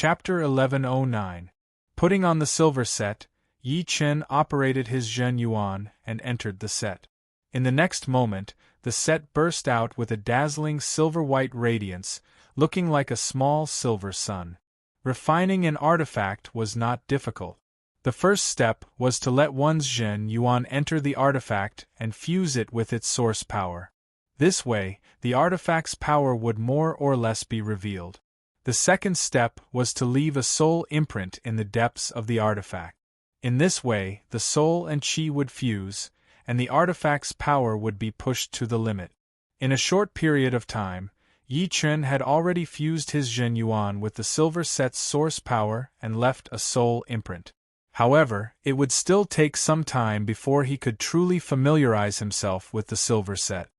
Chapter 1109. Putting on the silver set, Yi Chen operated his Zhen Yuan and entered the set. In the next moment, the set burst out with a dazzling silver-white radiance, looking like a small silver sun. Refining an artifact was not difficult. The first step was to let one's Zhen Yuan enter the artifact and fuse it with its source power. This way, the artifact's power would more or less be revealed. The second step was to leave a soul imprint in the depths of the artifact. In this way, the soul and qi would fuse, and the artifact's power would be pushed to the limit. In a short period of time, Yi Chen had already fused his Zhen Yuan with the silver set's source power and left a soul imprint. However, it would still take some time before he could truly familiarize himself with the silver set.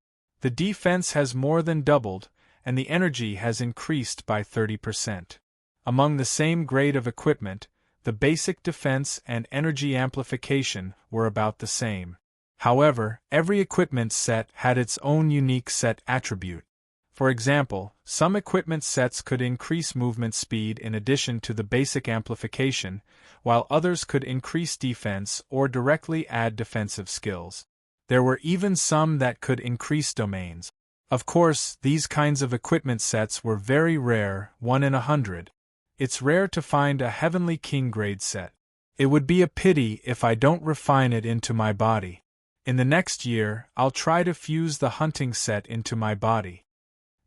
The defense has more than doubled, and the energy has increased by 30%. Among the same grade of equipment, the basic defense and energy amplification were about the same. However, every equipment set had its own unique set attribute. For example, some equipment sets could increase movement speed in addition to the basic amplification, while others could increase defense or directly add defensive skills. There were even some that could increase domains. Of course, these kinds of equipment sets were very rare, 1 in 100. It's rare to find a Heavenly King grade set. It would be a pity if I don't refine it into my body. In the next year, I'll try to fuse the hunting set into my body.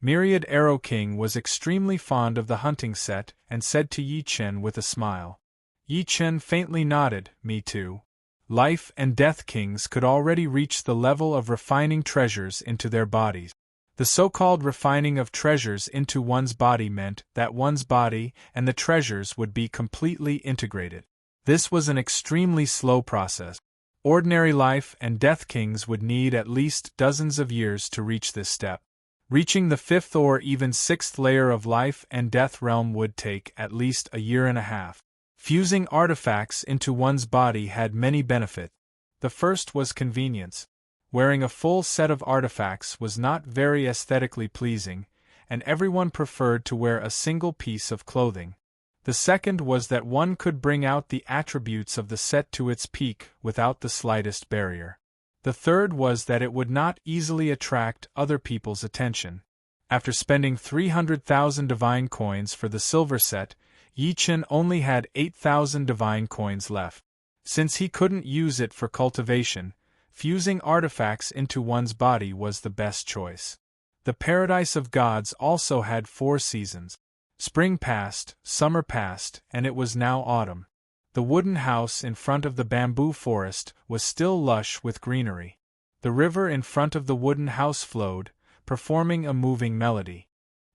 Myriad Arrow King was extremely fond of the hunting set and said to Yi Chen with a smile. Yi Chen faintly nodded, me too. Life and Death Kings could already reach the level of refining treasures into their bodies. The so-called refining of treasures into one's body meant that one's body and the treasures would be completely integrated. This was an extremely slow process. Ordinary life and Death Kings would need at least dozens of years to reach this step. Reaching the 5th or even 6th layer of life and death realm would take at least a year and a half. Fusing artifacts into one's body had many benefits. The first was convenience. Wearing a full set of artifacts was not very aesthetically pleasing, and everyone preferred to wear a single piece of clothing. The second was that one could bring out the attributes of the set to its peak without the slightest barrier. The third was that it would not easily attract other people's attention. After spending 300,000 divine coins for the silver set, Yi Chen only had 8,000 divine coins left. Since he couldn't use it for cultivation, fusing artifacts into one's body was the best choice. The Paradise of Gods also had 4 seasons. Spring passed, summer passed, and it was now autumn. The wooden house in front of the bamboo forest was still lush with greenery. The river in front of the wooden house flowed, performing a moving melody.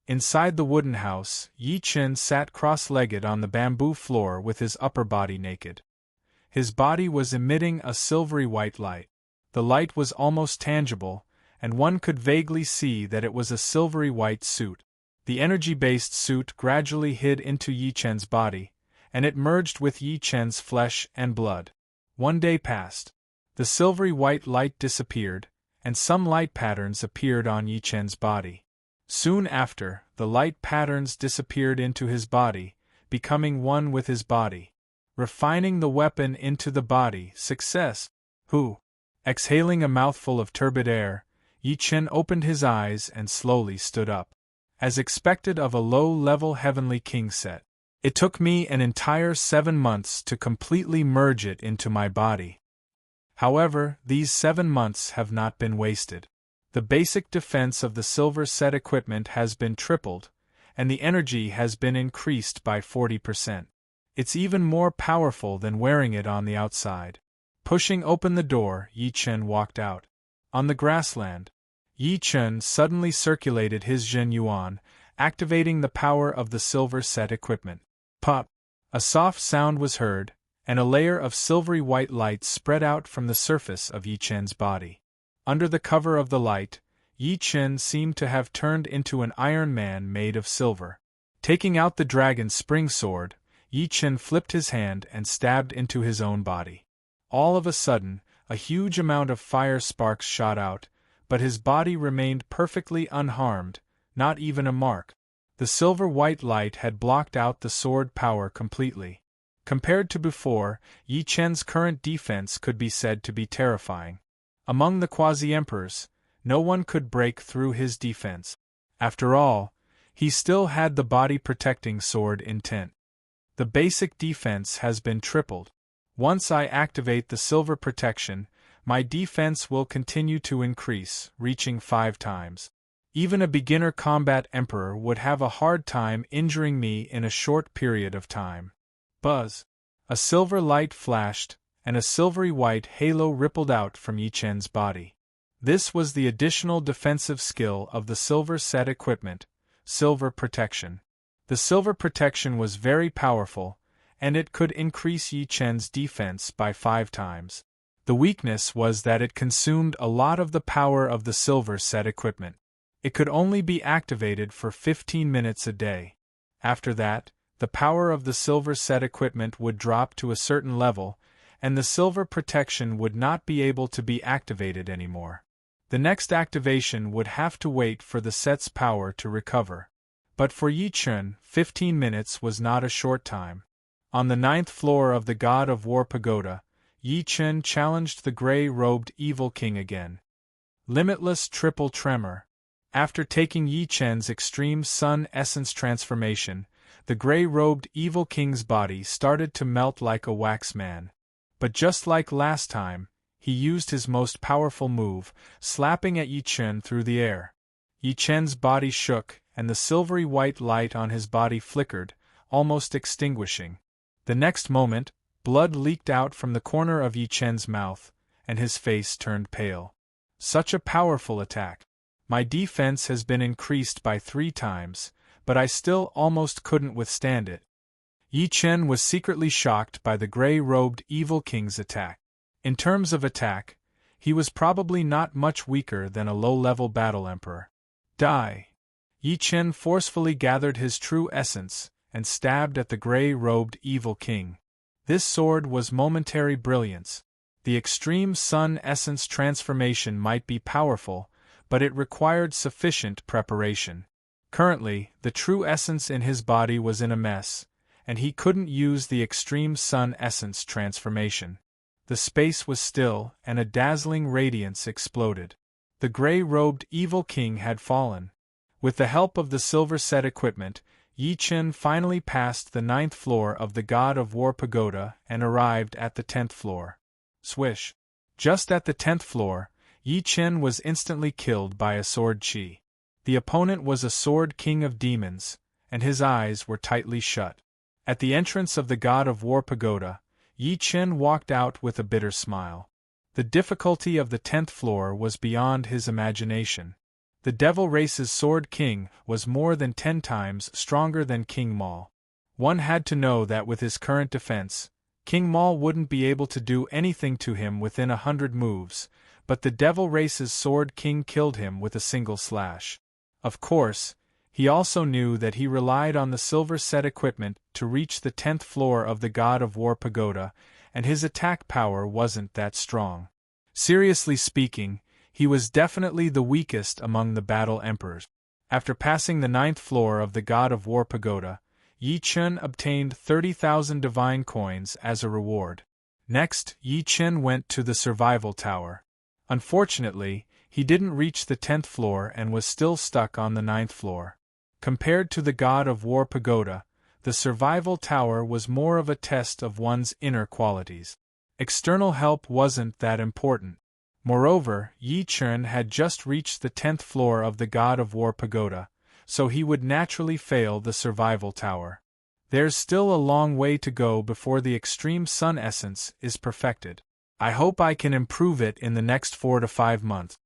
Inside the wooden house, Yi Chen sat cross-legged on the bamboo floor with his upper body naked. His body was emitting a silvery white light. The light was almost tangible, and one could vaguely see that it was a silvery white suit. The energy-based suit gradually hid into Yi Chen's body, and it merged with Yi Chen's flesh and blood. 1 day passed. The silvery white light disappeared, and some light patterns appeared on Yi Chen's body. Soon after, the light patterns disappeared into his body, becoming one with his body. Refining the weapon into the body, success! Who? Exhaling a mouthful of turbid air, Yi Chen opened his eyes and slowly stood up. As expected of a low-level Heavenly King set. It took me an entire 7 months to completely merge it into my body. However, these 7 months have not been wasted. The basic defense of the silver set equipment has been tripled, and the energy has been increased by 40%. It's even more powerful than wearing it on the outside. Pushing open the door, Yi Chen walked out. On the grassland, Yi Chen suddenly circulated his Zhen Yuan, activating the power of the silver set equipment. Pop! A soft sound was heard, and a layer of silvery white light spread out from the surface of Yi Chen's body. Under the cover of the light, Yi Chen seemed to have turned into an Iron Man made of silver. Taking out the dragon's spring sword, Yi Chen flipped his hand and stabbed into his own body. All of a sudden, a huge amount of fire sparks shot out, but his body remained perfectly unharmed, not even a mark. The silver-white light had blocked out the sword power completely. Compared to before, Yi Chen's current defense could be said to be terrifying. Among the quasi-emperors, no one could break through his defense. After all, he still had the body-protecting sword intent. The basic defense has been tripled. Once I activate the silver protection, my defense will continue to increase, reaching 5 times. Even a beginner combat emperor would have a hard time injuring me in a short period of time. Buzz! A silver light flashed, and a silvery white halo rippled out from Yi Chen's body. This was the additional defensive skill of the silver set equipment, silver protection. The silver protection was very powerful, and it could increase Yi Chen's defense by 5 times. The weakness was that it consumed a lot of the power of the silver set equipment. It could only be activated for 15 minutes a day. After that, the power of the silver set equipment would drop to a certain level, and the silver protection would not be able to be activated anymore. The next activation would have to wait for the set's power to recover. But for Yi Chen, 15 minutes was not a short time. On the 9th floor of the God of War Pagoda, Yi Chen challenged the gray-robed Evil King again. Limitless Triple Tremor. After taking Yi Chen's extreme sun essence transformation, the gray-robed Evil King's body started to melt like a wax man. But just like last time, he used his most powerful move, slapping at Yi Chen through the air. Yi Chen's body shook, and the silvery white light on his body flickered, almost extinguishing. The next moment, blood leaked out from the corner of Yi Chen's mouth, and his face turned pale. Such a powerful attack. My defense has been increased by 3 times, but I still almost couldn't withstand it. Yi Chen was secretly shocked by the gray-robed Evil King's attack. In terms of attack, he was probably not much weaker than a low-level battle emperor. Die! Yi Chen forcefully gathered his true essence and stabbed at the gray-robed Evil King. This sword was momentary brilliance. The extreme sun essence transformation might be powerful, but it required sufficient preparation. Currently, the true essence in his body was in a mess, and he couldn't use the extreme sun essence transformation. The space was still, and a dazzling radiance exploded. The gray-robed Evil King had fallen. With the help of the silver set equipment, Yi Chen finally passed the 9th floor of the God of War Pagoda and arrived at the 10th floor. Swish! Just at the 10th floor, Yi Chen was instantly killed by a sword chi. The opponent was a sword king of demons, and his eyes were tightly shut. At the entrance of the God of War Pagoda, Yi Chen walked out with a bitter smile. The difficulty of the 10th floor was beyond his imagination. The Devil Race's Sword King was more than 10 times stronger than King Maul. One had to know that with his current defense, King Maul wouldn't be able to do anything to him within 100 moves, but the Devil Race's Sword King killed him with a single slash. Of course, he also knew that he relied on the silver set equipment to reach the 10th floor of the God of War Pagoda, and his attack power wasn't that strong. Seriously speaking, he was definitely the weakest among the battle emperors. After passing the 9th floor of the God of War Pagoda, Yi Chen obtained 30,000 divine coins as a reward. Next, Yi Chen went to the survival tower. Unfortunately, he didn't reach the 10th floor and was still stuck on the 9th floor. Compared to the God of War Pagoda, the survival tower was more of a test of one's inner qualities. External help wasn't that important. Moreover, Yi Chen had just reached the 10th floor of the God of War Pagoda, so he would naturally fail the survival tower. There's still a long way to go before the extreme sun essence is perfected. I hope I can improve it in the next 4 to 5 months.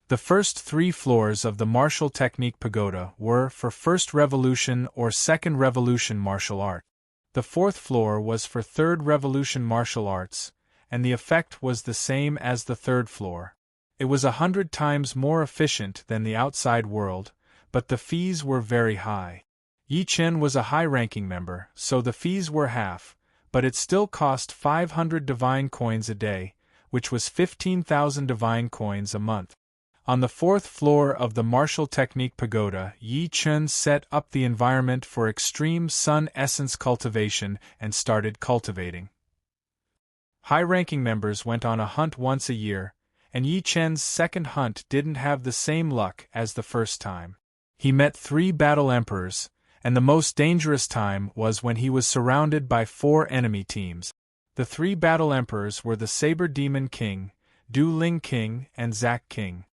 The first 3 floors of the martial technique pagoda were for First Revolution or Second Revolution martial art. The 4th floor was for Third Revolution martial arts, and the effect was the same as the 3rd floor. It was 100 times more efficient than the outside world, but the fees were very high. Yi Chen was a high-ranking member, so the fees were half, but it still cost 500 divine coins a day, which was 15,000 divine coins a month. On the fourth floor of the martial technique pagoda, Yi Chun set up the environment for extreme sun essence cultivation and started cultivating. High-ranking members went on a hunt once a year, and Yi Chen's second hunt didn't have the same luck as the first time. He met 3 battle emperors, and the most dangerous time was when he was surrounded by 4 enemy teams. The 3 battle emperors were the Saber Demon King, Du Ling King, and Zack King.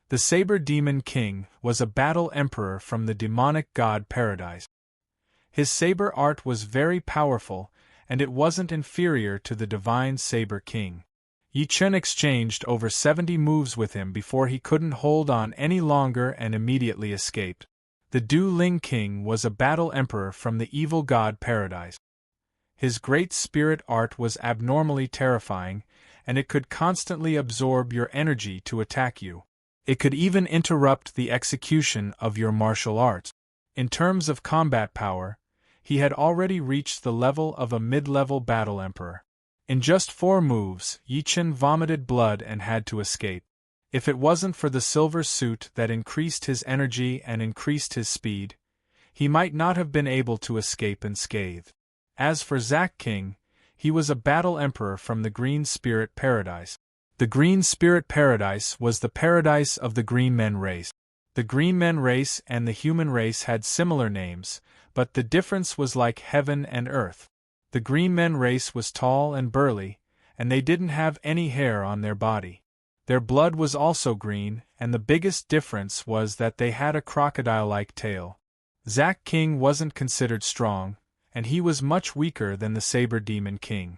The Saber Demon King was a battle emperor from the demonic god Paradise. His saber art was very powerful, and it wasn't inferior to the divine Saber King. Yi Chun exchanged over 70 moves with him before he couldn't hold on any longer and immediately escaped. The Du Ling King was a battle emperor from the evil god Paradise. His great spirit art was abnormally terrifying, and it could constantly absorb your energy to attack you. It could even interrupt the execution of your martial arts. In terms of combat power, he had already reached the level of a mid-level battle emperor. In just 4 moves, Yi Chun vomited blood and had to escape. If it wasn't for the silver suit that increased his energy and increased his speed, he might not have been able to escape unscathed. As for Zack King, he was a battle emperor from the Green Spirit Paradise. The Green Spirit Paradise was the paradise of the Green Men race. The Green Men race and the human race had similar names, but the difference was like heaven and earth. The Green Men race was tall and burly, and they didn't have any hair on their body. Their blood was also green, and the biggest difference was that they had a crocodile-like tail. Zack King wasn't considered strong, and he was much weaker than the Saber Demon King.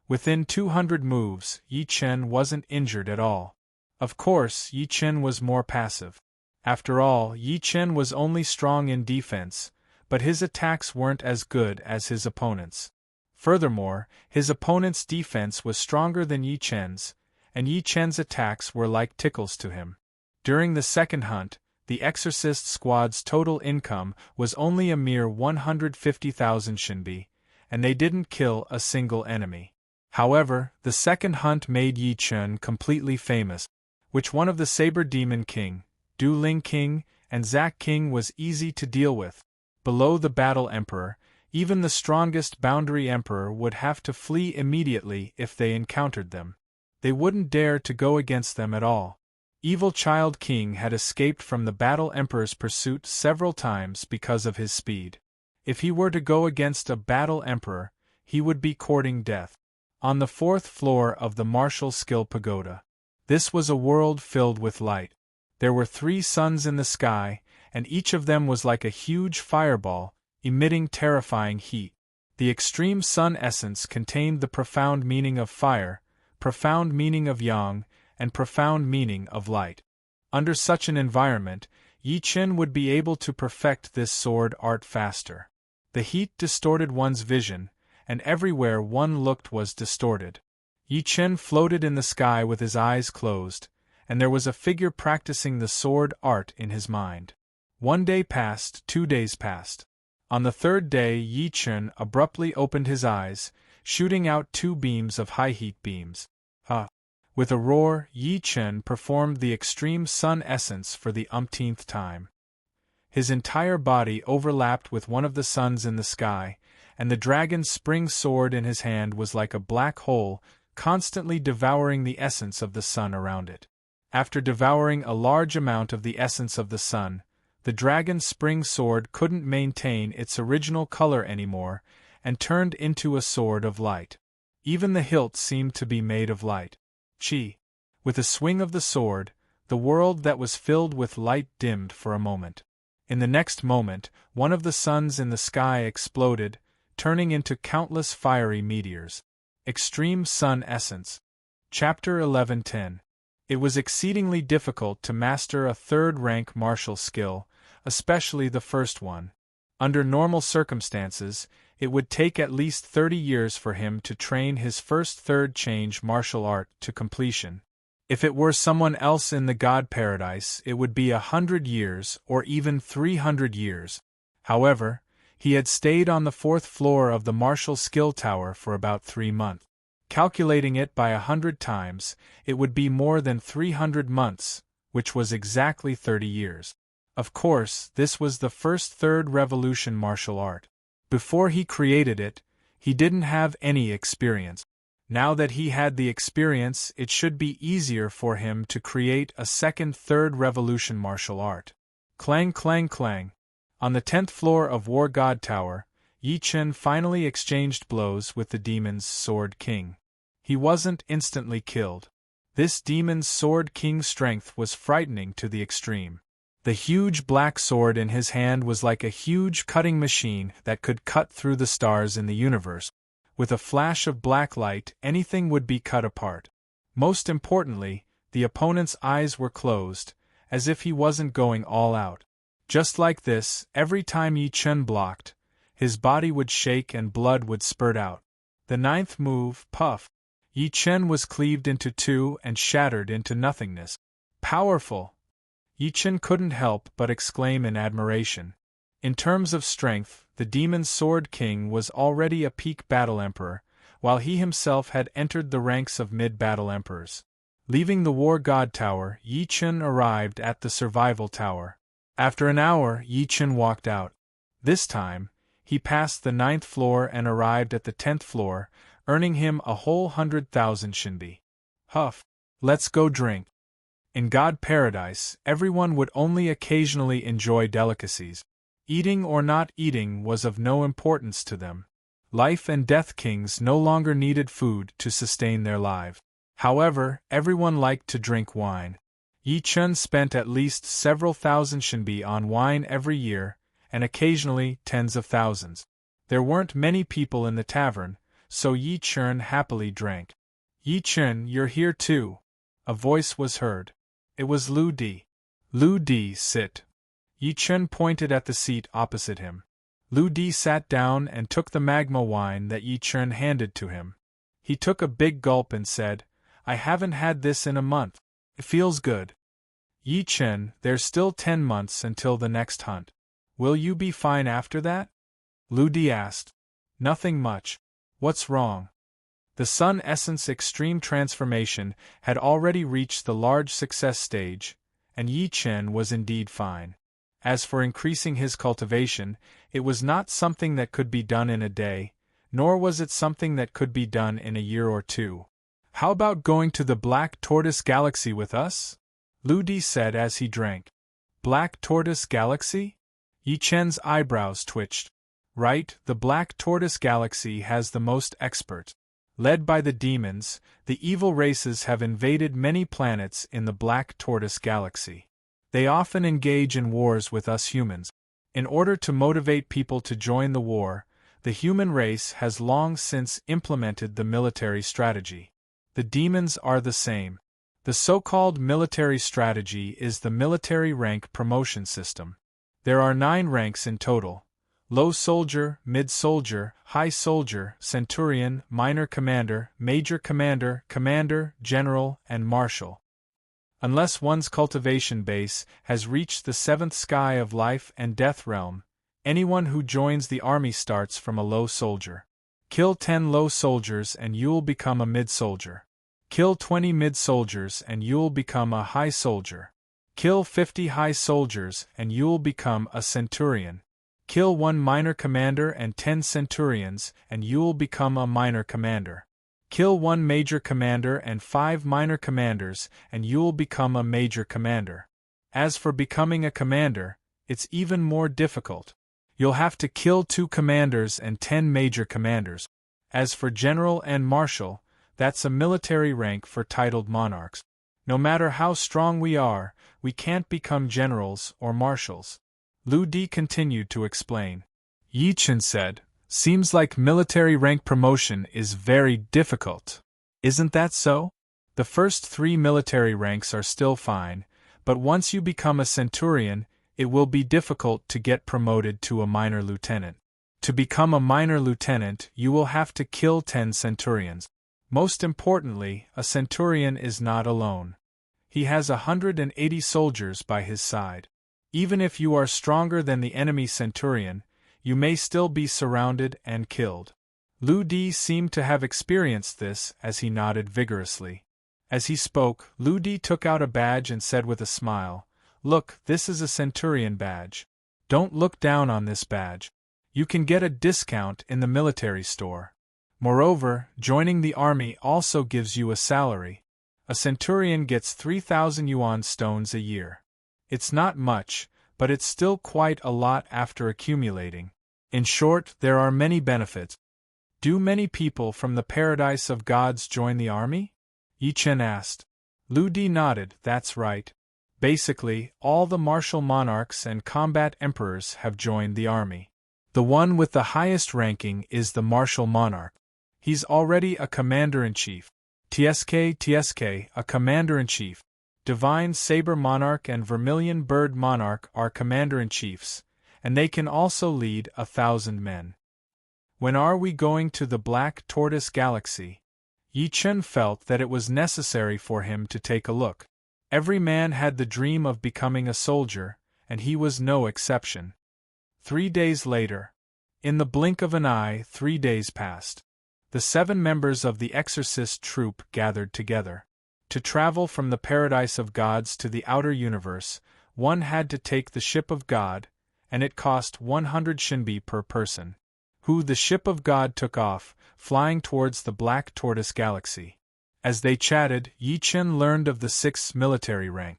Within 200 moves, Yi Chun wasn't injured at all. Of course, Yi Chun was more passive. After all, Yi Chun was only strong in defense, but his attacks weren't as good as his opponents'. Furthermore, his opponent's defense was stronger than Yi Chun's, and Yi Chun's attacks were like tickles to him. During the second hunt, the Exorcist squad's total income was only a mere 150,000 shinbi, and they didn't kill a single enemy. However, the second hunt made Yi Chun completely famous. Which one of the Saber Demon King, Du Ling King, and Zack King was easy to deal with? Below the Battle Emperor, even the strongest Boundary Emperor would have to flee immediately if they encountered them. They wouldn't dare to go against them at all. Evil Child King had escaped from the Battle Emperor's pursuit several times because of his speed. If he were to go against a Battle Emperor, he would be courting death. On the 4th floor of the Martial Skill Pagoda. This was a world filled with light. There were 3 suns in the sky, and each of them was like a huge fireball, emitting terrifying heat. The extreme sun essence contained the profound meaning of fire, profound meaning of yang, and profound meaning of light. Under such an environment, Yi Chun would be able to perfect this sword art faster. The heat distorted one's vision, and everywhere one looked was distorted. Yi Chun floated in the sky with his eyes closed, and there was a figure practicing the sword art in his mind. 1 day passed, 2 days passed. On the 3rd day, Yi Chun abruptly opened his eyes, shooting out 2 beams of high-heat beams. With a roar, Yi Chun performed the extreme sun essence for the umpteenth time. His entire body overlapped with one of the suns in the sky, and the dragon's spring sword in his hand was like a black hole, constantly devouring the essence of the sun around it. After devouring a large amount of the essence of the sun, the dragon's spring sword couldn't maintain its original color anymore, and turned into a sword of light. Even the hilt seemed to be made of light. With a swing of the sword, the world that was filled with light dimmed for a moment. In the next moment, one of the suns in the sky exploded, turning into countless fiery meteors. Extreme Sun Essence. Chapter 11:10. It was exceedingly difficult to master a 3rd-rank martial skill, especially the first one. Under normal circumstances, it would take at least 30 years for him to train his first 3rd change martial art to completion. If it were someone else in the God Paradise, it would be 100 years or even 300 years. However, he had stayed on the 4th floor of the martial skill tower for about 3 months. Calculating it by 100 times, it would be more than 300 months, which was exactly 30 years. Of course, this was the first third revolution martial art. Before he created it, he didn't have any experience. Now that he had the experience, it should be easier for him to create a second third revolution martial art. Clang clang clang. On the 10th floor of War God Tower, Yi Chen finally exchanged blows with the demon's Sword King. He wasn't instantly killed. This demon's Sword King's strength was frightening to the extreme. The huge black sword in his hand was like a huge cutting machine that could cut through the stars in the universe. With a flash of black light, anything would be cut apart. Most importantly, the opponent's eyes were closed, as if he wasn't going all out. Just like this, every time Yi Chen blocked, his body would shake and blood would spurt out. The 9th move, puff. Yi Chen was cleaved into two and shattered into nothingness. Powerful! Yi Chen couldn't help but exclaim in admiration. In terms of strength, the Demon's Sword King was already a peak battle emperor, while he himself had entered the ranks of mid-battle emperors. Leaving the War God Tower, Yi Chen arrived at the Survival Tower. After an hour, Yi Chen walked out. This time, he passed the 9th floor and arrived at the 10th floor, earning him a whole 100,000 shinbi. Huff. Let's go drink. In God Paradise, everyone would only occasionally enjoy delicacies. Eating or not eating was of no importance to them. Life and Death Kings no longer needed food to sustain their lives. However, everyone liked to drink wine. Yi Chen spent at least several thousand shinbi on wine every year, and occasionally tens of thousands. There weren't many people in the tavern, so Yi Chen happily drank. Yi Chen, you're here too. A voice was heard. It was Lu Di. Lu Di, sit. Yi Chen pointed at the seat opposite him. Lu Di sat down and took the magma wine that Yi Chen handed to him. He took a big gulp and said, I haven't had this in a month. It feels good. Yi Chen, there's still 10 months until the next hunt. Will you be fine after that? Lu Di asked. Nothing much. What's wrong? The Sun Essence Extreme Transformation had already reached the large success stage, and Yi Chen was indeed fine. As for increasing his cultivation, it was not something that could be done in a day, nor was it something that could be done in a year or two. How about going to the Black Tortoise Galaxy with us? Lu Di said as he drank. Black Tortoise Galaxy? Yi Chen's eyebrows twitched. Right, the Black Tortoise Galaxy has the most experts. Led by the demons, the evil races have invaded many planets in the Black Tortoise Galaxy. They often engage in wars with us humans. In order to motivate people to join the war, the human race has long since implemented the military strategy. The demons are the same. The so-called military strategy is the military rank promotion system. There are 9 ranks in total. Low Soldier, Mid Soldier, High Soldier, Centurion, Minor Commander, Major Commander, Commander, General, and Marshal. Unless one's cultivation base has reached the 7th sky of life and death realm, anyone who joins the army starts from a low soldier. Kill 10 low soldiers and you'll become a mid soldier. Kill 20 mid soldiers and you'll become a high soldier. Kill 50 high soldiers and you'll become a centurion. Kill 1 minor commander and 10 centurions, and you'll become a minor commander. Kill 1 major commander and 5 minor commanders, and you'll become a major commander. As for becoming a commander, it's even more difficult. You'll have to kill 2 commanders and 10 major commanders. As for general and marshal, that's a military rank for titled monarchs. No matter how strong we are, we can't become generals or marshals. Lu Di continued to explain. Yi Chen said, Seems like military rank promotion is very difficult. Isn't that so? The first 3 military ranks are still fine, but once you become a centurion, it will be difficult to get promoted to a minor lieutenant. To become a minor lieutenant, you will have to kill 10 centurions. Most importantly, a centurion is not alone. He has 180 soldiers by his side. Even if you are stronger than the enemy centurion, you may still be surrounded and killed. Lu Di seemed to have experienced this as he nodded vigorously. As he spoke, Lu Di took out a badge and said with a smile, "Look, this is a centurion badge. Don't look down on this badge. You can get a discount in the military store. Moreover, joining the army also gives you a salary. A centurion gets 3,000 yuan stones a year. It's not much, but it's still quite a lot after accumulating. In short, there are many benefits." "Do many people from the paradise of gods join the army?" Yi Chen asked. Lu Di nodded. "That's right. Basically, all the martial monarchs and combat emperors have joined the army. The one with the highest ranking is the martial monarch. He's already a commander-in-chief. TSK, a commander-in-chief. Divine Saber Monarch and Vermilion Bird Monarch are commander-in-chiefs, and they can also lead 1,000 men." "When are we going to the Black Tortoise Galaxy?" Yi Chen felt that it was necessary for him to take a look. Every man had the dream of becoming a soldier, and he was no exception. 3 days later. In the blink of an eye, 3 days passed. The 7 members of the exorcist troupe gathered together. To travel from the paradise of gods to the outer universe, one had to take the ship of God, and it cost 100 shinbi per person. The ship of God took off, flying towards the Black Tortoise Galaxy. As they chatted, Yi Chen learned of the 6th military rank.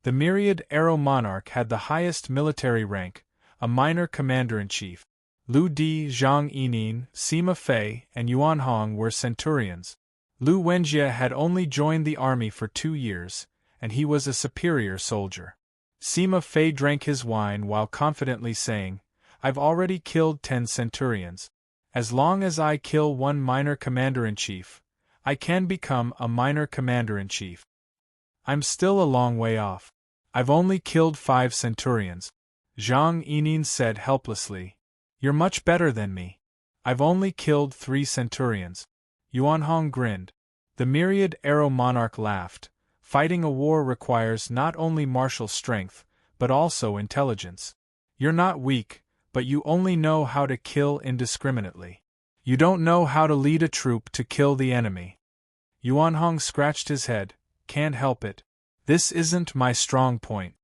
The Myriad Arrow Monarch had the highest military rank, a minor commander-in-chief. Lu Di, Zhang Yining, Sima Fei, and Yuan Hong were centurions. Lu Wenjie had only joined the army for 2 years, and he was a superior soldier. Sima Fei drank his wine while confidently saying, "I've already killed 10 centurions. As long as I kill 1 minor commander-in-chief, I can become a minor commander-in-chief. I'm still a long way off. I've only killed 5 centurions." Zhang Yining said helplessly, "You're much better than me. I've only killed 3 centurions." Yuan Hong grinned. The Myriad Arrow Monarch laughed. "Fighting a war requires not only martial strength, but also intelligence. You're not weak, but you only know how to kill indiscriminately. You don't know how to lead a troop to kill the enemy." Yuan Hong scratched his head. "Can't help it. This isn't my strong point."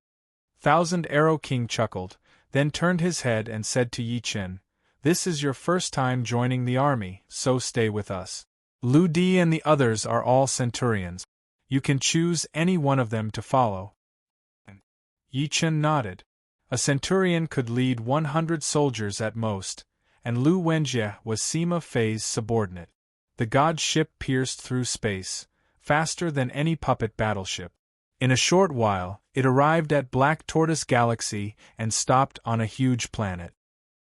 Thousand Arrow King chuckled, then turned his head and said to Yi Chen, "This is your first time joining the army, so stay with us. Lu Di and the others are all centurions. You can choose any one of them to follow." Yi Chen nodded. A centurion could lead 100 soldiers at most, and Lu Wenjie was Sima Fei's subordinate. The god ship pierced through space, faster than any puppet battleship. In a short while, it arrived at Black Tortoise Galaxy and stopped on a huge planet.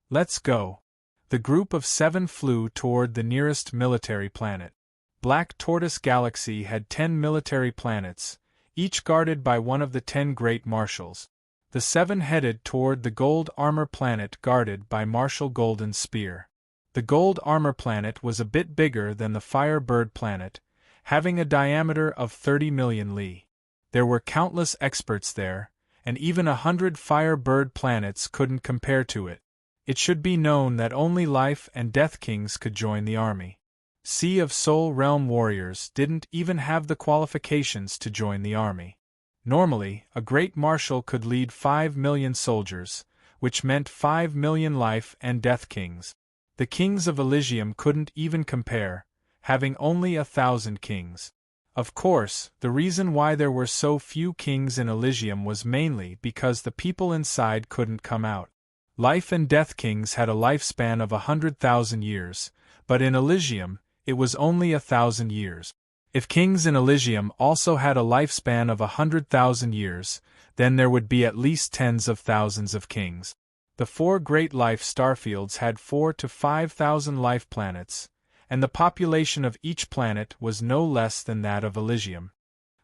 "Let's go." The group of 7 flew toward the nearest military planet. Black Tortoise Galaxy had 10 military planets, each guarded by one of the 10 great marshals. The 7 headed toward the Gold Armor Planet guarded by Marshal Golden Spear. The Gold Armor Planet was a bit bigger than the Fire Bird Planet, having a diameter of 30 million li. There were countless experts there, and even 100 Fire Bird planets couldn't compare to it. It should be known that only Life and Death Kings could join the army. Sea of Soul Realm warriors didn't even have the qualifications to join the army. Normally, a great marshal could lead 5 million soldiers, which meant 5 million Life and Death Kings. The kings of Elysium couldn't even compare, having only 1,000 kings. Of course, the reason why there were so few kings in Elysium was mainly because the people inside couldn't come out. Life and Death Kings had a lifespan of 100,000 years, but in Elysium, it was only 1,000 years. If kings in Elysium also had a lifespan of 100,000 years, then there would be at least tens of thousands of kings. The 4 great life starfields had 4 to 5,000 life planets, and the population of each planet was no less than that of Elysium.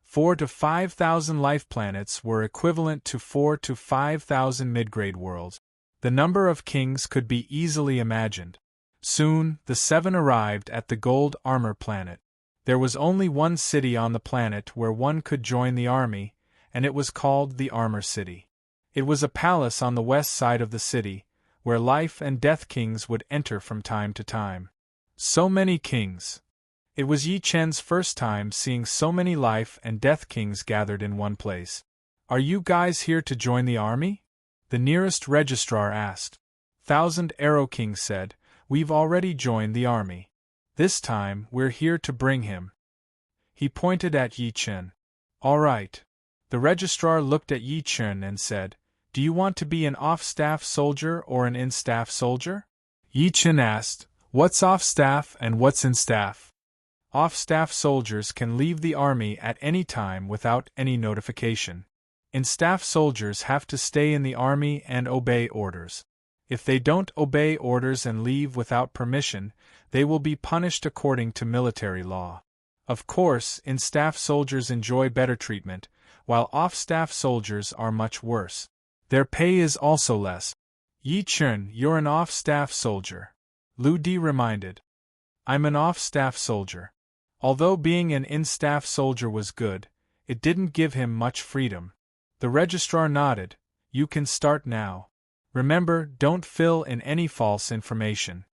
4 to 5,000 life planets were equivalent to 4 to 5,000 midgrade worlds. The number of kings could be easily imagined. Soon, the 7 arrived at the Gold Armor Planet. There was only one city on the planet where one could join the army, and it was called the Armor City. It was a palace on the west side of the city, where Life and Death Kings would enter from time to time. So many kings! It was Yi Chen's first time seeing so many life and death kings gathered in one place. "Are you guys here to join the army?" the nearest registrar asked. Thousand Arrow King said, "We've already joined the army. This time, we're here to bring him." He pointed at Yi Chen. "All right." The registrar looked at Yi Chen and said, "Do you want to be an off-staff soldier or an in-staff soldier?" Yi Chen asked, "What's off-staff and what's in-staff?" Off-staff soldiers can leave the army at any time without any notification. In-staff soldiers have to stay in the army and obey orders. If they don't obey orders and leave without permission, they will be punished according to military law. Of course, in-staff soldiers enjoy better treatment, while off-staff soldiers are much worse. Their pay is also less. "Yi Chen, you're an off-staff soldier," Lu Di reminded. "I'm an off-staff soldier." Although being an in-staff soldier was good, it didn't give him much freedom. The registrar nodded. "You can start now. Remember, don't fill in any false information."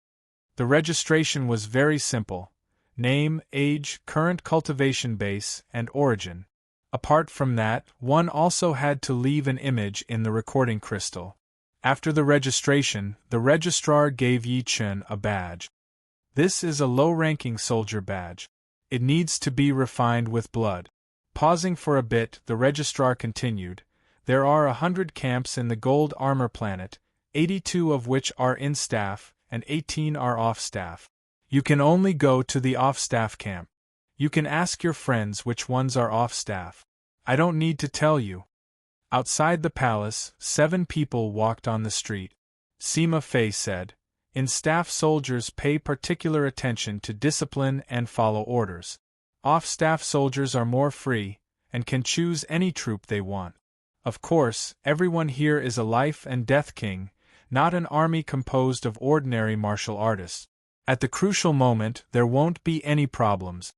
The registration was very simple: name, age, current cultivation base, and origin. Apart from that, one also had to leave an image in the recording crystal. After the registration, the registrar gave Yi Chen a badge. This is a low-ranking soldier badge. It needs to be refined with blood. Pausing for a bit, the registrar continued, "There are 100 camps in the Gold Armor Planet, 82 of which are in-staff, and 18 are off-staff. You can only go to the off-staff camp. You can ask your friends which ones are off-staff. I don't need to tell you." Outside the palace, 7 people walked on the street. Sima Fei said, "In-staff soldiers pay particular attention to discipline and follow orders. Off-staff soldiers are more free, and can choose any troop they want. Of course, everyone here is a life and death king, not an army composed of ordinary martial artists. At the crucial moment, there won't be any problems."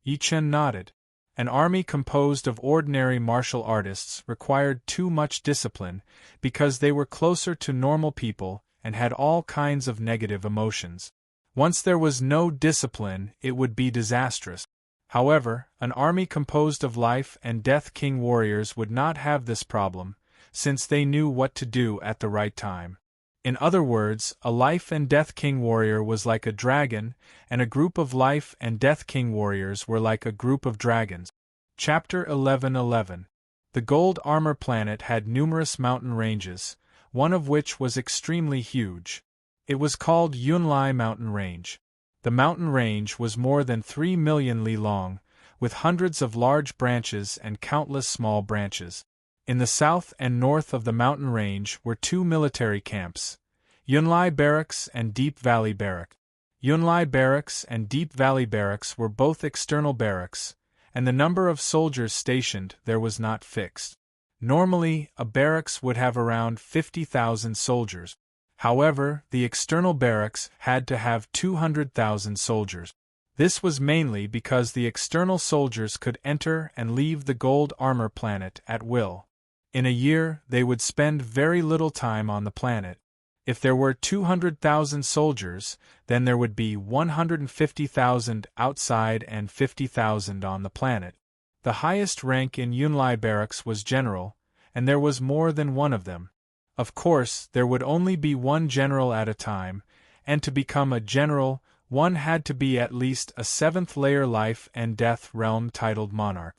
Yi Chen nodded. An army composed of ordinary martial artists required too much discipline, because they were closer to normal people and had all kinds of negative emotions. Once there was no discipline, it would be disastrous. However, an army composed of life and death king warriors would not have this problem, since they knew what to do at the right time. In other words, a life and death king warrior was like a dragon, and a group of life and death king warriors were like a group of dragons. Chapter 11:11. The Gold Armor Planet had numerous mountain ranges, one of which was extremely huge. It was called Yunlai Mountain Range. The mountain range was more than 3 million li long, with hundreds of large branches and countless small branches. In the south and north of the mountain range were 2 military camps, Yunlai Barracks and Deep Valley Barrack. Yunlai Barracks and Deep Valley Barracks were both external barracks, and the number of soldiers stationed there was not fixed. Normally, a barracks would have around 50,000 soldiers. However, the external barracks had to have 200,000 soldiers. This was mainly because the external soldiers could enter and leave the Gold Armor Planet at will. In a year, they would spend very little time on the planet. If there were 200,000 soldiers, then there would be 150,000 outside and 50,000 on the planet. The highest rank in Yunlai Barracks was general, and there was more than one of them. Of course, there would only be one general at a time, and to become a general, one had to be at least a 7th-layer life and death realm titled monarch.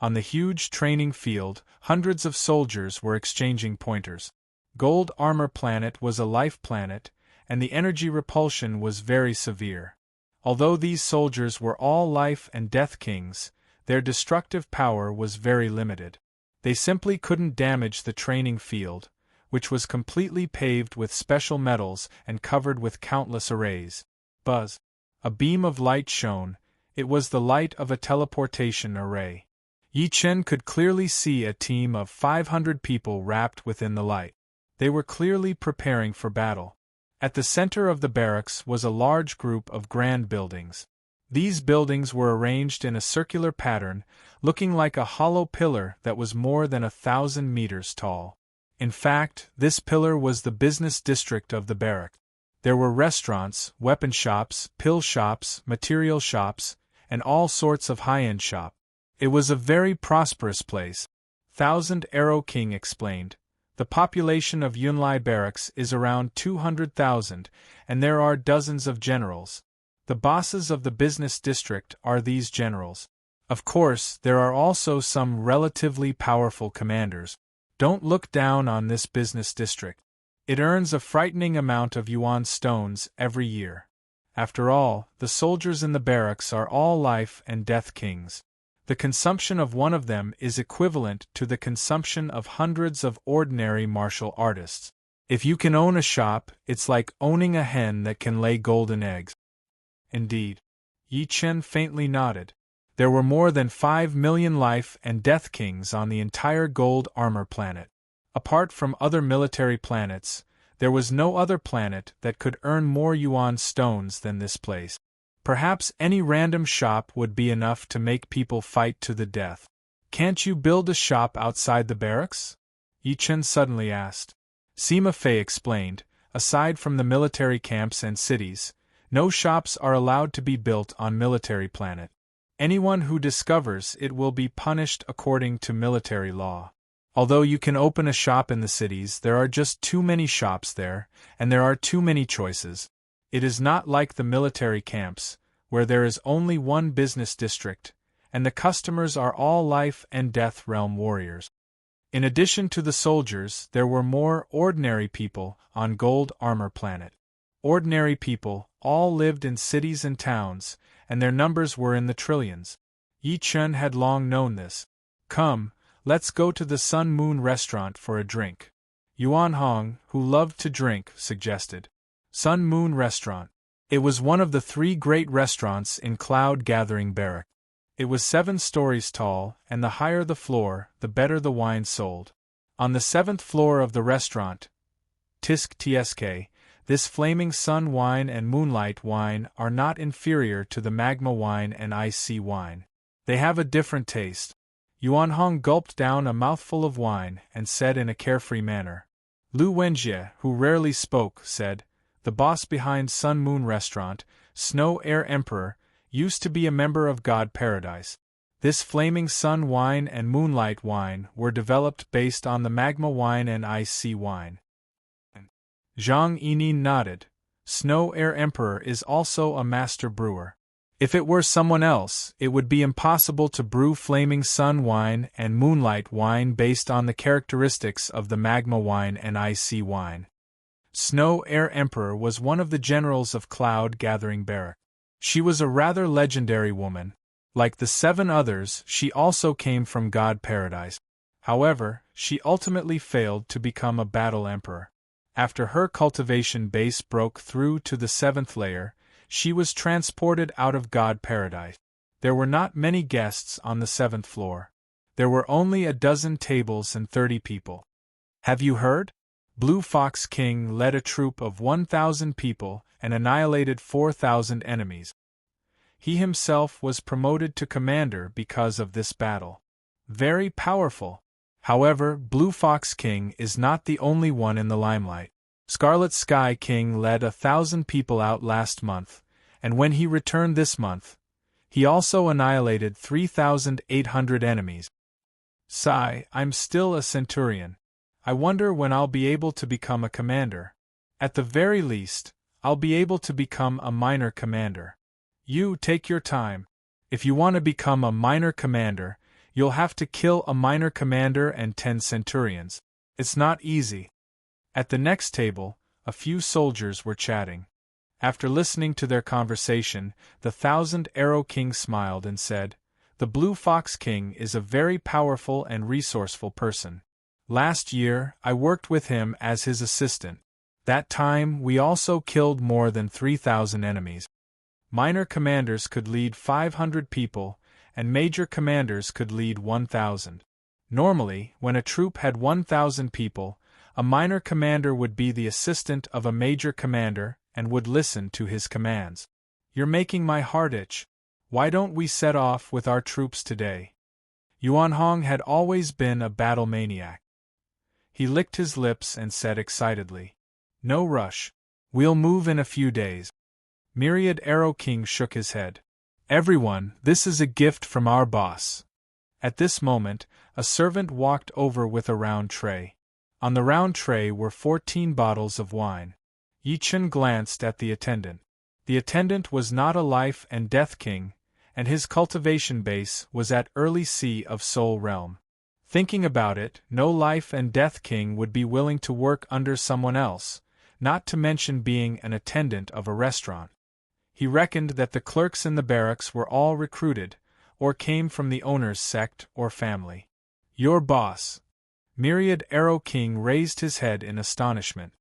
On the huge training field, hundreds of soldiers were exchanging pointers. Gold Armor Planet was a life planet, and the energy repulsion was very severe. Although these soldiers were all life and death kings, their destructive power was very limited. They simply couldn't damage the training field, which was completely paved with special metals and covered with countless arrays. Buzz! A beam of light shone. It was the light of a teleportation array. Yi Chen could clearly see a team of 500 people wrapped within the light. They were clearly preparing for battle. At the center of the barracks was a large group of grand buildings. These buildings were arranged in a circular pattern, looking like a hollow pillar that was more than 1,000 meters tall. In fact, this pillar was the business district of the barrack. There were restaurants, weapon shops, pill shops, material shops, and all sorts of high-end shop. It was a very prosperous place. Thousand Arrow King explained. The population of Yunlai barracks is around 200,000, and there are dozens of generals. The bosses of the business district are these generals. Of course, there are also some relatively powerful commanders. Don't look down on this business district. It earns a frightening amount of yuan stones every year. After all, the soldiers in the barracks are all life and death kings. The consumption of one of them is equivalent to the consumption of hundreds of ordinary martial artists. If you can own a shop, it's like owning a hen that can lay golden eggs. Indeed. Yi Chen faintly nodded. There were more than 5 million life and death kings on the entire gold armor planet. Apart from other military planets, there was no other planet that could earn more yuan stones than this place. Perhaps any random shop would be enough to make people fight to the death. Can't you build a shop outside the barracks? Yi Chen suddenly asked. Sima Fei explained, aside from the military camps and cities, no shops are allowed to be built on military planet. Anyone who discovers it will be punished according to military law. Although you can open a shop in the cities, there are just too many shops there, and there are too many choices. It is not like the military camps, where there is only one business district, and the customers are all life and death realm warriors. In addition to the soldiers, there were more ordinary people on Gold Armor Planet. Ordinary people all lived in cities and towns, and their numbers were in the trillions. Yi Chen had long known this. Come, let's go to the Sun Moon restaurant for a drink. Yuan Hong, who loved to drink, suggested. Sun Moon Restaurant. It was one of the 3 great restaurants in Cloud Gathering Barrack. It was 7 stories tall, and the higher the floor, the better the wine sold. On the 7th floor of the restaurant, Tisk Tsk, this flaming sun wine and moonlight wine are not inferior to the magma wine and ice sea wine. They have a different taste. Yuan Hong gulped down a mouthful of wine and said in a carefree manner. Lu Wenjie, who rarely spoke, said, the boss behind Sun Moon Restaurant, Snow Air Emperor, used to be a member of God Paradise. This flaming sun wine and moonlight wine were developed based on the magma wine and ice sea wine. Zhang Yining nodded. Snow Air Emperor is also a master brewer. If it were someone else, it would be impossible to brew flaming sun wine and moonlight wine based on the characteristics of the magma wine and ice sea wine. Snow Air Emperor was one of the generals of Cloud Gathering Barrack. She was a rather legendary woman. Like the 7 others, she also came from God Paradise. However, she ultimately failed to become a battle emperor. After her cultivation base broke through to the 7th layer, she was transported out of God Paradise. There were not many guests on the 7th floor. There were only a dozen tables and 30 people. Have you heard? Blue Fox King led a troop of 1,000 people and annihilated 4,000 enemies. He himself was promoted to commander because of this battle. Very powerful. However, Blue Fox King is not the only one in the limelight. Scarlet Sky King led 1,000 people out last month, and when he returned this month, he also annihilated 3,800 enemies. Sigh, I'm still a centurion. I wonder when I'll be able to become a commander. At the very least, I'll be able to become a minor commander. You take your time. If you want to become a minor commander, you'll have to kill a minor commander and 10 centurions. It's not easy. At the next table, a few soldiers were chatting. After listening to their conversation, the 1,000 Arrow King smiled and said, the Blue Fox King is a very powerful and resourceful person. Last year, I worked with him as his assistant. That time, we also killed more than 3,000 enemies. Minor commanders could lead 500 people, and major commanders could lead 1,000. Normally, when a troop had 1,000 people, a minor commander would be the assistant of a major commander and would listen to his commands. You're making my heart itch. Why don't we set off with our troops today? Yuan Hong had always been a battle maniac. He licked his lips and said excitedly, no rush. We'll move in a few days. Myriad Arrow King shook his head. Everyone, this is a gift from our boss. At this moment, a servant walked over with a round tray. On the round tray were 14 bottles of wine. Yi Chen glanced at the attendant. The attendant was not a life and death king, and his cultivation base was at early C of Soul Realm. Thinking about it, no life and death king would be willing to work under someone else, not to mention being an attendant of a restaurant. He reckoned that the clerks in the barracks were all recruited, or came from the owner's sect or family. Your boss. Myriad Arrow King raised his head in astonishment.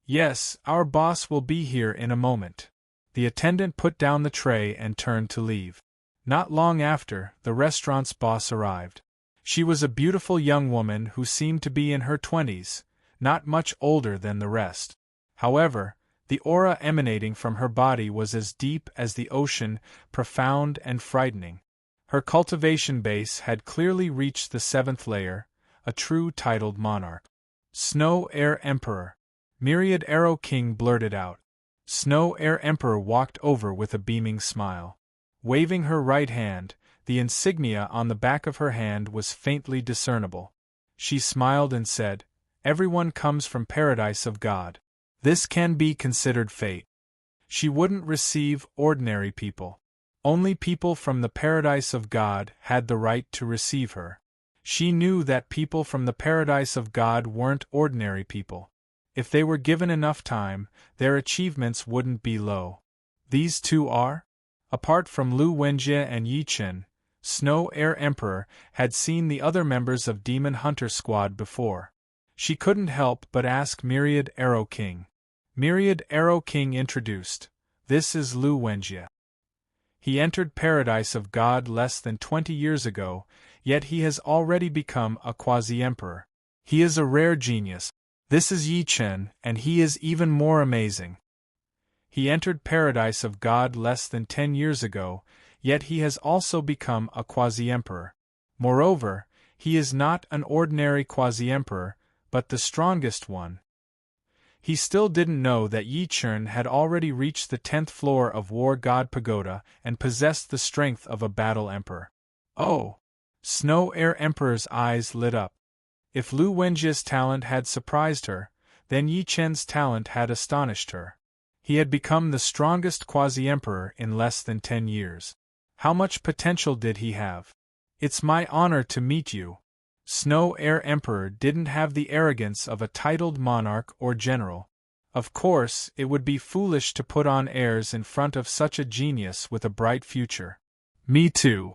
Yes, our boss will be here in a moment. The attendant put down the tray and turned to leave. Not long after, the restaurant's boss arrived. She was a beautiful young woman who seemed to be in her 20s, not much older than the rest. However, the aura emanating from her body was as deep as the ocean, profound and frightening. Her cultivation base had clearly reached the 7th layer, a true titled monarch. Snow Air Emperor. Myriad Arrow King blurted out. Snow Air Emperor walked over with a beaming smile. Waving her right hand, the insignia on the back of her hand was faintly discernible. She smiled and said, "Everyone comes from Paradise of God. This can be considered fate." She wouldn't receive ordinary people. Only people from the Paradise of God had the right to receive her. She knew that people from the Paradise of God weren't ordinary people. If they were given enough time, their achievements wouldn't be low. These two are? Apart from Lu Wenjie and Yi Chen, Snow Air Emperor had seen the other members of Demon Hunter Squad before. She couldn't help but ask Myriad Arrow King. Myriad Arrow King introduced, "This is Lu Wenjie. He entered Paradise of God less than 20 years ago, yet he has already become a quasi-emperor. He is a rare genius. This is Yi Chen, and he is even more amazing. He entered Paradise of God less than 10 years ago, yet he has also become a quasi-emperor. Moreover, he is not an ordinary quasi-emperor, but the strongest one." He still didn't know that Yi Chen had already reached the 10th floor of War God Pagoda and possessed the strength of a battle emperor. Oh! Snow Air Emperor's eyes lit up. If Lu Wenjie's talent had surprised her, then Yi Chen's talent had astonished her. He had become the strongest quasi-emperor in less than 10 years. How much potential did he have? "It's my honor to meet you." Snow Air Emperor didn't have the arrogance of a titled monarch or general. Of course, it would be foolish to put on airs in front of such a genius with a bright future. "Me too.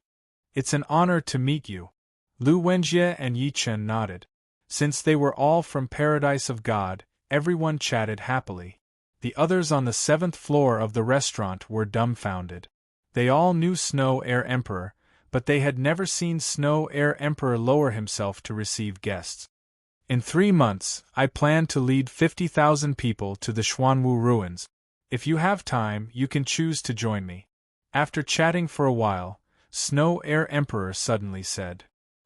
It's an honor to meet you." Lu Wenjie and Yi Chen nodded. Since they were all from Paradise of God, everyone chatted happily. The others on the 7th floor of the restaurant were dumbfounded. They all knew Snow Air Emperor, but they had never seen Snow Air Emperor lower himself to receive guests. "In 3 months, I plan to lead 50,000 people to the Xuanwu ruins. If you have time, you can choose to join me." After chatting for a while, Snow Air Emperor suddenly said,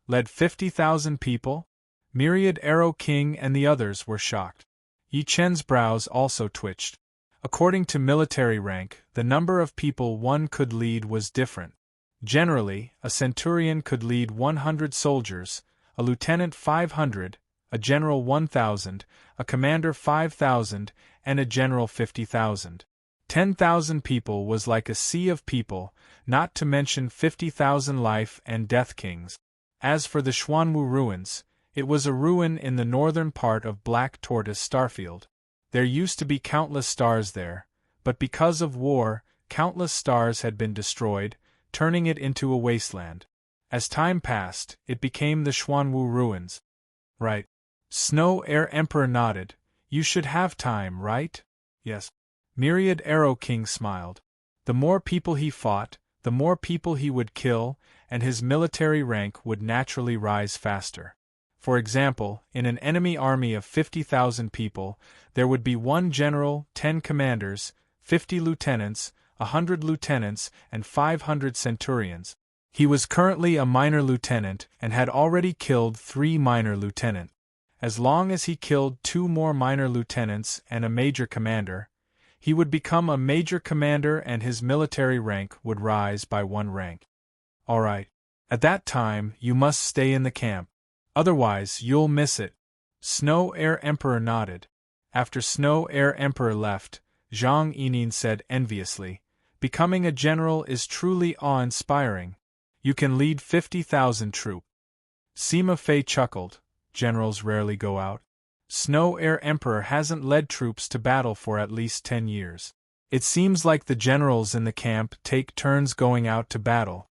"Led 50,000 people?" Myriad Arrow King and the others were shocked. Yi Chen's brows also twitched. According to military rank, the number of people one could lead was different. Generally, a centurion could lead 100 soldiers, a lieutenant 500, a general 1,000, a commander 5,000, and a general 50,000. 10,000 people was like a sea of people, not to mention 50,000 life and death kings. As for the Xuanwu ruins, it was a ruin in the northern part of Black Tortoise Starfield. There used to be countless stars there, but because of war, countless stars had been destroyed, turning it into a wasteland. As time passed, it became the Xuanwu ruins. Right. Snow Air Emperor nodded. "You should have time, right?" "Yes." Myriad Arrow King smiled. The more people he fought, the more people he would kill, and his military rank would naturally rise faster. For example, in an enemy army of 50,000 people, there would be 1 general, 10 commanders, 50 lieutenants, 100 lieutenants, and 500 centurions. He was currently a minor lieutenant and had already killed 3 minor lieutenants. As long as he killed 2 more minor lieutenants and a major commander, He would become a major commander and his military rank would rise by 1 rank. All right. At that time, you must stay in the camp. Otherwise, you'll miss it. Snow Air Emperor nodded. After Snow Air Emperor left, Zhang Yining said enviously, "Becoming a general is truly awe-inspiring. You can lead 50,000 troops." Sima Fei chuckled. Generals rarely go out. Snow Air Emperor hasn't led troops to battle for at least 10 years. It seems like the generals in the camp take turns going out to battle.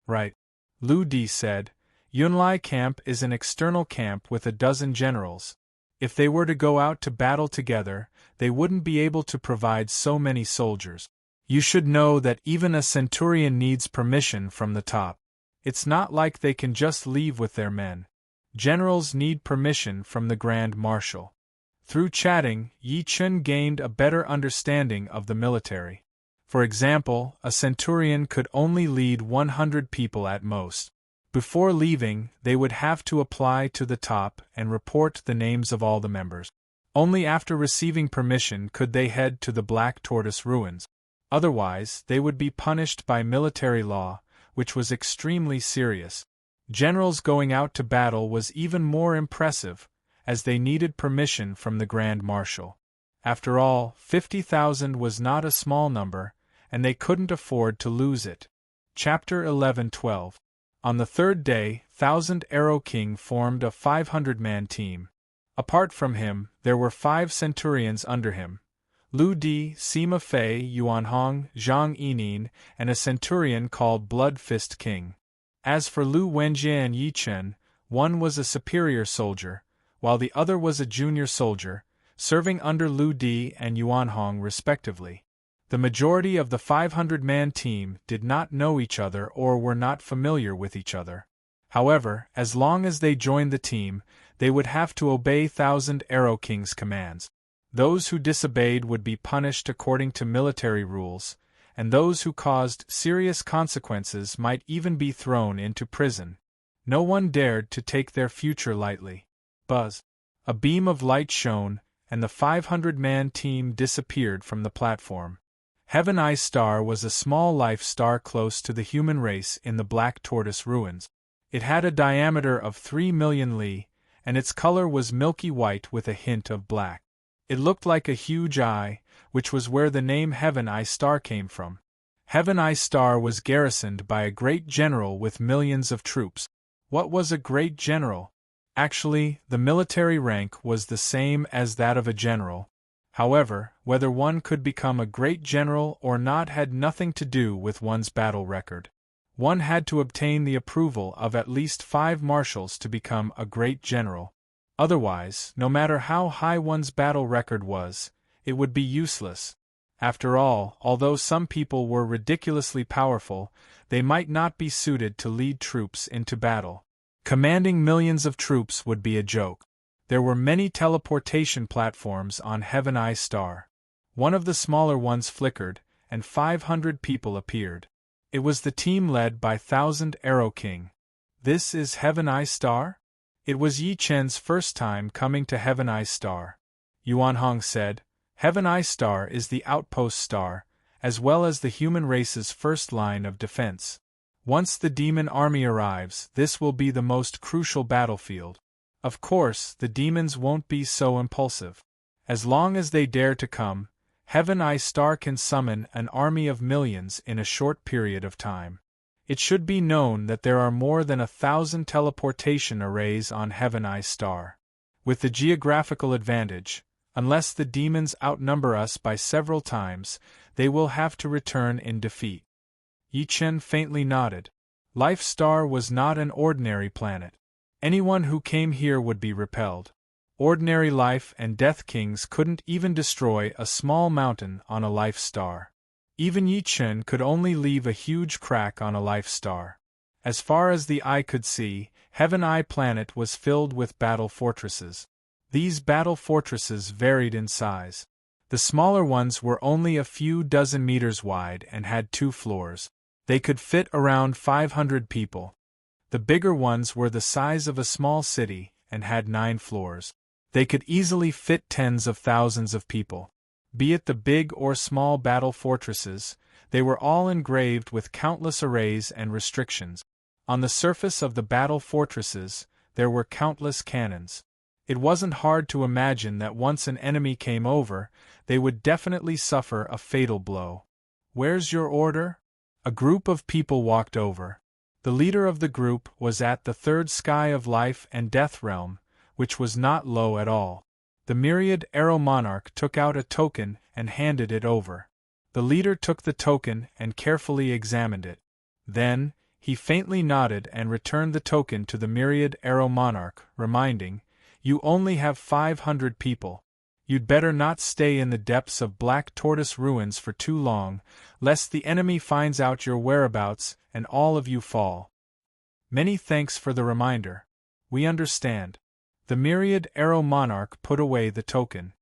Right. Lu Di said, Yunlai camp is an external camp with a dozen generals. If they were to go out to battle together, they wouldn't be able to provide so many soldiers. You should know that even a centurion needs permission from the top. It's not like they can just leave with their men. Generals need permission from the Grand Marshal. Through chatting, Yi Chen gained a better understanding of the military. For example, a centurion could only lead 100 people at most. Before leaving, they would have to apply to the top and report the names of all the members. Only after receiving permission could they head to the Black Tortoise ruins. Otherwise, they would be punished by military law, which was extremely serious. Generals going out to battle was even more impressive, as they needed permission from the Grand Marshal. After all, 50,000 was not a small number, and they couldn't afford to lose it. Chapter 11-12. On the third day, Thousand Arrow King formed a 500-man team. Apart from him, there were 5 centurions under him: Lu Di, Sima Fei, Yuan Hong, Zhang Yining, and a centurion called Blood Fist King. As for Lu Wenjie and Yi Chen, one was a superior soldier, while the other was a junior soldier, serving under Lu Di and Yuan Hong respectively. The majority of the 500-man team did not know each other or were not familiar with each other. However, as long as they joined the team, they would have to obey Thousand Arrow King's commands. Those who disobeyed would be punished according to military rules, and those who caused serious consequences might even be thrown into prison. No one dared to take their future lightly. Buzz! A beam of light shone, and the 500-man team disappeared from the platform. Heaven Eye Star was a small life star close to the human race in the Black Tortoise ruins. It had a diameter of 3 million li, and its color was milky white with a hint of black. It looked like a huge eye, which was where the name Heaven Eye Star came from. Heaven Eye Star was garrisoned by a great general with millions of troops. What was a great general? Actually, the military rank was the same as that of a general. However, whether one could become a great general or not had nothing to do with one's battle record. One had to obtain the approval of at least 5 marshals to become a great general. Otherwise, no matter how high one's battle record was, it would be useless. After all, although some people were ridiculously powerful, they might not be suited to lead troops into battle. Commanding millions of troops would be a joke. There were many teleportation platforms on Heaven Eye Star. One of the smaller ones flickered, and 500 people appeared. It was the team led by Thousand Arrow King. This is Heaven Eye Star? It was Yi Chen's first time coming to Heaven Eye Star. Yuan Hong said, Heaven Eye Star is the outpost star, as well as the human race's first line of defense. Once the demon army arrives, this will be the most crucial battlefield. Of course, the demons won't be so impulsive. As long as they dare to come, Heaven Eye Star can summon an army of millions in a short period of time. It should be known that there are more than 1,000 teleportation arrays on Heaven Eye Star. With the geographical advantage, unless the demons outnumber us by several times, they will have to return in defeat. Yi Chen faintly nodded. Life Star was not an ordinary planet. Anyone who came here would be repelled. Ordinary life and death kings couldn't even destroy a small mountain on a life star. Even Yi Chen could only leave a huge crack on a life star. As far as the eye could see, Heaven Eye Planet was filled with battle fortresses. These battle fortresses varied in size. The smaller ones were only a few dozen meters wide and had 2 floors. They could fit around 500 people. The bigger ones were the size of a small city and had 9 floors. They could easily fit tens of thousands of people. Be it the big or small battle fortresses, they were all engraved with countless arrays and restrictions. On the surface of the battle fortresses, there were countless cannons. It wasn't hard to imagine that once an enemy came over, they would definitely suffer a fatal blow. "Where's your order?" A group of people walked over. The leader of the group was at the third sky of life and death realm, which was not low at all. The myriad arrow monarch took out a token and handed it over. The leader took the token and carefully examined it. Then, he faintly nodded and returned the token to the myriad arrow monarch, reminding, "You only have 500 people. You'd better not stay in the depths of Black Tortoise ruins for too long, lest the enemy finds out your whereabouts and all of you fall." "Many thanks for the reminder. We understand." The myriad arrow monarch put away the token.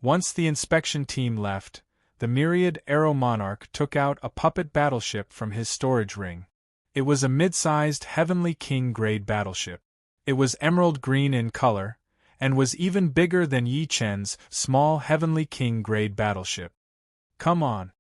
Once the inspection team left, the myriad arrow monarch took out a puppet battleship from his storage ring. It was a mid-sized Heavenly King-grade battleship. It was emerald green in color, and was even bigger than Yi Chen's small Heavenly King-grade battleship. "Come on."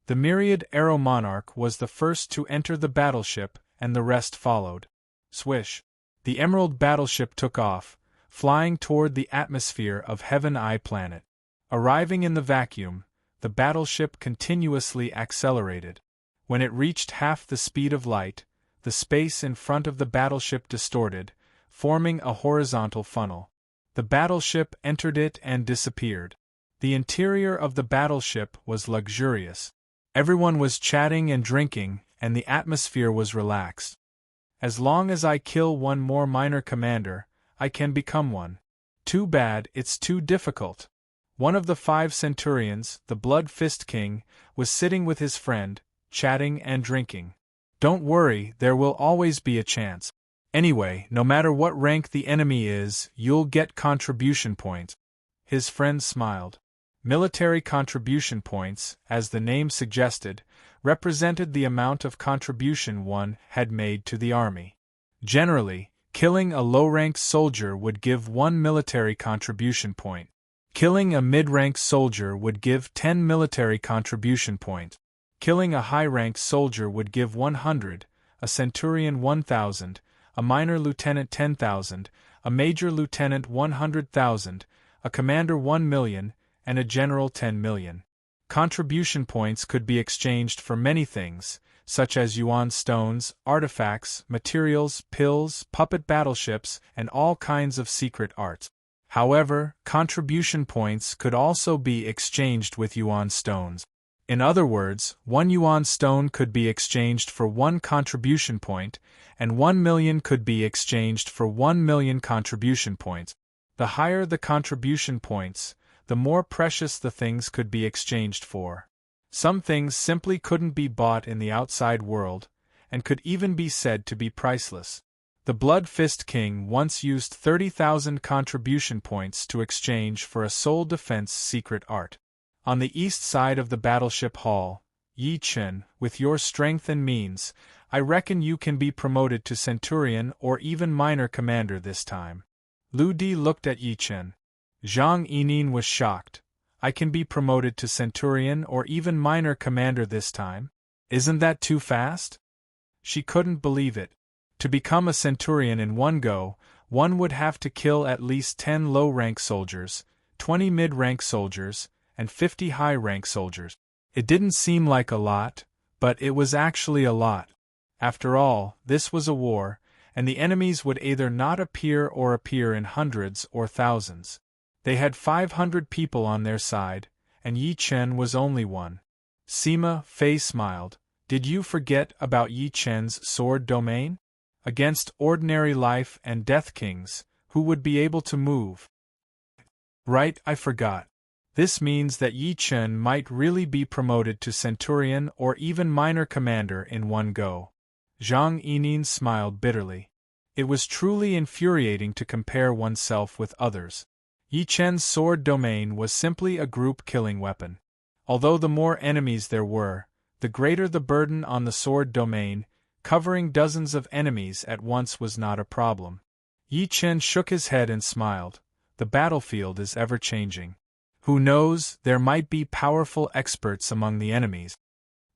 The myriad arrow monarch was the first to enter the battleship, and the rest followed. Swish! The emerald battleship took off, flying toward the atmosphere of Heaven Eye Planet. Arriving in the vacuum, the battleship continuously accelerated. When it reached half the speed of light, the space in front of the battleship distorted, forming a horizontal funnel. The battleship entered it and disappeared. The interior of the battleship was luxurious. Everyone was chatting and drinking, and the atmosphere was relaxed. "As long as I kill one more minor commander, I can become one. Too bad it's too difficult." One of the 5 centurions, the Blood Fist King, was sitting with his friend, chatting and drinking. "Don't worry, there will always be a chance. Anyway, no matter what rank the enemy is, you'll get contribution points." His friend smiled. Military contribution points, as the name suggested, represented the amount of contribution one had made to the army. Generally, killing a low-ranked soldier would give 1 military contribution point. Killing a mid-ranked soldier would give 10 military contribution points. Killing a high-ranked soldier would give 100, a centurion 1,000, a minor lieutenant 10,000, a major lieutenant 100,000, a commander 1 million, and a general 10 million. Contribution points could be exchanged for many things, such as yuan stones, artifacts, materials, pills, puppet battleships, and all kinds of secret art. However, contribution points could also be exchanged with yuan stones. In other words, 1 yuan stone could be exchanged for 1 contribution point, and 1 million could be exchanged for 1 million contribution points. The higher the contribution points, the more precious the things could be exchanged for. Some things simply couldn't be bought in the outside world, and could even be said to be priceless. The Blood Fist King once used 30,000 contribution points to exchange for a soul defense secret art. On the east side of the battleship hall, "Yi Chen, with your strength and means, I reckon you can be promoted to centurion or even minor commander this time." Lu Di looked at Yi Chen. Zhang Yinin was shocked. "I can be promoted to centurion or even minor commander this time? Isn't that too fast?" She couldn't believe it. To become a centurion in one go, one would have to kill at least 10 low-rank soldiers, 20 mid-rank soldiers, and 50 high-rank soldiers. It didn't seem like a lot, but it was actually a lot. After all, this was a war, and the enemies would either not appear or appear in hundreds or thousands. They had 500 people on their side, and Yi Chen was only one. Sima Fei smiled. "Did you forget about Yi Chen's sword domain? Against ordinary life and death kings, who would be able to move?" "Right, I forgot. This means that Yi Chen might really be promoted to centurion or even minor commander in one go." Zhang Yinin smiled bitterly. It was truly infuriating to compare oneself with others. Yi Chen's sword domain was simply a group-killing weapon. Although the more enemies there were, the greater the burden on the sword domain. Covering dozens of enemies at once was not a problem. Yi Chen shook his head and smiled. "The battlefield is ever-changing. Who knows, there might be powerful experts among the enemies.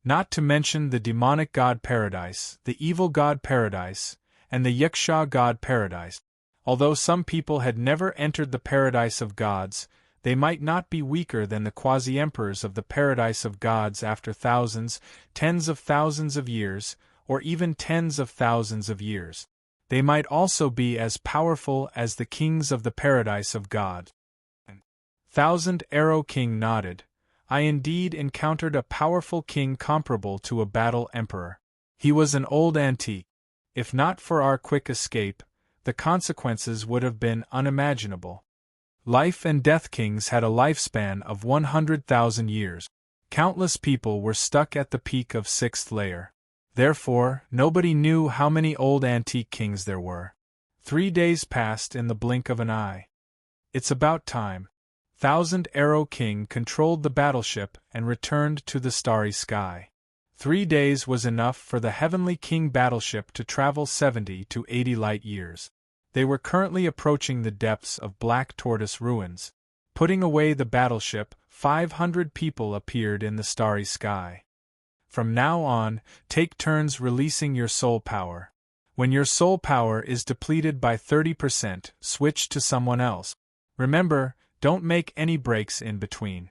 Not to mention the demonic god Paradise, the evil god Paradise, and the Yaksha god Paradise. Although some people had never entered the paradise of gods, they might not be weaker than the quasi-emperors of the paradise of gods after thousands, tens of thousands of years, or even tens of thousands of years. They might also be as powerful as the kings of the paradise of God. Thousand Arrow King nodded. I indeed encountered a powerful king comparable to a battle emperor. He was an old antique. If not for our quick escape, the consequences would have been unimaginable. Life and Death Kings had a lifespan of 100,000 years. Countless people were stuck at the peak of 6th layer. Therefore, nobody knew how many old antique kings there were. 3 days passed in the blink of an eye. It's about time. Thousand Arrow King controlled the battleship and returned to the starry sky. 3 days was enough for the Heavenly King battleship to travel 70 to 80 light years. They were currently approaching the depths of Black Tortoise ruins. Putting away the battleship, 500 people appeared in the starry sky. From now on, take turns releasing your soul power. When your soul power is depleted by 30%, switch to someone else. Remember, don't make any breaks in between.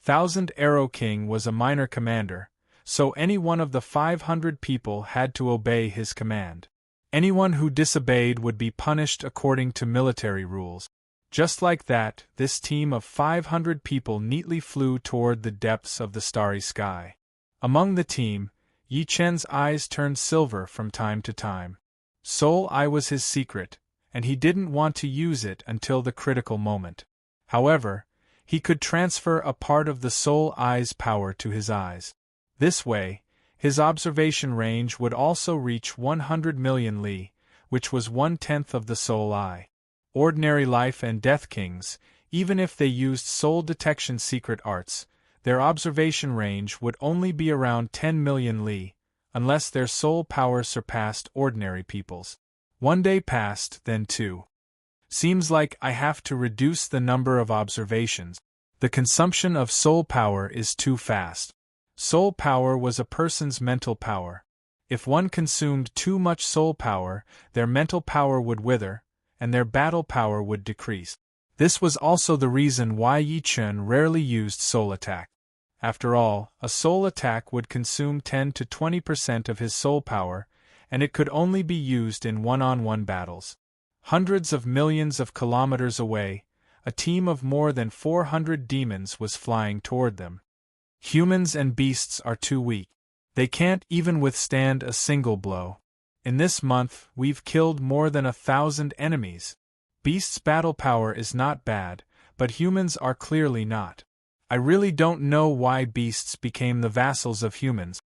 Thousand Arrow King was a minor commander, so any one of the 500 people had to obey his command. Anyone who disobeyed would be punished according to military rules. Just like that, this team of 500 people neatly flew toward the depths of the starry sky. Among the team, Yi Chen's eyes turned silver from time to time. Soul Eye was his secret, and he didn't want to use it until the critical moment. However, he could transfer a part of the Soul Eye's power to his eyes. This way, his observation range would also reach 100 million li, which was 1/10 of the Soul Eye. Ordinary Life and Death Kings, even if they used soul detection secret arts, their observation range would only be around 10 million li, unless their soul power surpassed ordinary people's. 1 day passed, then 2. Seems like I have to reduce the number of observations. The consumption of soul power is too fast. Soul power was a person's mental power. If one consumed too much soul power, their mental power would wither, and their battle power would decrease. This was also the reason why Yi Chen rarely used soul attack. After all, a soul attack would consume 10 to 20% of his soul power, and it could only be used in one-on-one battles. Hundreds of millions of kilometers away, a team of more than 400 demons was flying toward them. Humans and beasts are too weak. They can't even withstand a single blow. In this month, we've killed more than 1,000 enemies. Beasts' battle power is not bad, but humans are clearly not. I really don't know why beasts became the vassals of humans.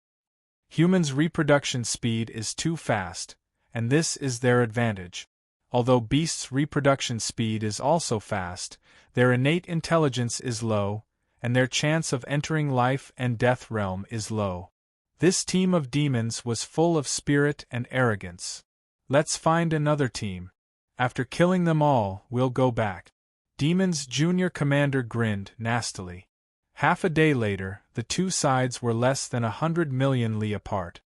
Humans' reproduction speed is too fast, and this is their advantage. Although beasts' reproduction speed is also fast, their innate intelligence is low, and their chance of entering life and death realm is low. This team of demons was full of spirit and arrogance. Let's find another team. After killing them all, we'll go back. Demon's junior commander grinned nastily. Half a day later, the two sides were less than 100 million li apart.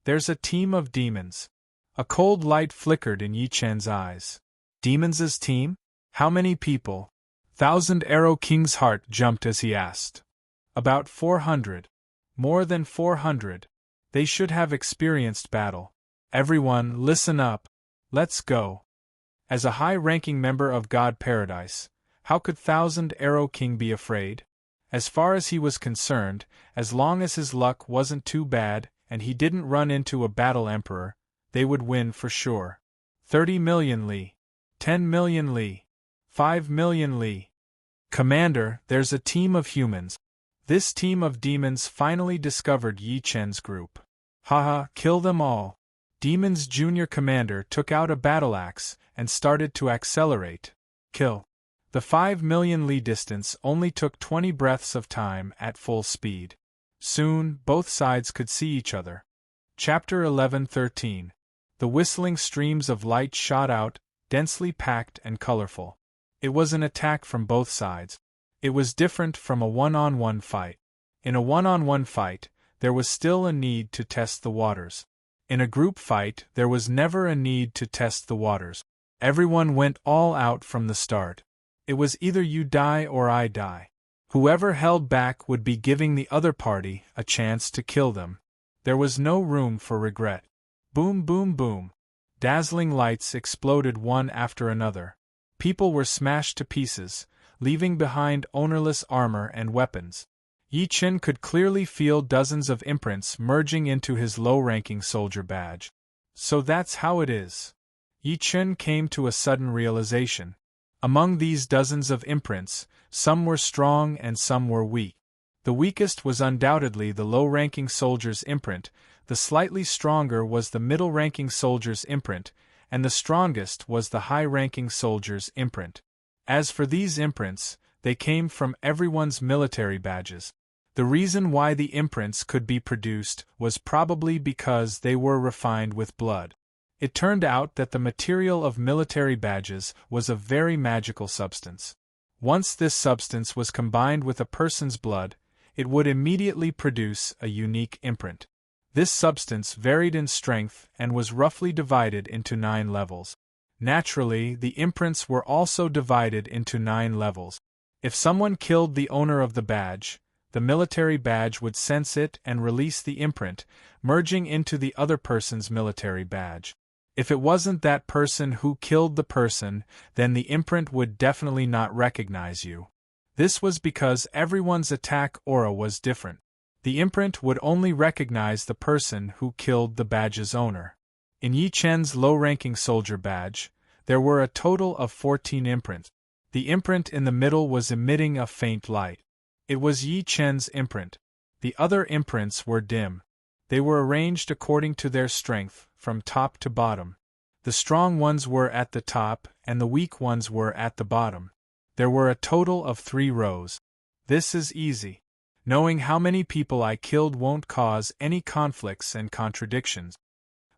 There's a team of demons. A cold light flickered in Yi Chen's eyes. Demons' team? How many people? Thousand Arrow King's heart jumped as he asked. About 400. More than 400. They should have experienced battle. Everyone, listen up. Let's go. As a high-ranking member of God Paradise, how could Thousand Arrow King be afraid? As far as he was concerned, as long as his luck wasn't too bad and he didn't run into a battle emperor, they would win for sure. 30 million li. 10 million li. 5 million li. Commander, there's a team of humans. This team of demons finally discovered Yi Chen's group. Haha, kill them all. Demon's junior commander took out a battle axe and started to accelerate. Kill. The 5 million li distance only took 20 breaths of time at full speed. Soon, both sides could see each other. Chapter 11:13. The whistling streams of light shot out, densely packed and colorful. It was an attack from both sides. It was different from a one-on-one fight. In a one-on-one fight, there was still a need to test the waters. In a group fight, there was never a need to test the waters. Everyone went all out from the start. It was either you die or I die. Whoever held back would be giving the other party a chance to kill them. There was no room for regret. Boom, boom, boom. Dazzling lights exploded one after another. People were smashed to pieces, leaving behind ownerless armor and weapons. Yi Chen could clearly feel dozens of imprints merging into his low-ranking soldier badge. So that's how it is. Yi Chen came to a sudden realization. Among these dozens of imprints, some were strong and some were weak. The weakest was undoubtedly the low-ranking soldier's imprint, the slightly stronger was the middle-ranking soldier's imprint, and the strongest was the high-ranking soldier's imprint. As for these imprints, they came from everyone's military badges. The reason why the imprints could be produced was probably because they were refined with blood. It turned out that the material of military badges was a very magical substance. Once this substance was combined with a person's blood, it would immediately produce a unique imprint. This substance varied in strength and was roughly divided into 9 levels. Naturally, the imprints were also divided into 9 levels. If someone killed the owner of the badge, the military badge would sense it and release the imprint, merging into the other person's military badge. If it wasn't that person who killed the person, then the imprint would definitely not recognize you. This was because everyone's attack aura was different. The imprint would only recognize the person who killed the badge's owner. In Yi Chen's low-ranking soldier badge, there were a total of 14 imprints. The imprint in the middle was emitting a faint light. It was Yi Chen's imprint. The other imprints were dim. They were arranged according to their strength, from top to bottom. The strong ones were at the top, and the weak ones were at the bottom. There were a total of 3 rows. This is easy. Knowing how many people I killed won't cause any conflicts and contradictions.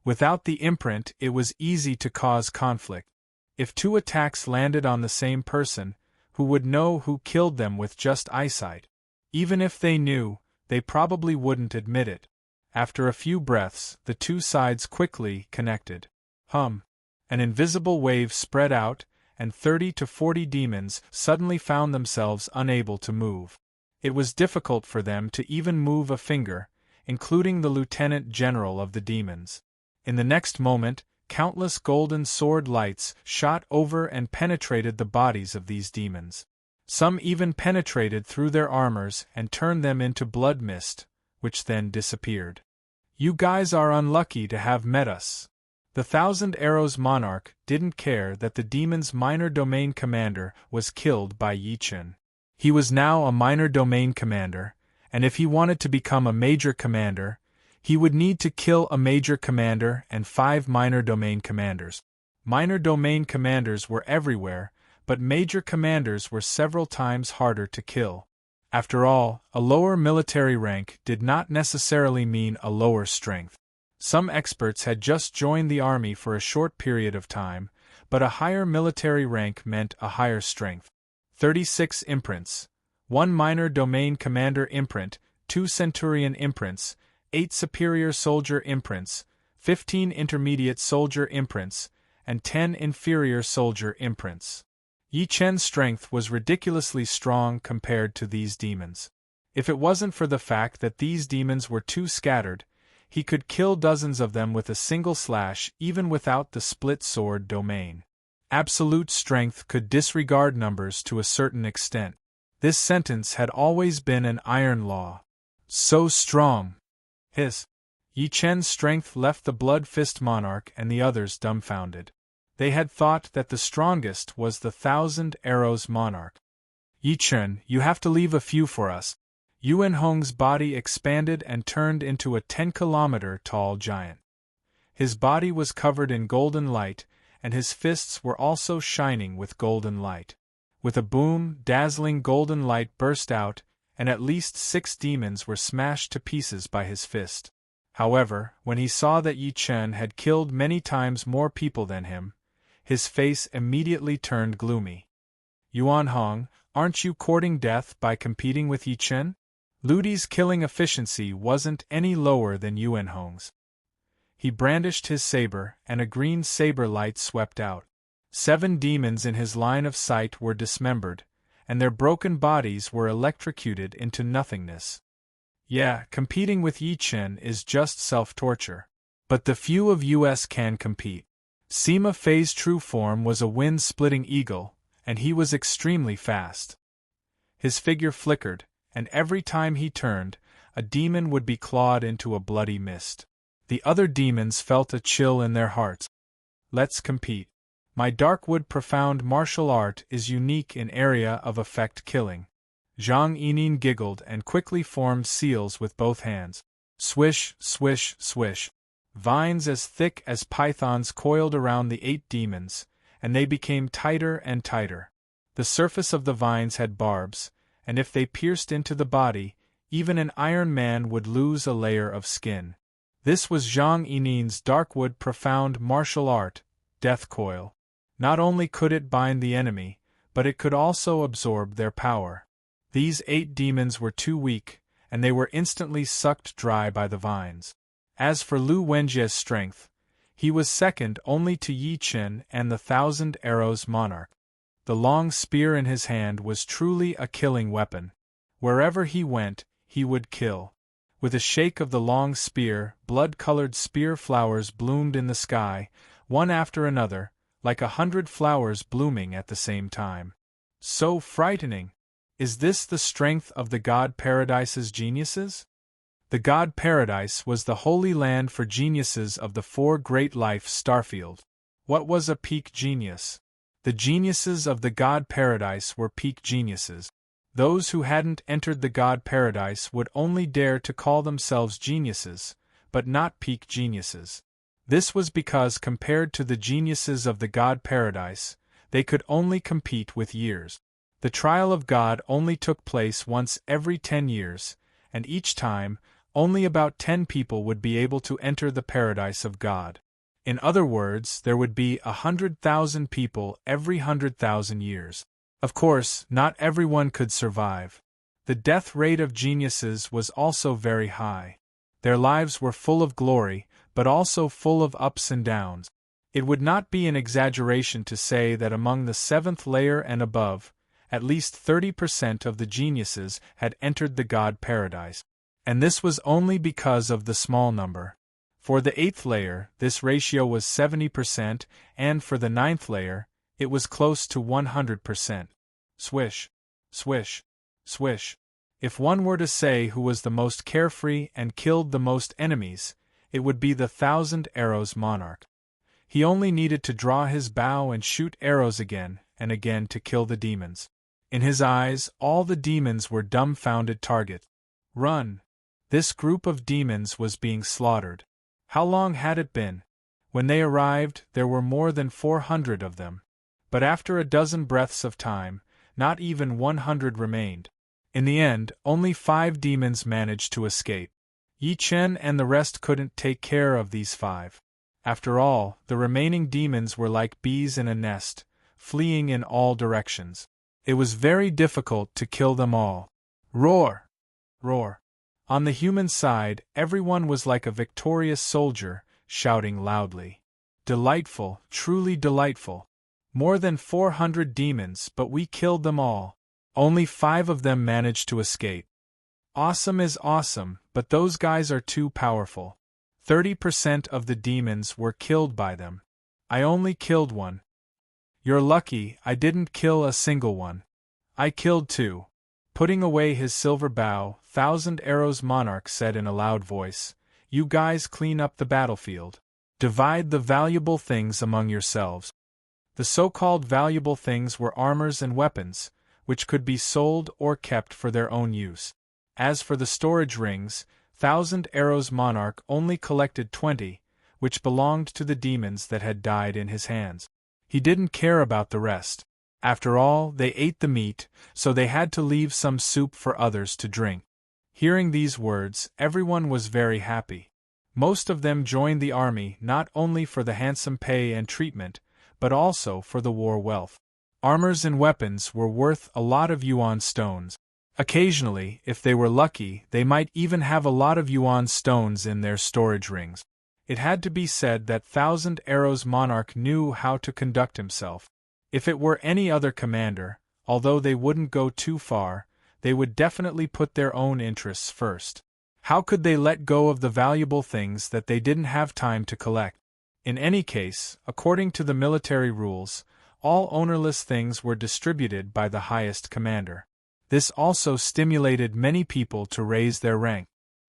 Without the imprint, it was easy to cause conflict. If 2 attacks landed on the same person, who would know who killed them with just eyesight? Even if they knew, they probably wouldn't admit it. After a few breaths, the 2 sides quickly connected. An invisible wave spread out, and 30 to 40 demons suddenly found themselves unable to move. It was difficult for them to even move a finger, including the lieutenant general of the demons. In the next moment, countless golden sword lights shot over and penetrated the bodies of these demons. Some even penetrated through their armors and turned them into blood mist, which then disappeared. You guys are unlucky to have met us. The 1,000 Arrows monarch didn't care that the demon's minor domain commander was killed by Yi Chen. He was now a minor domain commander, and if he wanted to become a major commander, he would need to kill a major commander and 5 minor domain commanders. Minor domain commanders were everywhere, but major commanders were several times harder to kill. After all, a lower military rank did not necessarily mean a lower strength. Some experts had just joined the army for a short period of time, but a higher military rank meant a higher strength. 36 imprints, 1 minor domain commander imprint, 2 centurion imprints, 8 superior soldier imprints, 15 intermediate soldier imprints, and 10 inferior soldier imprints. Yi Chen's strength was ridiculously strong compared to these demons. If it wasn't for the fact that these demons were too scattered, he could kill dozens of them with a single slash even without the split sword domain. Absolute strength could disregard numbers to a certain extent. This sentence had always been an iron law. So strong. Yi Chen's strength left the Blood Fist monarch and the others dumbfounded. They had thought that the strongest was the 1,000 Arrows monarch. Yi Chen, you have to leave a few for us. Yuan Hong's body expanded and turned into a 10-kilometer-tall giant. His body was covered in golden light, and his fists were also shining with golden light. With a boom, dazzling golden light burst out, and at least 6 demons were smashed to pieces by his fist. However, when he saw that Yi Chen had killed many times more people than him, his face immediately turned gloomy. Yuan Hong, aren't you courting death by competing with Yi Chen? Ludi's killing efficiency wasn't any lower than Yuan Hong's. He brandished his saber, and a green saber light swept out. 7 demons in his line of sight were dismembered, and their broken bodies were electrocuted into nothingness. Yeah, competing with Yi Chen is just self-torture. But the few of us can compete. Sima Fei's true form was a wind-splitting eagle, and he was extremely fast. His figure flickered, and every time he turned, a demon would be clawed into a bloody mist. The other demons felt a chill in their hearts. Let's compete. My Darkwood profound martial art is unique in area of effect killing. Zhang Yining giggled and quickly formed seals with both hands. Swish, swish, swish. Vines as thick as pythons coiled around the 8 demons, and they became tighter and tighter. The surface of the vines had barbs, and if they pierced into the body, even an Iron Man would lose a layer of skin. This was Zhang Yining's Darkwood profound martial art, Death Coil. Not only could it bind the enemy, but it could also absorb their power. These 8 demons were too weak, and they were instantly sucked dry by the vines. As for Lu Wenjie's strength, he was second only to Yi Chen and the 1,000 Arrows Monarch. The long spear in his hand was truly a killing weapon. Wherever he went, he would kill. With a shake of the long spear, blood-colored spear flowers bloomed in the sky, one after another, like 100 flowers blooming at the same time. So frightening! Is this the strength of the God Paradise's geniuses? The God Paradise was the holy land for geniuses of the 4 great life starfield. What was a peak genius? The geniuses of the God Paradise were peak geniuses. Those who hadn't entered the God Paradise would only dare to call themselves geniuses, but not peak geniuses. This was because compared to the geniuses of the God Paradise, they could only compete with years. The trial of God only took place once every 10 years, and each time, only about 10 people would be able to enter the paradise of God. In other words, there would be 100,000 people every 100,000 years. Of course, not everyone could survive. The death rate of geniuses was also very high. Their lives were full of glory, but also full of ups and downs. It would not be an exaggeration to say that among the 7th layer and above, at least 30% of the geniuses had entered the God Paradise. And this was only because of the small number. For the 8th layer, this ratio was 70%, and for the 9th layer, it was close to 100%. Swish, swish, swish. If one were to say who was the most carefree and killed the most enemies, it would be the 1,000 Arrows Monarch. He only needed to draw his bow and shoot arrows again and again to kill the demons. In his eyes, all the demons were dumbfounded targets. Run! This group of demons was being slaughtered. How long had it been? When they arrived, there were more than 400 of them. But after a dozen breaths of time, not even 100 remained. In the end, only 5 demons managed to escape. Yi Chen and the rest couldn't take care of these 5. After all, the remaining demons were like bees in a nest, fleeing in all directions. It was very difficult to kill them all. Roar! Roar! On the human side, everyone was like a victorious soldier, shouting loudly. Delightful, truly delightful. More than 400 demons, but we killed them all. Only 5 of them managed to escape. Awesome is awesome, but those guys are too powerful. 30% of the demons were killed by them. I only killed 1. You're lucky I didn't kill a single one. I killed 2. Putting away his silver bow, 1,000 Arrows Monarch said in a loud voice, "You guys clean up the battlefield. Divide the valuable things among yourselves." The so-called valuable things were armors and weapons, which could be sold or kept for their own use. As for the storage rings, 1,000 Arrows Monarch only collected 20, which belonged to the demons that had died in his hands. He didn't care about the rest. After all, they ate the meat, so they had to leave some soup for others to drink. Hearing these words, everyone was very happy. Most of them joined the army not only for the handsome pay and treatment, but also for the war wealth. Armors and weapons were worth a lot of yuan stones. Occasionally, if they were lucky, they might even have a lot of yuan stones in their storage rings. It had to be said that Thousand Arrows monarch knew how to conduct himself. If it were any other commander, although they wouldn't go too far, they would definitely put their own interests first. How could they let go of the valuable things that they didn't have time to collect? In any case, according to the military rules, all ownerless things were distributed by the highest commander. This also stimulated many people to raise their rank.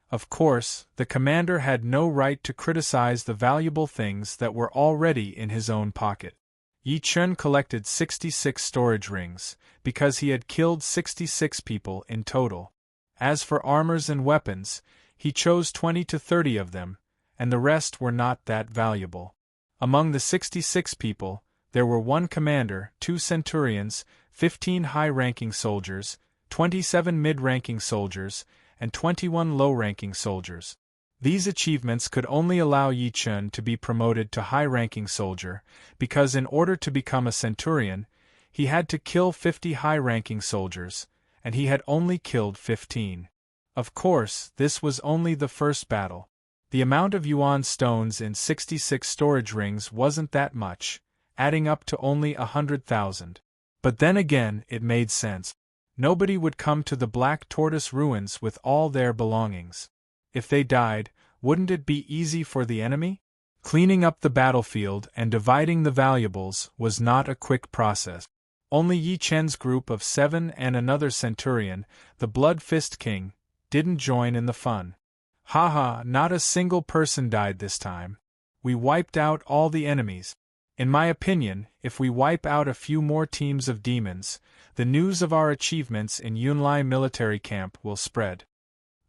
Of course, the commander had no right to criticize the valuable things that were already in his own pocket. Yi Chen collected 66 storage rings, because he had killed 66 people in total. As for armors and weapons, he chose 20 to 30 of them, and the rest were not that valuable. Among the 66 people, there were 1 commander, 2 centurions, 15 high-ranking soldiers, 27 mid-ranking soldiers, and 21 low-ranking soldiers. These achievements could only allow Yi Chen to be promoted to high-ranking soldier, because in order to become a centurion, he had to kill 50 high-ranking soldiers, and he had only killed 15. Of course, this was only the first battle. The amount of yuan stones in 66 storage rings wasn't that much, adding up to only 100,000. But then again, it made sense. Nobody would come to the Black Tortoise ruins with all their belongings. If they died, wouldn't it be easy for the enemy? Cleaning up the battlefield and dividing the valuables was not a quick process. Only Yi Chen's group of 7 and another centurion, the Blood Fist King, didn't join in the fun. Haha, not a single person died this time. We wiped out all the enemies. In my opinion, if we wipe out a few more teams of demons, the news of our achievements in Yunlai military camp will spread.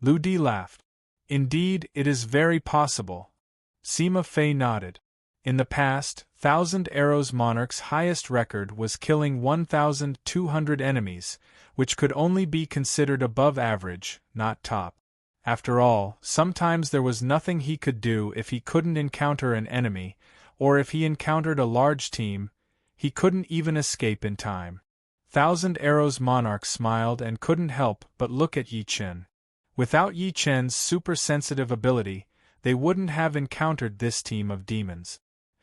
Lu Di laughed. Indeed, it is very possible. Sima Fei nodded. In the past, Thousand Arrows monarch's highest record was killing 1,200 enemies, which could only be considered above average, not top. After all, sometimes there was nothing he could do if he couldn't encounter an enemy, or if he encountered a large team, he couldn't even escape in time. Thousand Arrows monarch smiled and couldn't help but look at Yi Chen. Without Yi Chen's super-sensitive ability, they wouldn't have encountered this team of demons.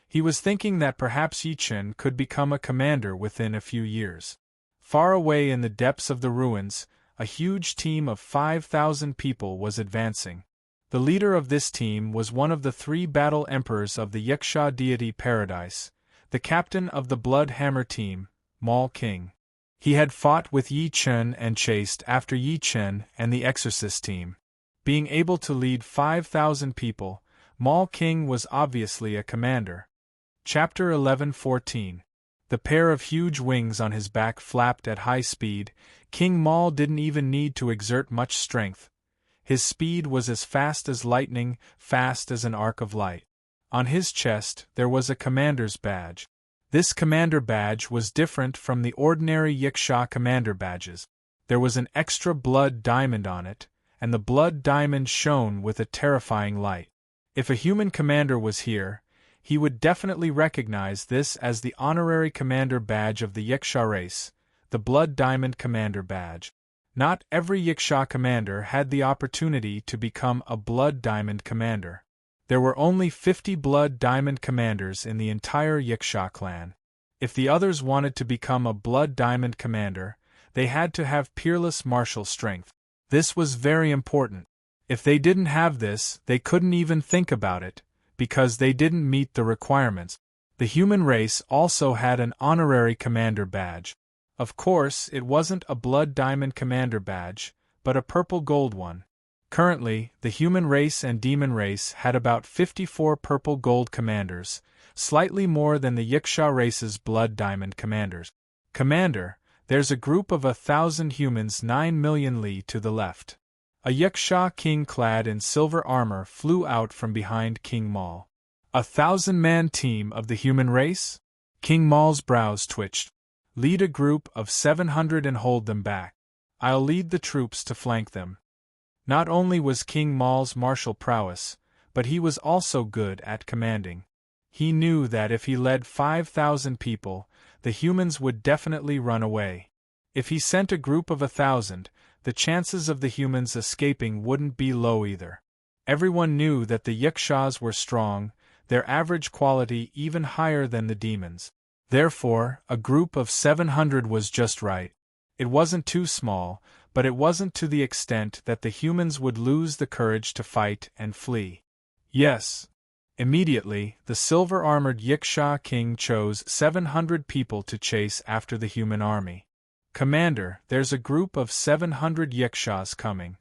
He was thinking that perhaps Yi Chen could become a commander within a few years. Far away in the depths of the ruins, a huge team of 5,000 people was advancing. The leader of this team was one of the 3 battle emperors of the Yiksha deity paradise, the captain of the Blood Hammer team, Mal King. He had fought with Yi Chen and chased after Yi Chen and the Exorcist team. Being able to lead 5,000 people, Mal King was obviously a commander. Chapter 11:14. The pair of huge wings on his back flapped at high speed. King Mal didn't even need to exert much strength. His speed was as fast as lightning, fast as an arc of light. On his chest there was a commander's badge. This commander badge was different from the ordinary Yiksha commander badges. There was an extra blood diamond on it, and the blood diamond shone with a terrifying light. If a human commander was here, he would definitely recognize this as the honorary commander badge of the Yiksha race, the Blood Diamond Commander badge. Not every Yiksha commander had the opportunity to become a Blood Diamond commander. There were only 50 Blood Diamond commanders in the entire Yiksha clan. If the others wanted to become a Blood Diamond commander, they had to have peerless martial strength. This was very important. If they didn't have this, they couldn't even think about it, because they didn't meet the requirements. The human race also had an honorary commander badge. Of course, it wasn't a Blood Diamond commander badge, but a purple gold one. Currently, the human race and demon race had about 54 purple gold commanders, slightly more than the Yiksha race's Blood Diamond commanders. Commander, there's a group of 1,000 humans 9 million li to the left. A Yiksha king clad in silver armor flew out from behind King Mal. 1,000-man team of the human race? King Mal's brows twitched. Lead a group of 700 and hold them back. I'll lead the troops to flank them. Not only was King Mal's martial prowess, but he was also good at commanding. He knew that if he led 5,000 people, the humans would definitely run away. If he sent a group of 1,000, the chances of the humans escaping wouldn't be low either. Everyone knew that the Yakshas were strong, their average quality even higher than the demons. Therefore, a group of 700 was just right. It wasn't too small, but it wasn't to the extent that the humans would lose the courage to fight and flee. Yes. Immediately, the silver-armored Yiksha king chose 700 people to chase after the human army. "Commander, there's a group of 700 Yikshas coming."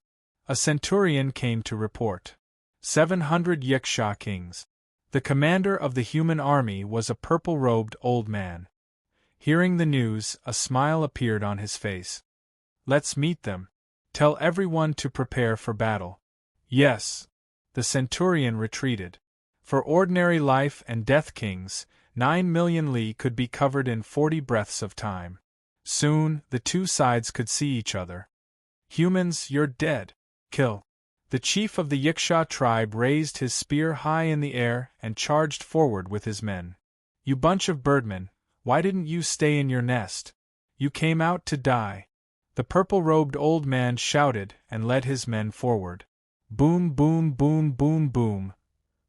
A centurion came to report. 700 Yiksha kings. The commander of the human army was a purple-robed old man. Hearing the news, a smile appeared on his face. "Let's meet them. Tell everyone to prepare for battle." "Yes." The centurion retreated. For ordinary life and death kings, 9 million li could be covered in 40 breaths of time. Soon, the two sides could see each other. "Humans, you're dead. Kill." The chief of the Yiksha tribe raised his spear high in the air and charged forward with his men. "You bunch of birdmen, why didn't you stay in your nest? You came out to die." The purple-robed old man shouted and led his men forward. Boom, boom, boom, boom, boom.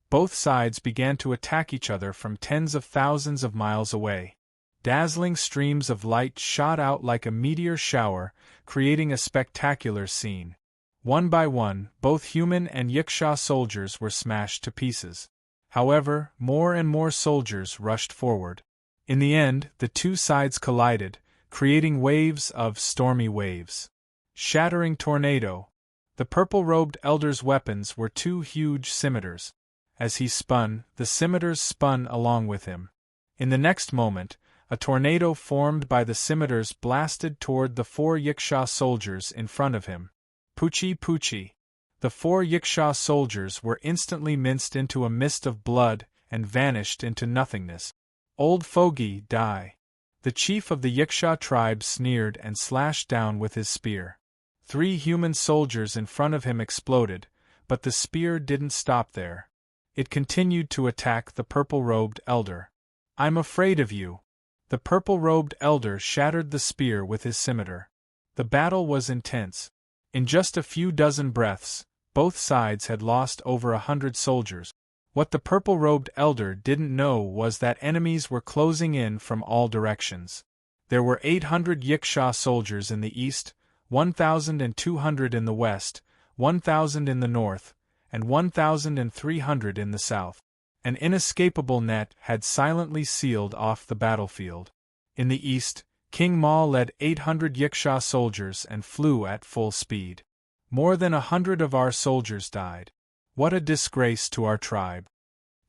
Both sides began to attack each other from tens of thousands of miles away. Dazzling streams of light shot out like a meteor shower, creating a spectacular scene. One by one, both human and Yiksha soldiers were smashed to pieces. However, more and more soldiers rushed forward. In the end, the two sides collided, creating waves of stormy waves. Shattering tornado. The purple-robed elder's weapons were two huge scimitars. As he spun, the scimitars spun along with him. In the next moment, a tornado formed by the scimitars blasted toward the 4 Yiksha soldiers in front of him. Poochie poochie. The 4 Yiksha soldiers were instantly minced into a mist of blood and vanished into nothingness. "Old fogey, die." The chief of the Yiksha tribe sneered and slashed down with his spear. 3 human soldiers in front of him exploded, but the spear didn't stop there. It continued to attack the purple-robed elder. "I'm afraid of you." The purple-robed elder shattered the spear with his scimitar. The battle was intense. In just a few dozen breaths, both sides had lost over 100 soldiers. What the purple-robed elder didn't know was that enemies were closing in from all directions. There were 800 Yiksha soldiers in the east, 1,200 in the west, 1,000 in the north, and 1,300 in the south. An inescapable net had silently sealed off the battlefield. In the east, King Mal led 800 Yiksha soldiers and flew at full speed. "More than 100 of our soldiers died. What a disgrace to our tribe."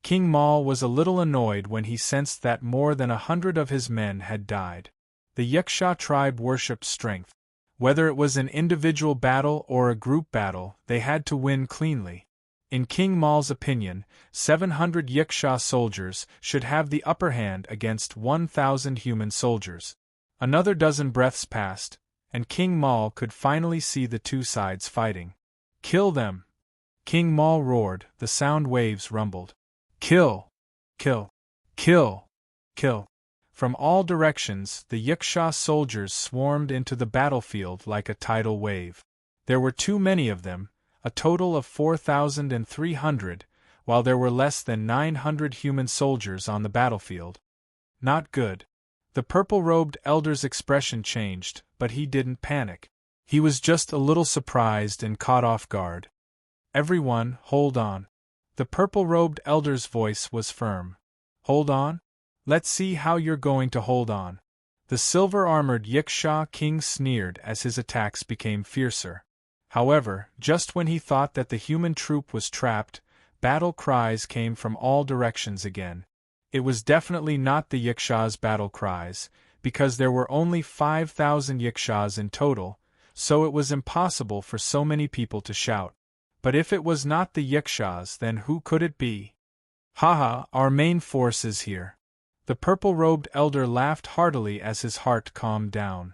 King Mal was a little annoyed when he sensed that more than 100 of his men had died. The Yiksha tribe worshipped strength. Whether it was an individual battle or a group battle, they had to win cleanly. In King Mal's opinion, 700 Yiksha soldiers should have the upper hand against 1,000 human soldiers. Another dozen breaths passed, and King Mal could finally see the two sides fighting. "Kill them!" King Mal roared, the sound waves rumbled. "Kill! Kill! Kill! Kill!" From all directions, the Yiksha soldiers swarmed into the battlefield like a tidal wave. There were too many of them, a total of 4,300, while there were less than 900 human soldiers on the battlefield. Not good. The purple-robed elder's expression changed, but he didn't panic. He was just a little surprised and caught off guard. "Everyone, hold on." The purple-robed elder's voice was firm. "Hold on? Let's see how you're going to hold on." The silver-armored Yiksha king sneered as his attacks became fiercer. However, just when he thought that the human troop was trapped, battle cries came from all directions again. It was definitely not the Yiksha's battle cries, because there were only 5,000 Yikshas in total, so it was impossible for so many people to shout. But if it was not the Yikshas, then who could it be? "Haha, our main force is here." The purple-robed elder laughed heartily as his heart calmed down.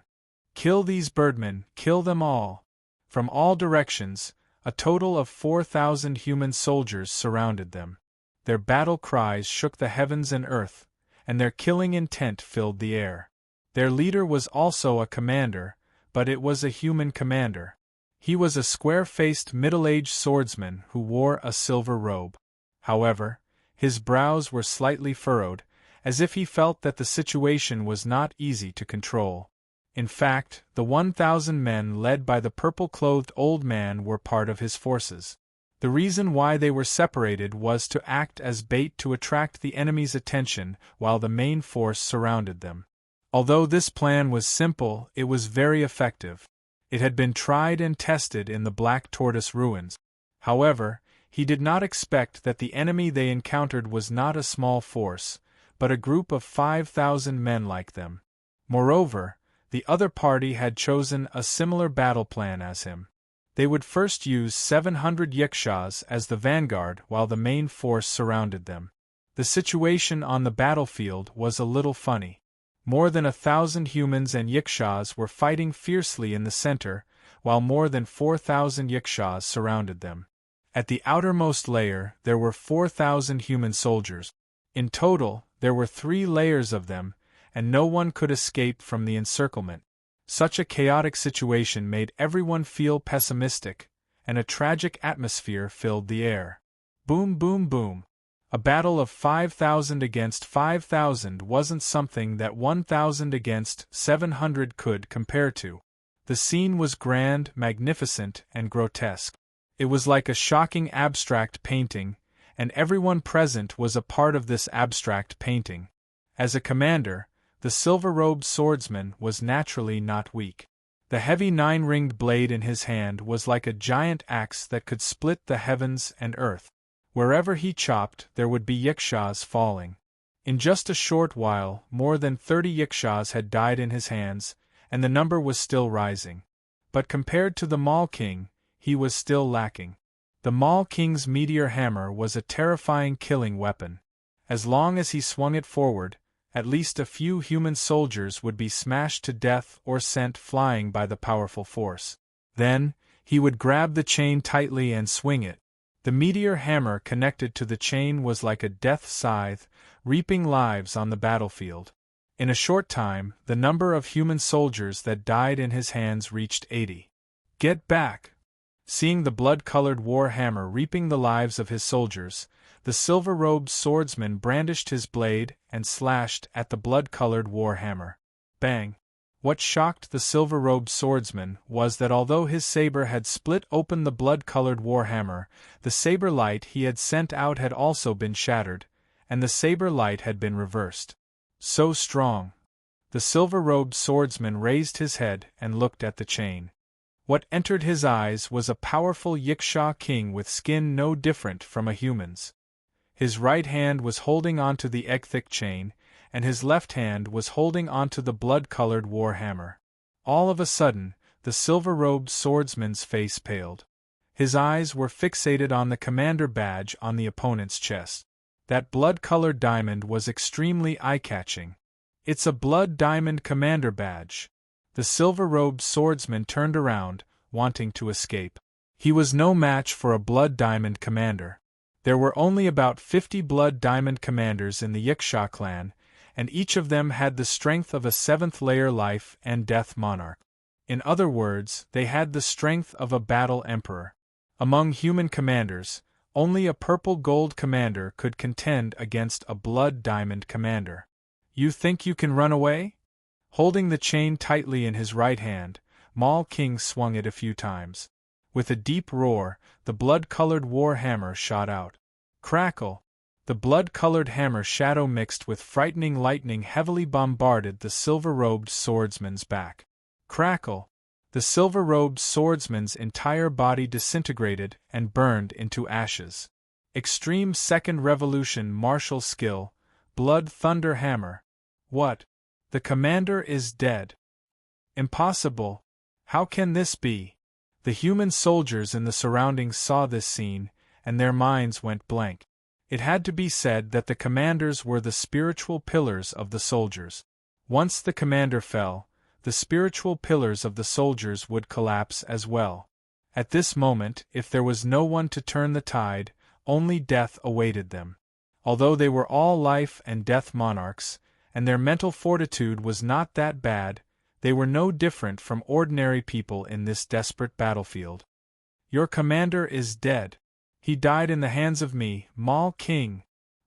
"Kill these birdmen, kill them all." From all directions, a total of 4,000 human soldiers surrounded them. Their battle cries shook the heavens and earth, and their killing intent filled the air. Their leader was also a commander, but it was a human commander. He was a square-faced middle-aged swordsman who wore a silver robe. However, his brows were slightly furrowed, as if he felt that the situation was not easy to control. In fact, the 1,000 men led by the purple-clothed old man were part of his forces. The reason why they were separated was to act as bait to attract the enemy's attention while the main force surrounded them. Although this plan was simple, it was very effective. It had been tried and tested in the Black Tortoise ruins. However, he did not expect that the enemy they encountered was not a small force, but a group of 5,000 men like them. Moreover, the other party had chosen a similar battle plan as him. They would first use 700 Yikshaws as the vanguard while the main force surrounded them. The situation on the battlefield was a little funny. More than 1,000 humans and Yikshaws were fighting fiercely in the center, while more than 4,000 Yikshaws surrounded them. At the outermost layer there were 4,000 human soldiers. In total, there were 3 layers of them, and no one could escape from the encirclement. Such a chaotic situation made everyone feel pessimistic, and a tragic atmosphere filled the air. Boom, boom, boom. A battle of 5,000 against 5,000 wasn't something that 1,000 against 700 could compare to. The scene was grand, magnificent, and grotesque. It was like a shocking abstract painting, and everyone present was a part of this abstract painting. As a commander, the silver-robed swordsman was naturally not weak. The heavy 9-ringed blade in his hand was like a giant axe that could split the heavens and earth. Wherever he chopped, there would be Yikshaws falling. In just a short while, more than 30 Yikshaws had died in his hands, and the number was still rising. But compared to the Mall King, he was still lacking. The Mall King's meteor hammer was a terrifying killing weapon. As long as he swung it forward, at least a few human soldiers would be smashed to death or sent flying by the powerful force. Then, he would grab the chain tightly and swing it. The meteor hammer connected to the chain was like a death scythe, reaping lives on the battlefield. In a short time, the number of human soldiers that died in his hands reached 80. Get back! Seeing the blood-colored war hammer reaping the lives of his soldiers, the silver-robed swordsman brandished his blade and slashed at the blood-colored war hammer. Bang! What shocked the silver-robed swordsman was that although his saber had split open the blood-colored war hammer, the saber light he had sent out had also been shattered, and the saber light had been reversed. So strong! The silver-robed swordsman raised his head and looked at the chain. What entered his eyes was a powerful Yikshaw king with skin no different from a human's. His right hand was holding onto the egg-thick chain, and his left hand was holding onto the blood-colored war hammer. All of a sudden, the silver-robed swordsman's face paled. His eyes were fixated on the commander badge on the opponent's chest. That blood-colored diamond was extremely eye-catching. It's a blood diamond commander badge. The silver-robed swordsman turned around, wanting to escape. He was no match for a blood diamond commander. There were only about 50 blood diamond commanders in the Yikshaw clan, and each of them had the strength of a 7th-layer life and death monarch. In other words, they had the strength of a battle emperor. Among human commanders, only a purple-gold commander could contend against a blood diamond commander. You think you can run away? Holding the chain tightly in his right hand, Mall King swung it a few times. With a deep roar, the blood-colored war hammer shot out. Crackle! The blood-colored hammer shadow mixed with frightening lightning heavily bombarded the silver-robed swordsman's back. Crackle! The silver-robed swordsman's entire body disintegrated and burned into ashes. Extreme Second Revolution martial skill, blood thunder hammer. What? The commander is dead. Impossible! How can this be? The human soldiers in the surroundings saw this scene, and their minds went blank. It had to be said that the commanders were the spiritual pillars of the soldiers. Once the commander fell, the spiritual pillars of the soldiers would collapse as well. At this moment, if there was no one to turn the tide, only death awaited them. Although they were all life and death monarchs, and their mental fortitude was not that bad, they were no different from ordinary people in this desperate battlefield. Your commander is dead. He died in the hands of me, Mal King.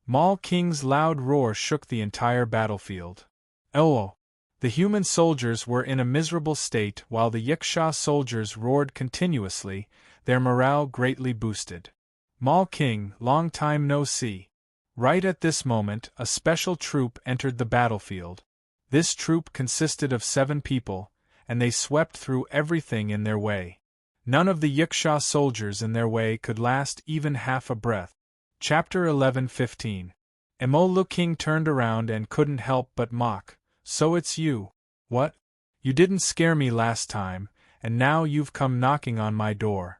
Mal King's loud roar shook the entire battlefield. Oh! The human soldiers were in a miserable state while the Yiksha soldiers roared continuously, their morale greatly boosted. Mal King, long time no see. Right at this moment, a special troop entered the battlefield. This troop consisted of 7 people, and they swept through everything in their way. None of the Yiksha soldiers in their way could last even half a breath. Chapter 11:15. Immortal King turned around and couldn't help but mock. So it's you. What? You didn't scare me last time, and now you've come knocking on my door.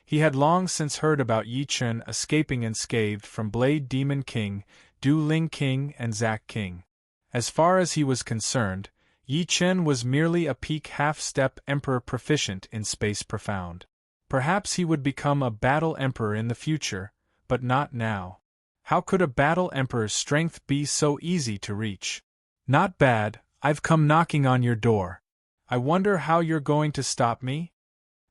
He had long since heard about Yi Chen escaping unscathed from Blade Demon King, Du Ling King and Zack King. As far as he was concerned, Yi Chen was merely a peak half-step emperor proficient in space profound. Perhaps he would become a battle emperor in the future, but not now. How could a battle emperor's strength be so easy to reach? Not bad, I've come knocking on your door. I wonder how you're going to stop me?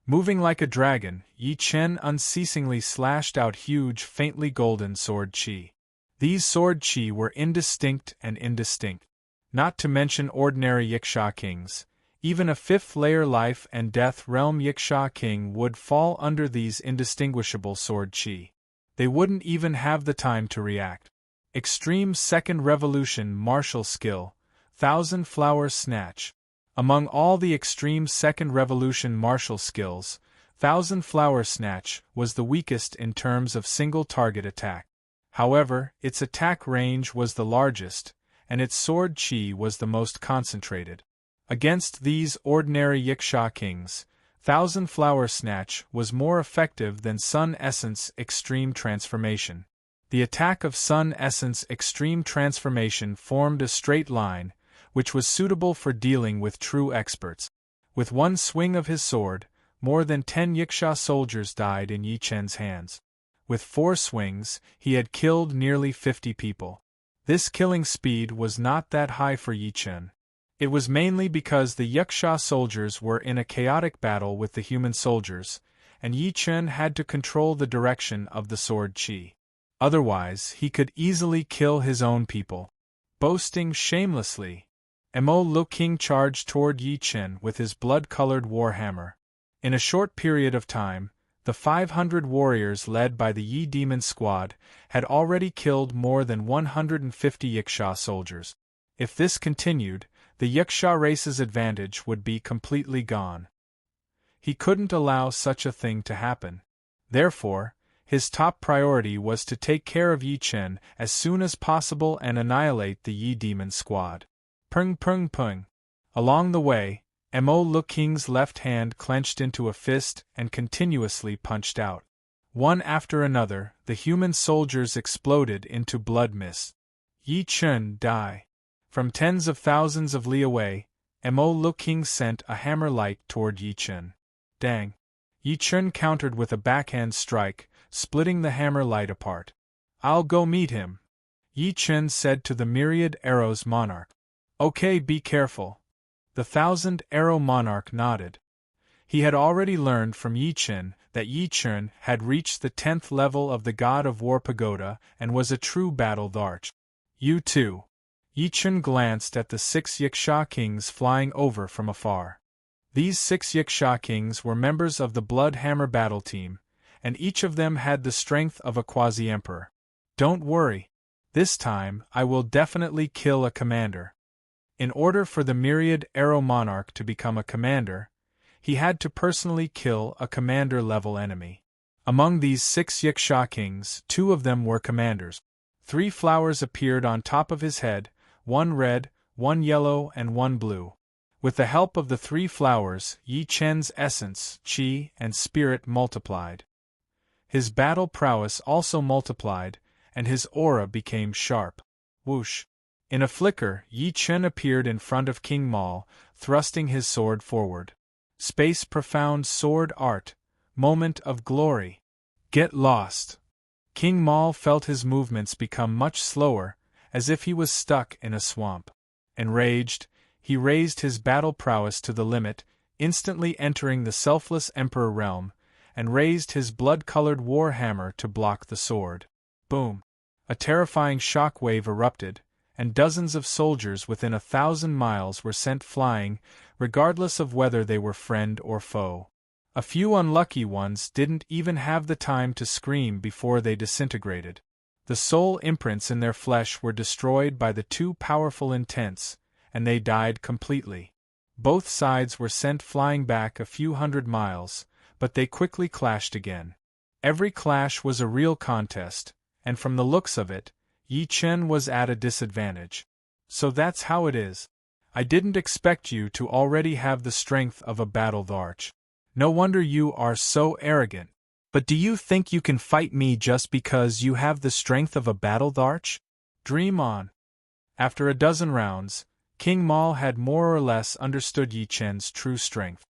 Moving like a dragon, Yi Chen unceasingly slashed out huge, faintly golden sword chi. These sword chi were indistinct and indistinct. Not to mention ordinary Yiksha kings, even a 5th-layer life and death realm Yiksha king would fall under these indistinguishable sword chi. They wouldn't even have the time to react. Extreme Second Revolution martial skill, 1000 Flower Snatch. Among all the extreme Second Revolution martial skills, 1000 Flower Snatch was the weakest in terms of single-target attack. However, its attack range was the largest, and its sword chi was the most concentrated. Against these ordinary Yiksha kings, 1000 Flower Snatch was more effective than Sun Essence Extreme Transformation. The attack of Sun Essence Extreme Transformation formed a straight line, which was suitable for dealing with true experts. With one swing of his sword, more than 10 Yiksha soldiers died in Yi Chen's hands. With 4 swings, he had killed nearly 50 people. This killing speed was not that high for Yi Chen. It was mainly because the Yiksha soldiers were in a chaotic battle with the human soldiers, and Yi Chen had to control the direction of the sword chi. Otherwise, he could easily kill his own people. Boasting shamelessly, Immortal King charged toward Yi Chen with his blood-colored warhammer. In a short period of time, the 500 warriors led by the Yi Demon Squad had already killed more than 150 Yiksha soldiers. If this continued, the Yiksha race's advantage would be completely gone. He couldn't allow such a thing to happen. Therefore, his top priority was to take care of Yi Chen as soon as possible and annihilate the Yi Demon Squad. Pung pung pung. Along the way, Immortal King's left hand clenched into a fist and continuously punched out. One after another, the human soldiers exploded into blood mist. Yi Chen die. From tens of thousands of li away, Immortal King sent a hammer light toward Yi Chen. Dang! Yi Chen countered with a backhand strike, splitting the hammer light apart. I'll go meet him, Yi Chen said to the myriad arrows monarch. Okay, be careful. The 1000-arrow monarch nodded. He had already learned from Yi Chen that Yi Chen had reached the 10th level of the God of War Pagoda and was a true battle dharch. You too. Yi Chen glanced at the 6 Yiksha kings flying over from afar. These 6 Yiksha kings were members of the Blood Hammer battle team, and each of them had the strength of a quasi-emperor. Don't worry. This time, I will definitely kill a commander. In order for the myriad arrow monarch to become a commander, he had to personally kill a commander-level enemy. Among these 6 Yiksha kings, 2 of them were commanders. 3 flowers appeared on top of his head, 1 red, 1 yellow and 1 blue. With the help of the 3 flowers, Yi Chen's essence, chi, and spirit multiplied. His battle prowess also multiplied, and his aura became sharp. Whoosh! In a flicker, Yi Chen appeared in front of King Mal, thrusting his sword forward. Space profound sword art, moment of glory. Get lost! King Maul felt his movements become much slower, as if he was stuck in a swamp. Enraged, he raised his battle prowess to the limit, instantly entering the selfless Emperor realm, and raised his blood-colored war hammer to block the sword. Boom! A terrifying shock wave erupted, and dozens of soldiers within 1,000 miles were sent flying, regardless of whether they were friend or foe. A few unlucky ones didn't even have the time to scream before they disintegrated. The soul imprints in their flesh were destroyed by the too powerful intents, and they died completely. Both sides were sent flying back a few hundred miles, but they quickly clashed again. Every clash was a real contest, and from the looks of it, Yi Chen was at a disadvantage. So that's how it is. I didn't expect you to already have the strength of a battle Dharch. No wonder you are so arrogant. But do you think you can fight me just because you have the strength of a battle Dharch? Dream on. After a dozen rounds, King Maul had more or less understood Yi Chen's true strength.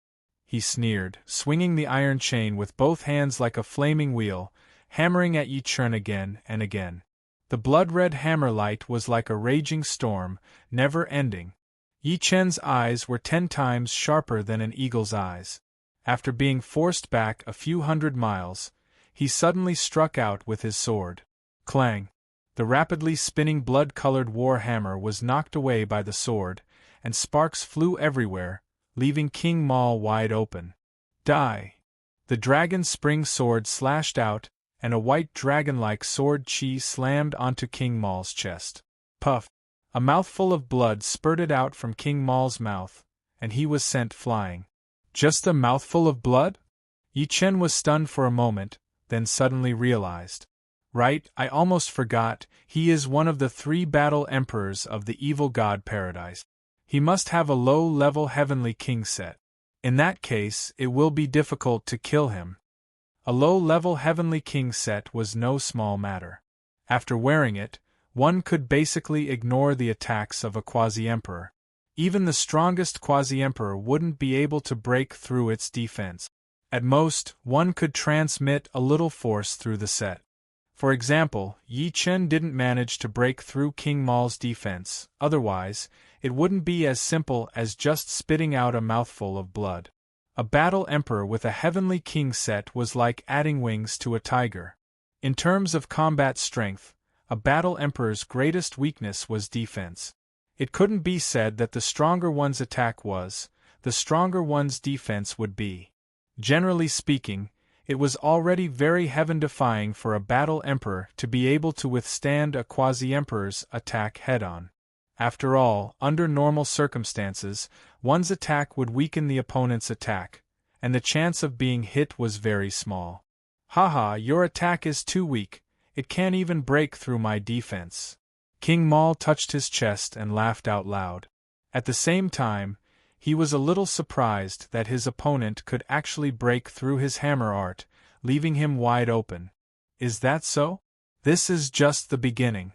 He sneered, swinging the iron chain with both hands like a flaming wheel, hammering at Yi Chen again and again. The blood-red hammer light was like a raging storm, never ending. Yi Chen's eyes were 10 times sharper than an eagle's eyes. After being forced back a few hundred miles, he suddenly struck out with his sword. Clang! The rapidly spinning blood-colored war hammer was knocked away by the sword, and sparks flew everywhere, leaving King Maul wide open. Die! The dragon spring sword slashed out, and a white dragon-like sword chi slammed onto King Maul's chest. Puff! A mouthful of blood spurted out from King Maul's mouth, and he was sent flying. Just a mouthful of blood? Yi Chen was stunned for a moment, then suddenly realized. Right, I almost forgot, he is one of the 3 battle emperors of the evil god paradise. He must have a low-level heavenly king set. In that case, it will be difficult to kill him. A low-level heavenly king set was no small matter. After wearing it, one could basically ignore the attacks of a quasi-emperor. Even the strongest quasi-emperor wouldn't be able to break through its defense. At most, one could transmit a little force through the set. For example, Yi Chen didn't manage to break through King Maul's defense, otherwise, it wouldn't be as simple as just spitting out a mouthful of blood. A battle emperor with a heavenly king set was like adding wings to a tiger. In terms of combat strength, a battle emperor's greatest weakness was defense. It couldn't be said that the stronger one's attack was, the stronger one's defense would be. Generally speaking, it was already very heaven-defying for a battle emperor to be able to withstand a quasi-emperor's attack head-on. After all, under normal circumstances, one's attack would weaken the opponent's attack, and the chance of being hit was very small. Haha, your attack is too weak, it can't even break through my defense. King Maul touched his chest and laughed out loud. At the same time, he was a little surprised that his opponent could actually break through his hammer art, leaving him wide open. Is that so? This is just the beginning.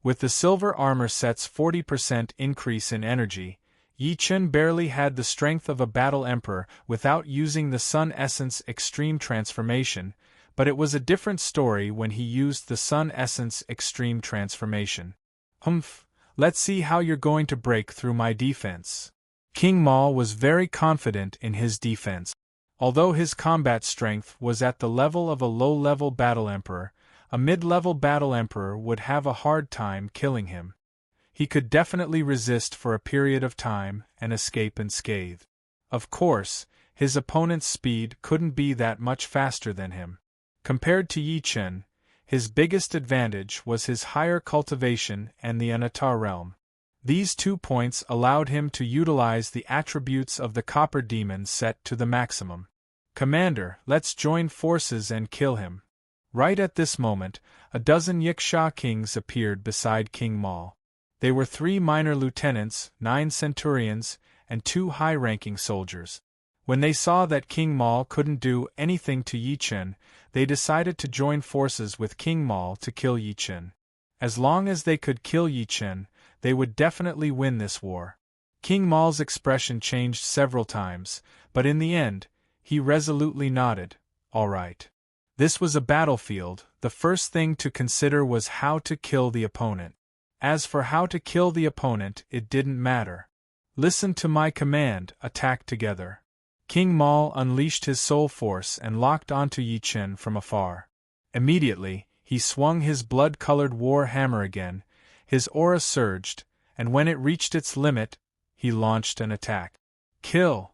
With the silver armor set's 40% increase in energy, Yi Chen barely had the strength of a battle emperor without using the Sun Essence Extreme Transformation, but it was a different story when he used the Sun Essence Extreme Transformation. Humph, let's see how you're going to break through my defense. King Maul was very confident in his defense. Although his combat strength was at the level of a low-level battle emperor, a mid-level battle emperor would have a hard time killing him. He could definitely resist for a period of time and escape unscathed. Of course, his opponent's speed couldn't be that much faster than him. Compared to Yi Chen, his biggest advantage was his higher cultivation and the Anatar realm. These 2 points allowed him to utilize the attributes of the Copper Demon set to the maximum. Commander, let's join forces and kill him. Right at this moment, a dozen Yiksha kings appeared beside King Maul. They were 3 minor lieutenants, 9 centurions, and 2 high-ranking soldiers. When they saw that King Maul couldn't do anything to Yi Chen, they decided to join forces with King Maul to kill Yi Chen. As long as they could kill Yi Chen, they would definitely win this war. King Maul's expression changed several times, but in the end, he resolutely nodded, "All right. This was a battlefield. The first thing to consider was how to kill the opponent. As for how to kill the opponent, it didn't matter. Listen to my command, attack together. King Maul unleashed his soul force and locked onto Yi Chen from afar. Immediately, he swung his blood-colored war hammer again, his aura surged, and when it reached its limit, he launched an attack. Kill!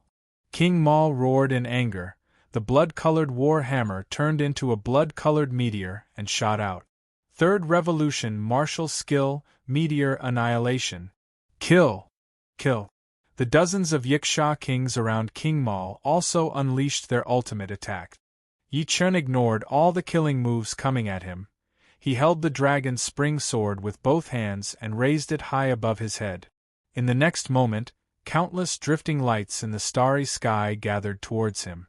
King Maul roared in anger. The blood-colored war hammer turned into a blood-colored meteor and shot out. Third revolution martial skill, meteor annihilation. Kill! Kill! The dozens of Yiksha kings around King Maul also unleashed their ultimate attack. Yi Chen ignored all the killing moves coming at him. He held the dragon's spring sword with both hands and raised it high above his head. In the next moment, countless drifting lights in the starry sky gathered towards him.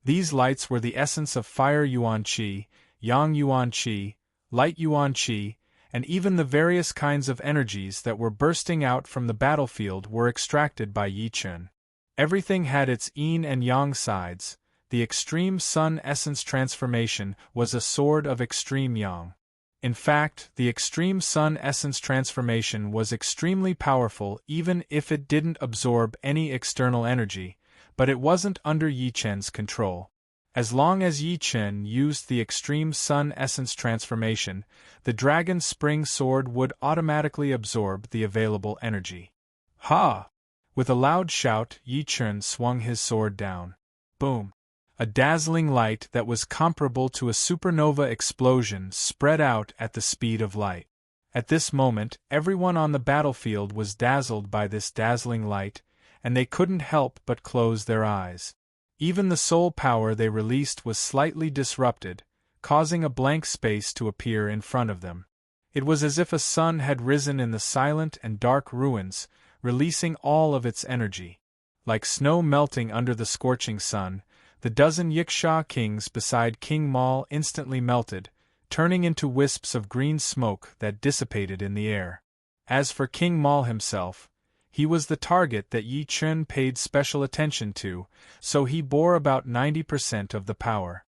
These lights were the essence of fire Yuan Qi, yang Yuan Qi, light Yuan Qi, and even the various kinds of energies that were bursting out from the battlefield were extracted by Yi Chen. Everything had its yin and yang sides. The extreme sun essence transformation was a sword of extreme yang. In fact, the extreme sun essence transformation was extremely powerful even if it didn't absorb any external energy, but it wasn't under Yi Chen's control. As long as Yi Chen used the extreme sun essence transformation, the dragon's spring sword would automatically absorb the available energy. Ha! With a loud shout, Yi Chen swung his sword down. Boom! A dazzling light that was comparable to a supernova explosion spread out at the speed of light. At this moment, everyone on the battlefield was dazzled by this dazzling light, and they couldn't help but close their eyes. Even the soul power they released was slightly disrupted, causing a blank space to appear in front of them. It was as if a sun had risen in the silent and dark ruins, releasing all of its energy. Like snow melting under the scorching sun, the dozen Yiksha kings beside King Maul instantly melted, turning into wisps of green smoke that dissipated in the air. As for King Maul himself, he was the target that Yi Chen paid special attention to, so he bore about 90% of the power.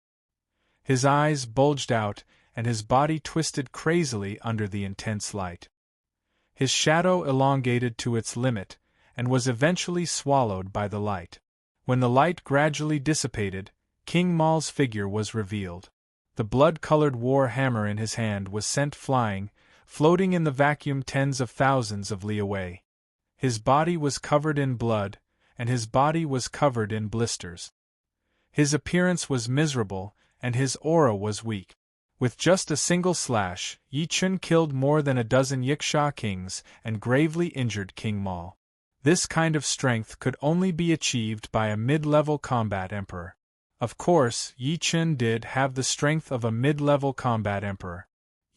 His eyes bulged out, and his body twisted crazily under the intense light. His shadow elongated to its limit, and was eventually swallowed by the light. When the light gradually dissipated, King Maul's figure was revealed. The blood-colored war hammer in his hand was sent flying, floating in the vacuum tens of thousands of li away. His body was covered in blood, and his body was covered in blisters. His appearance was miserable, and his aura was weak. With just a single slash, Yi Chen killed more than a dozen Yiksha kings and gravely injured King Maul. This kind of strength could only be achieved by a mid-level combat emperor. Of course, Yi Chen did have the strength of a mid-level combat emperor.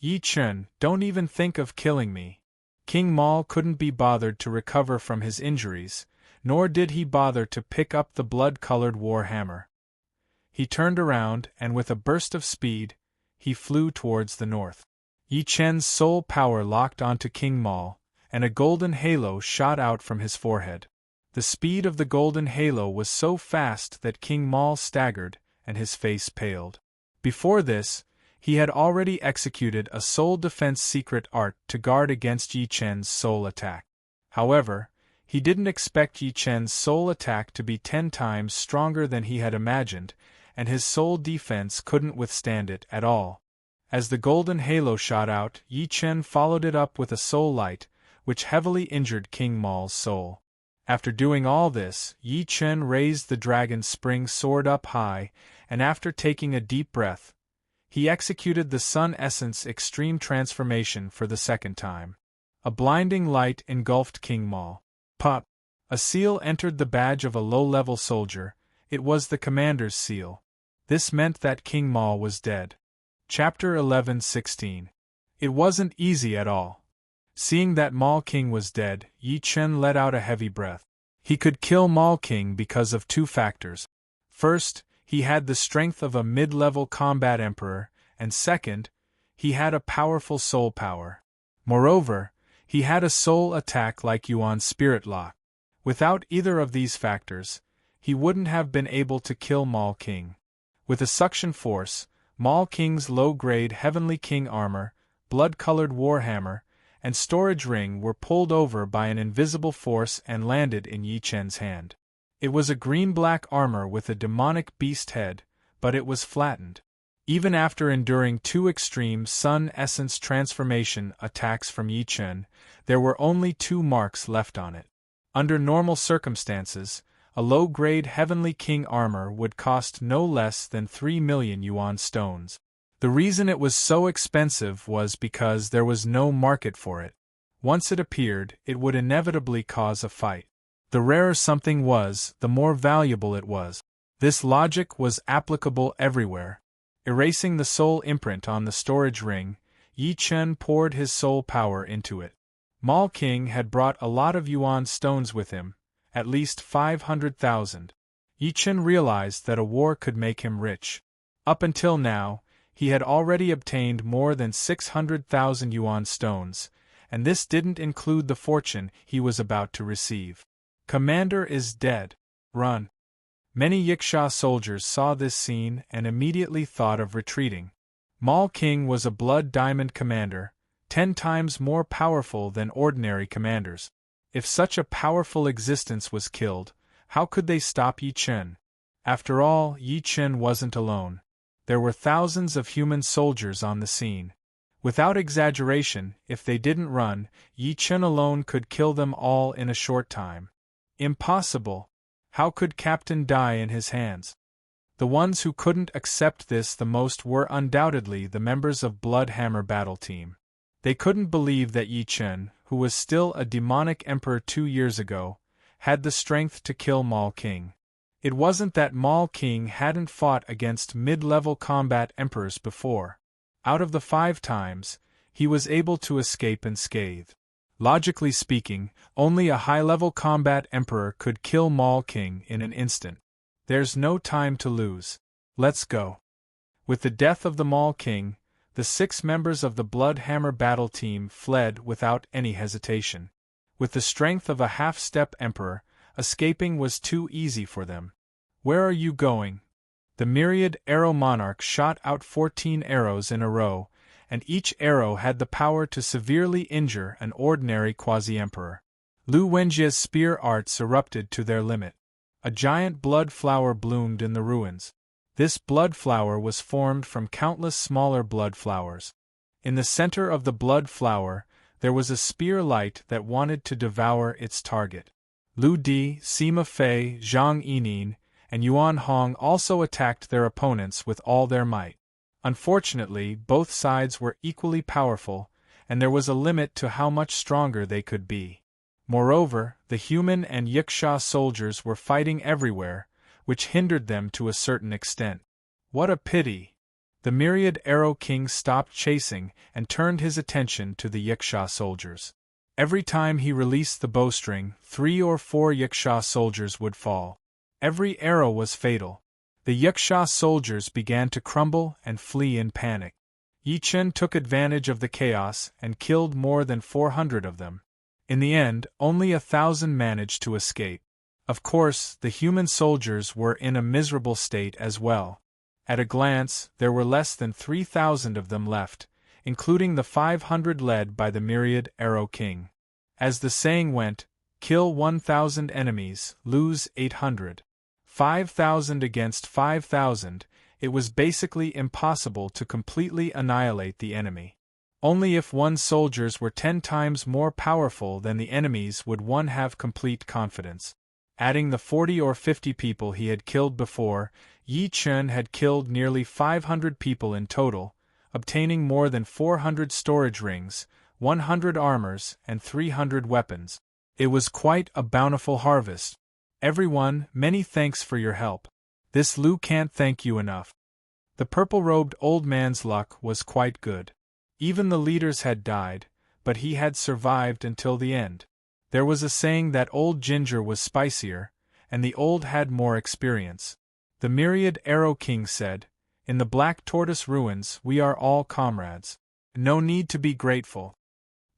Yi Chen, don't even think of killing me. King Maul couldn't be bothered to recover from his injuries, nor did he bother to pick up the blood-colored war hammer. He turned around, and with a burst of speed, he flew towards the north. Yi Chen's soul power locked onto King Maul, and a golden halo shot out from his forehead. The speed of the golden halo was so fast that King Maul staggered, and his face paled. Before this, he had already executed a soul defense secret art to guard against Yi Chen's soul attack. However, he didn't expect Yi Chen's soul attack to be 10 times stronger than he had imagined, and his soul defense couldn't withstand it at all. As the golden halo shot out, Yi Chen followed it up with a soul light, which heavily injured King Maul's soul. After doing all this, Yi Chen raised the dragon's spring sword up high, and after taking a deep breath, he executed the sun essence extreme transformation for the second time. A blinding light engulfed King Maul. Pop! A seal entered the badge of a low-level soldier. It was the commander's seal. This meant that King Maul was dead. Chapter 11:16. It wasn't easy at all. Seeing that Maul King was dead, Yi Chen let out a heavy breath. He could kill Maul King because of 2 factors. First, he had the strength of a mid-level combat emperor, and second, he had a powerful soul power. Moreover, he had a soul attack like Yuan's spirit lock. Without either of these factors, he wouldn't have been able to kill Maul King. With a suction force, Mal King's low-grade Heavenly King armor, blood-colored warhammer, and storage ring were pulled over by an invisible force and landed in Yi Chen's hand. It was a green-black armor with a demonic beast head, but it was flattened. Even after enduring two extreme Sun Essence transformation attacks from Yi Chen, there were only 2 marks left on it. Under normal circumstances, a low-grade Heavenly King armor would cost no less than 3 million yuan stones. The reason it was so expensive was because there was no market for it. Once it appeared, it would inevitably cause a fight. The rarer something was, the more valuable it was. This logic was applicable everywhere. Erasing the soul imprint on the storage ring, Yi Chen poured his soul power into it. Mal King had brought a lot of yuan stones with him, at least 500,000. Yi Chen realized that a war could make him rich. Up until now, he had already obtained more than 600,000 yuan stones, and this didn't include the fortune he was about to receive. Commander is dead. Run. Many Yiksha soldiers saw this scene and immediately thought of retreating. Mal King was a blood diamond commander, 10 times more powerful than ordinary commanders. If such a powerful existence was killed, how could they stop Yi Chen? After all, Yi Chen wasn't alone. There were thousands of human soldiers on the scene. Without exaggeration, if they didn't run, Yi Chen alone could kill them all in a short time. Impossible! How could Captain die in his hands? The ones who couldn't accept this the most were undoubtedly the members of Bloodhammer battle team. They couldn't believe that Yi Chen, who was still a demonic emperor 2 years ago, had the strength to kill Mal King. It wasn't that Mal King hadn't fought against mid-level combat emperors before. Out of the 5 times, he was able to escape unscathed. Logically speaking, only a high-level combat emperor could kill Mal King in an instant. There's no time to lose. Let's go. With the death of the Mal King, the 6 members of the Bloodhammer battle team fled without any hesitation. With the strength of a half-step emperor, escaping was too easy for them. Where are you going? The myriad arrow monarch shot out 14 arrows in a row, and each arrow had the power to severely injure an ordinary quasi-emperor. Lu Wenjie's spear arts erupted to their limit. A giant blood flower bloomed in the ruins. This blood flower was formed from countless smaller blood flowers. In the center of the blood flower, there was a spear light that wanted to devour its target. Lu Di, Sima Fei, Zhang Yining, and Yuan Hong also attacked their opponents with all their might. Unfortunately, both sides were equally powerful, and there was a limit to how much stronger they could be. Moreover, the human and Yiksha soldiers were fighting everywhere, which hindered them to a certain extent. What a pity! The myriad arrow king stopped chasing and turned his attention to the Yiksha soldiers. Every time he released the bowstring, 3 or 4 Yiksha soldiers would fall. Every arrow was fatal. The Yiksha soldiers began to crumble and flee in panic. Yi Chen took advantage of the chaos and killed more than 400 of them. In the end, only 1,000 managed to escape. Of course, the human soldiers were in a miserable state as well. At a glance, there were less than 3,000 of them left, including the 500 led by the myriad arrow king. As the saying went, kill 1,000 enemies, lose 800. 5,000 against 5,000, it was basically impossible to completely annihilate the enemy. Only if one's soldiers were 10 times more powerful than the enemy's would one have complete confidence. Adding the 40 or 50 people he had killed before, Yi Chen had killed nearly 500 people in total, obtaining more than 400 storage rings, 100 armors, and 300 weapons. It was quite a bountiful harvest. Everyone, many thanks for your help. This Lu can't thank you enough. The purple-robed old man's luck was quite good. Even the leaders had died, but he had survived until the end. There was a saying that old ginger was spicier, and the old had more experience. The myriad arrow king said, "In the Black Tortoise ruins we are all comrades. No need to be grateful."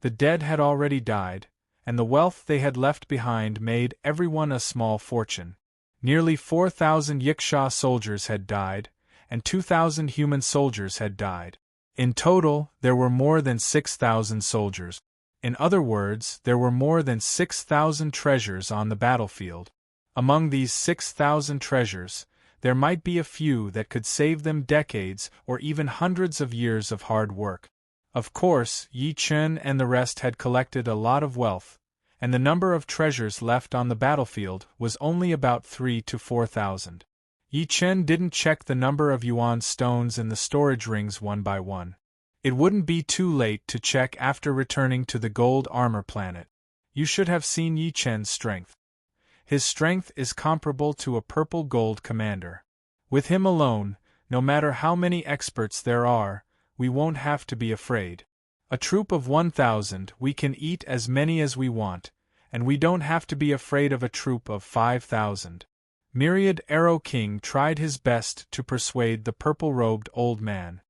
The dead had already died, and the wealth they had left behind made everyone a small fortune. Nearly 4,000 Yiksha soldiers had died, and 2,000 human soldiers had died. In total, there were more than 6,000 soldiers. In other words, there were more than 6,000 treasures on the battlefield. Among these 6,000 treasures, there might be a few that could save them decades or even hundreds of years of hard work. Of course, Yi Chen and the rest had collected a lot of wealth, and the number of treasures left on the battlefield was only about 3,000 to 4,000. Yi Chen didn't check the number of yuan stones in the storage rings one by one. It wouldn't be too late to check after returning to the gold armor planet. You should have seen Yi Chen's strength. His strength is comparable to a purple gold commander. With him alone, no matter how many experts there are, we won't have to be afraid. A troop of 1,000, we can eat as many as we want, and we don't have to be afraid of a troop of 5,000. Myriad Arrow King tried his best to persuade the purple-robed old man.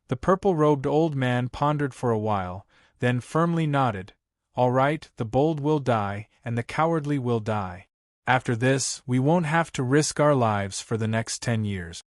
The purple-robed old man pondered for a while, then firmly nodded. All right, the bold will die, and the cowardly will die. After this, we won't have to risk our lives for the next 10 years.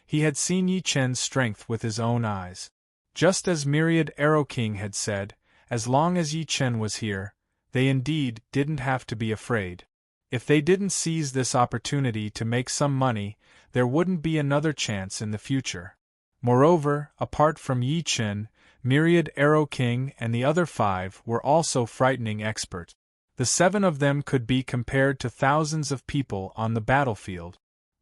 He had seen Yi Chen's strength with his own eyes. Just as Myriad Arrow King had said, as long as Yi Chen was here, they indeed didn't have to be afraid. If they didn't seize this opportunity to make some money, there wouldn't be another chance in the future. Moreover, apart from Yi Chen, Myriad Arrow King and the other 5 were also frightening experts. The 7 of them could be compared to thousands of people on the battlefield.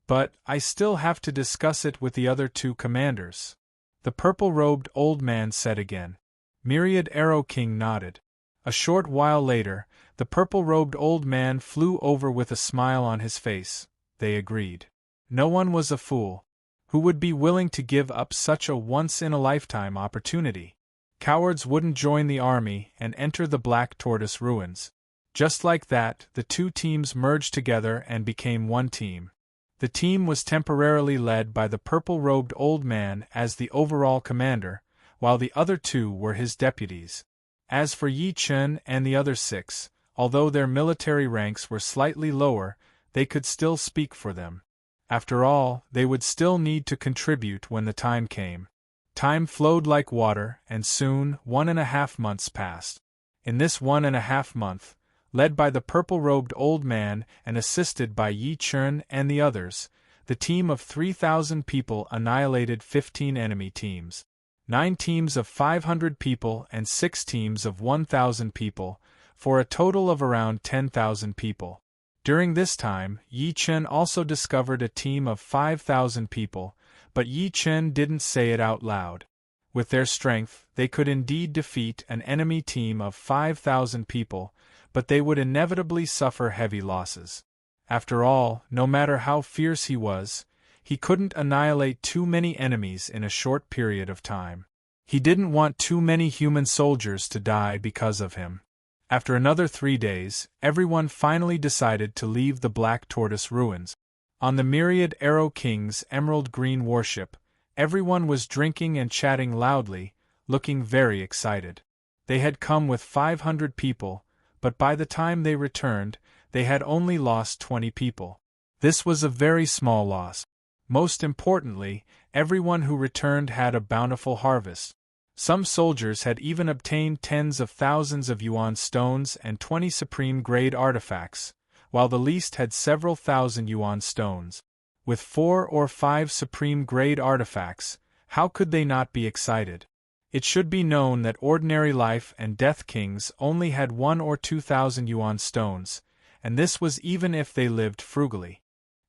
But I still have to discuss it with the other 2 commanders, the purple-robed old man said again. Myriad Arrow King nodded. A short while later, the purple-robed old man flew over with a smile on his face. They agreed. No one was a fool. Who would be willing to give up such a once-in-a-lifetime opportunity? Cowards wouldn't join the army and enter the Black Tortoise ruins. Just like that, the 2 teams merged together and became one team. The team was temporarily led by the purple-robed old man as the overall commander, while the other 2 were his deputies. As for Yi Chen and the other 6, although their military ranks were slightly lower, they could still speak for them. After all, they would still need to contribute when the time came. Time flowed like water, and soon 1.5 months passed. In this 1.5 month, led by the purple-robed old man and assisted by Yi Chen and the others, the team of 3,000 people annihilated 15 enemy teams. 9 teams of 500 people and 6 teams of 1,000 people, for a total of around 10,000 people. During this time, Yi Chen also discovered a team of 5,000 people, but Yi Chen didn't say it out loud. With their strength, they could indeed defeat an enemy team of 5,000 people, but they would inevitably suffer heavy losses. After all, no matter how fierce he was, he couldn't annihilate too many enemies in a short period of time. He didn't want too many human soldiers to die because of him. After another 3 days, everyone finally decided to leave the Black Tortoise ruins. On the Myriad Arrow King's emerald green warship, everyone was drinking and chatting loudly, looking very excited. They had come with 500 people, but by the time they returned, they had only lost 20 people. This was a very small loss. Most importantly, everyone who returned had a bountiful harvest. Some soldiers had even obtained tens of thousands of yuan stones and 20 supreme-grade artifacts, while the least had several thousand yuan stones. With 4 or 5 supreme-grade artifacts, how could they not be excited? It should be known that ordinary life and death kings only had 1 or 2,000 yuan stones, and this was even if they lived frugally.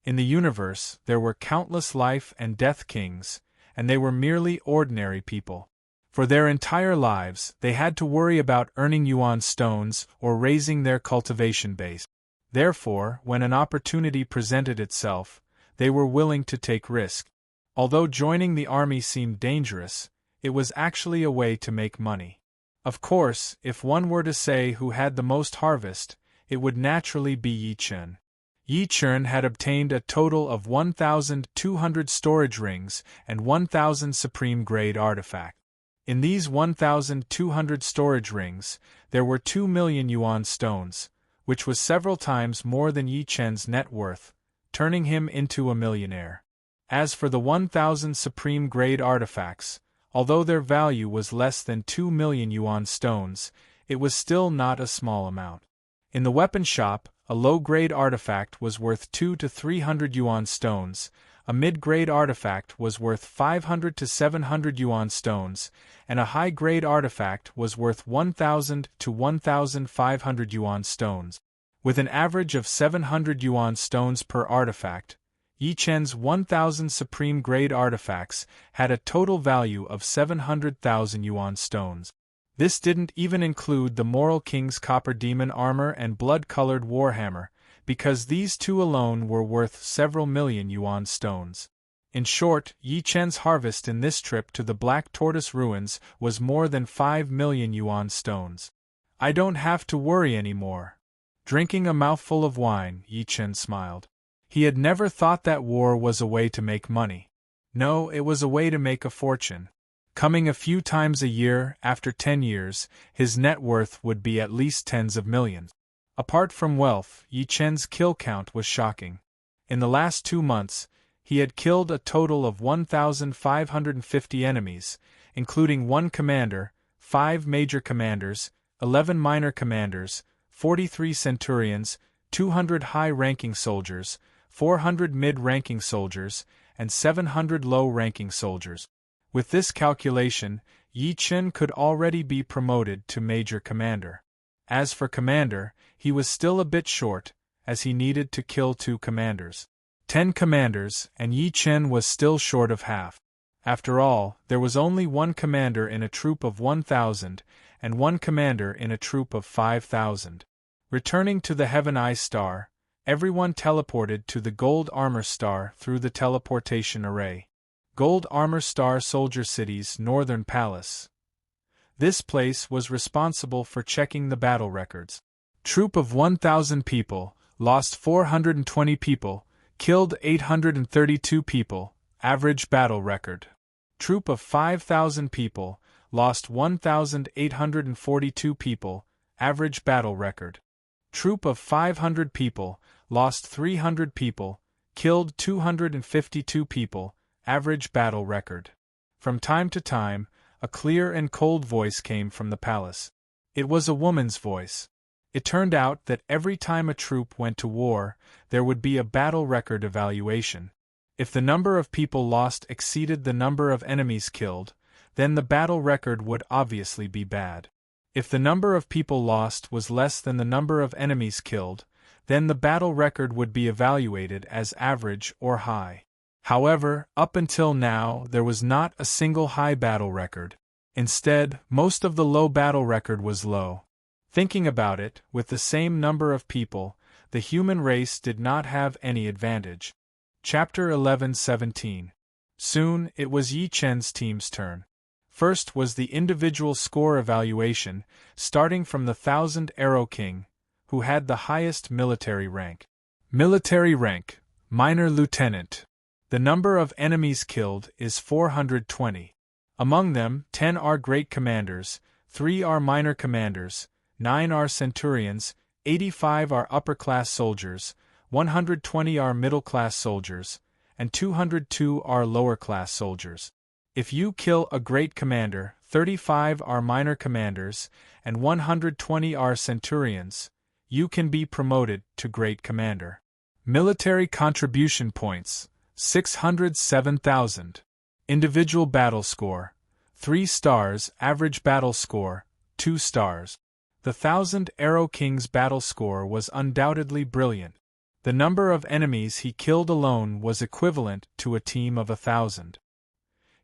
In the universe, there were countless life and death kings, and they were merely ordinary people. For their entire lives, they had to worry about earning yuan stones or raising their cultivation base. Therefore, when an opportunity presented itself, they were willing to take risk. Although joining the army seemed dangerous, it was actually a way to make money. Of course, if one were to say who had the most harvest, it would naturally be Yi Chen. Yi Chen had obtained a total of 1,200 storage rings and 1,000 supreme-grade artifacts. In these 1,200 storage rings, there were 2 million yuan stones, which was several times more than Yi Chen's net worth, turning him into a millionaire. As for the 1,000 supreme-grade artifacts, although their value was less than 2 million yuan stones, it was still not a small amount. In the weapon shop, a low-grade artifact was worth 200 to 300 yuan stones, a mid-grade artifact was worth 500 to 700 yuan stones, and a high-grade artifact was worth 1,000 to 1,500 yuan stones. With an average of 700 yuan stones per artifact, Yi Chen's 1,000 supreme-grade artifacts had a total value of 700,000 yuan stones. This didn't even include the Moral King's Copper Demon armor and blood-colored warhammer, because these two alone were worth several million yuan stones. In short, Yi Chen's harvest in this trip to the Black Tortoise Ruins was more than 5 million yuan stones. I don't have to worry anymore. Drinking a mouthful of wine, Yi Chen smiled. He had never thought that war was a way to make money. No, it was a way to make a fortune. Coming a few times a year, after 10 years, his net worth would be at least tens of millions. Apart from wealth, Yi Chen's kill count was shocking. In the last 2 months, he had killed a total of 1,550 enemies, including 1 commander, 5 major commanders, 11 minor commanders, 43 centurions, 200 high-ranking soldiers, 400 mid-ranking soldiers, and 700 low-ranking soldiers. With this calculation, Yi Chen could already be promoted to Major Commander. As for Commander, he was still a bit short, as he needed to kill 2 commanders. 10 commanders, and Yi Chen was still short of half. After all, there was only 1 commander in a troop of 1,000, and 1 commander in a troop of 5,000. Returning to the Heaven Eye Star, everyone teleported to the Gold Armor Star through the teleportation array. Gold Armor Star Soldier City's Northern Palace. This place was responsible for checking the battle records. Troop of 1,000 people, lost 420 people, killed 832 people, average battle record. Troop of 5,000 people, lost 1,842 people, average battle record. Troop of 500 people, lost 300 people, killed 252 people, average battle record. From time to time, a clear and cold voice came from the palace. It was a woman's voice. It turned out that every time a troop went to war, there would be a battle record evaluation. If the number of people lost exceeded the number of enemies killed, then the battle record would obviously be bad. If the number of people lost was less than the number of enemies killed, then the battle record would be evaluated as average or high. However, up until now, there was not a single high battle record. Instead, most of the low battle record was low. Thinking about it, with the same number of people, the human race did not have any advantage. Chapter 11:17. Soon, it was Yi Chen's team's turn. First was the individual score evaluation, starting from the 1,000 Arrow King, who had the highest military rank. Military rank, Minor Lieutenant. The number of enemies killed is 420. Among them, 10 are great commanders, 3 are minor commanders, 9 are centurions, 85 are upper-class soldiers, 120 are middle-class soldiers, and 202 are lower-class soldiers. If you kill a great commander, 35 are minor commanders, and 120 are centurions, you can be promoted to great commander. Military contribution points, 607,000. Individual battle score, 3 stars. Average battle score, 2 stars. The 1,000 Arrow King's battle score was undoubtedly brilliant. The number of enemies he killed alone was equivalent to a team of 1,000.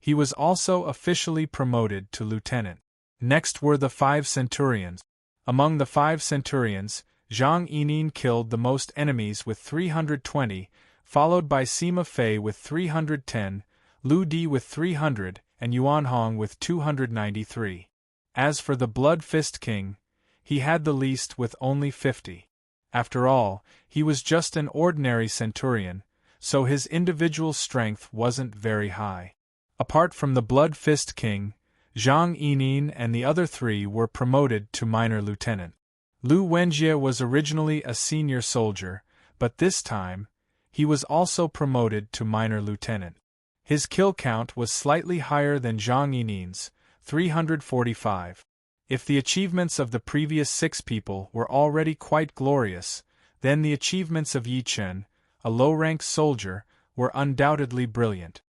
He was also officially promoted to lieutenant. Next were the 5 centurions. Among the 5 centurions, Zhang Yining killed the most enemies with 320, followed by Sima Fei with 310, Lu Di with 300, and Yuan Hong with 293. As for the Blood Fist King, he had the least with only 50. After all, he was just an ordinary centurion, so his individual strength wasn't very high. Apart from the Blood Fist King, Zhang Yining and the other 3 were promoted to minor lieutenant. Lu Wenjie was originally a senior soldier, but this time, He was also promoted to minor lieutenant. His kill count was slightly higher than Zhang Yinin's, 345. If the achievements of the previous 6 people were already quite glorious, then the achievements of Yi Chen, a low-ranked soldier, were undoubtedly brilliant.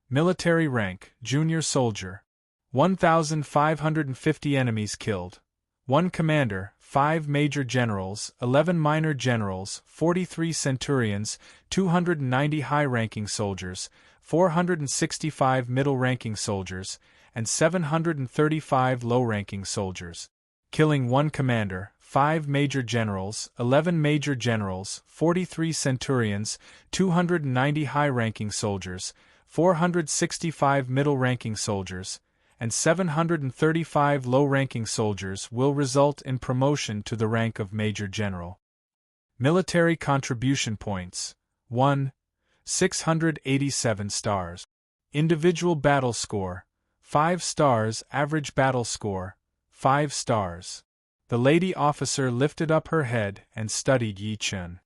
Military rank, Junior Soldier. 1,550 enemies killed. 1 Commander, 5 Major Generals, 11 Minor Generals, 43 Centurions, 290 high-ranking soldiers, 465 middle-ranking soldiers, and 735 low-ranking soldiers. Killing 1 Commander, 5 Major Generals, 11 Major Generals, 43 Centurions, 290 high-ranking soldiers, 465 middle-ranking soldiers, and 735 low-ranking soldiers will result in promotion to the rank of Major General. Military contribution points: 1. 687 stars. Individual battle score: 5 stars. Average battle score: 5 stars. The lady officer lifted up her head and studied Yi Chen.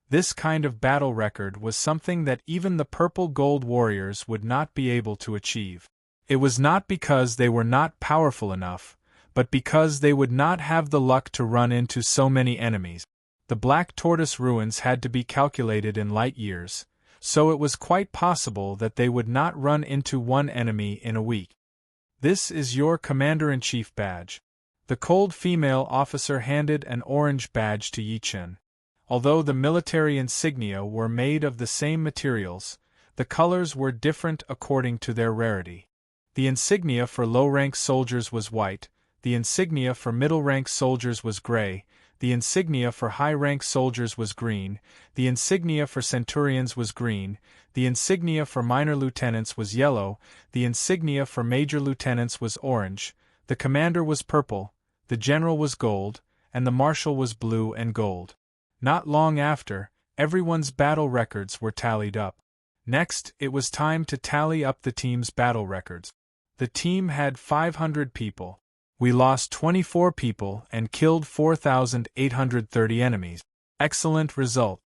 This kind of battle record was something that even the purple gold warriors would not be able to achieve. It was not because they were not powerful enough, but because they would not have the luck to run into so many enemies. The Black Tortoise ruins had to be calculated in light years, so it was quite possible that they would not run into one enemy in a week. This is your Commander-in-Chief badge. The cold female officer handed an orange badge to Yi Chen. Although the military insignia were made of the same materials, the colors were different according to their rarity. The insignia for low-rank soldiers was white, the insignia for middle-rank soldiers was gray, the insignia for high-rank soldiers was green, the insignia for centurions was green, the insignia for minor lieutenants was yellow, the insignia for major lieutenants was orange, the commander was purple, the general was gold, and the marshal was blue and gold. Not long after, everyone's battle records were tallied up. Next, it was time to tally up the team's battle records. The team had 500 people. We lost 24 people and killed 4,830 enemies. Excellent result.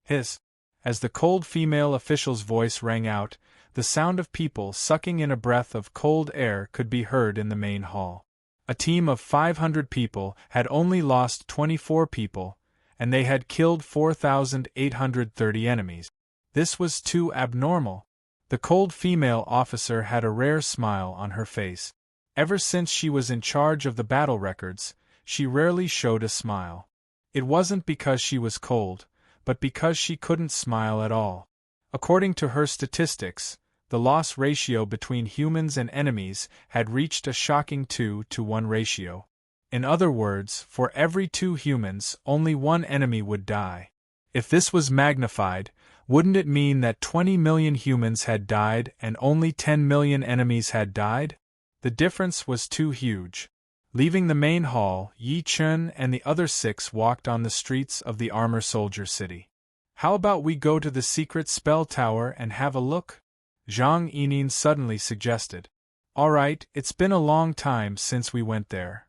Hiss. As the cold female official's voice rang out, the sound of people sucking in a breath of cold air could be heard in the main hall. A team of 500 people had only lost 24 people, and they had killed 4,830 enemies. This was too abnormal. The cold female officer had a rare smile on her face. Ever since she was in charge of the battle records, she rarely showed a smile. It wasn't because she was cold, but because she couldn't smile at all. According to her statistics, the loss ratio between humans and enemies had reached a shocking 2-to-1 ratio. In other words, for every 2 humans, only 1 enemy would die. If this was magnified, wouldn't it mean that 20 million humans had died and only 10 million enemies had died? The difference was too huge. Leaving the main hall, Yi Chen and the other 6 walked on the streets of the Armor Soldier City. How about we go to the secret spell tower and have a look? Zhang Yinin suddenly suggested. All right, it's been a long time since we went there.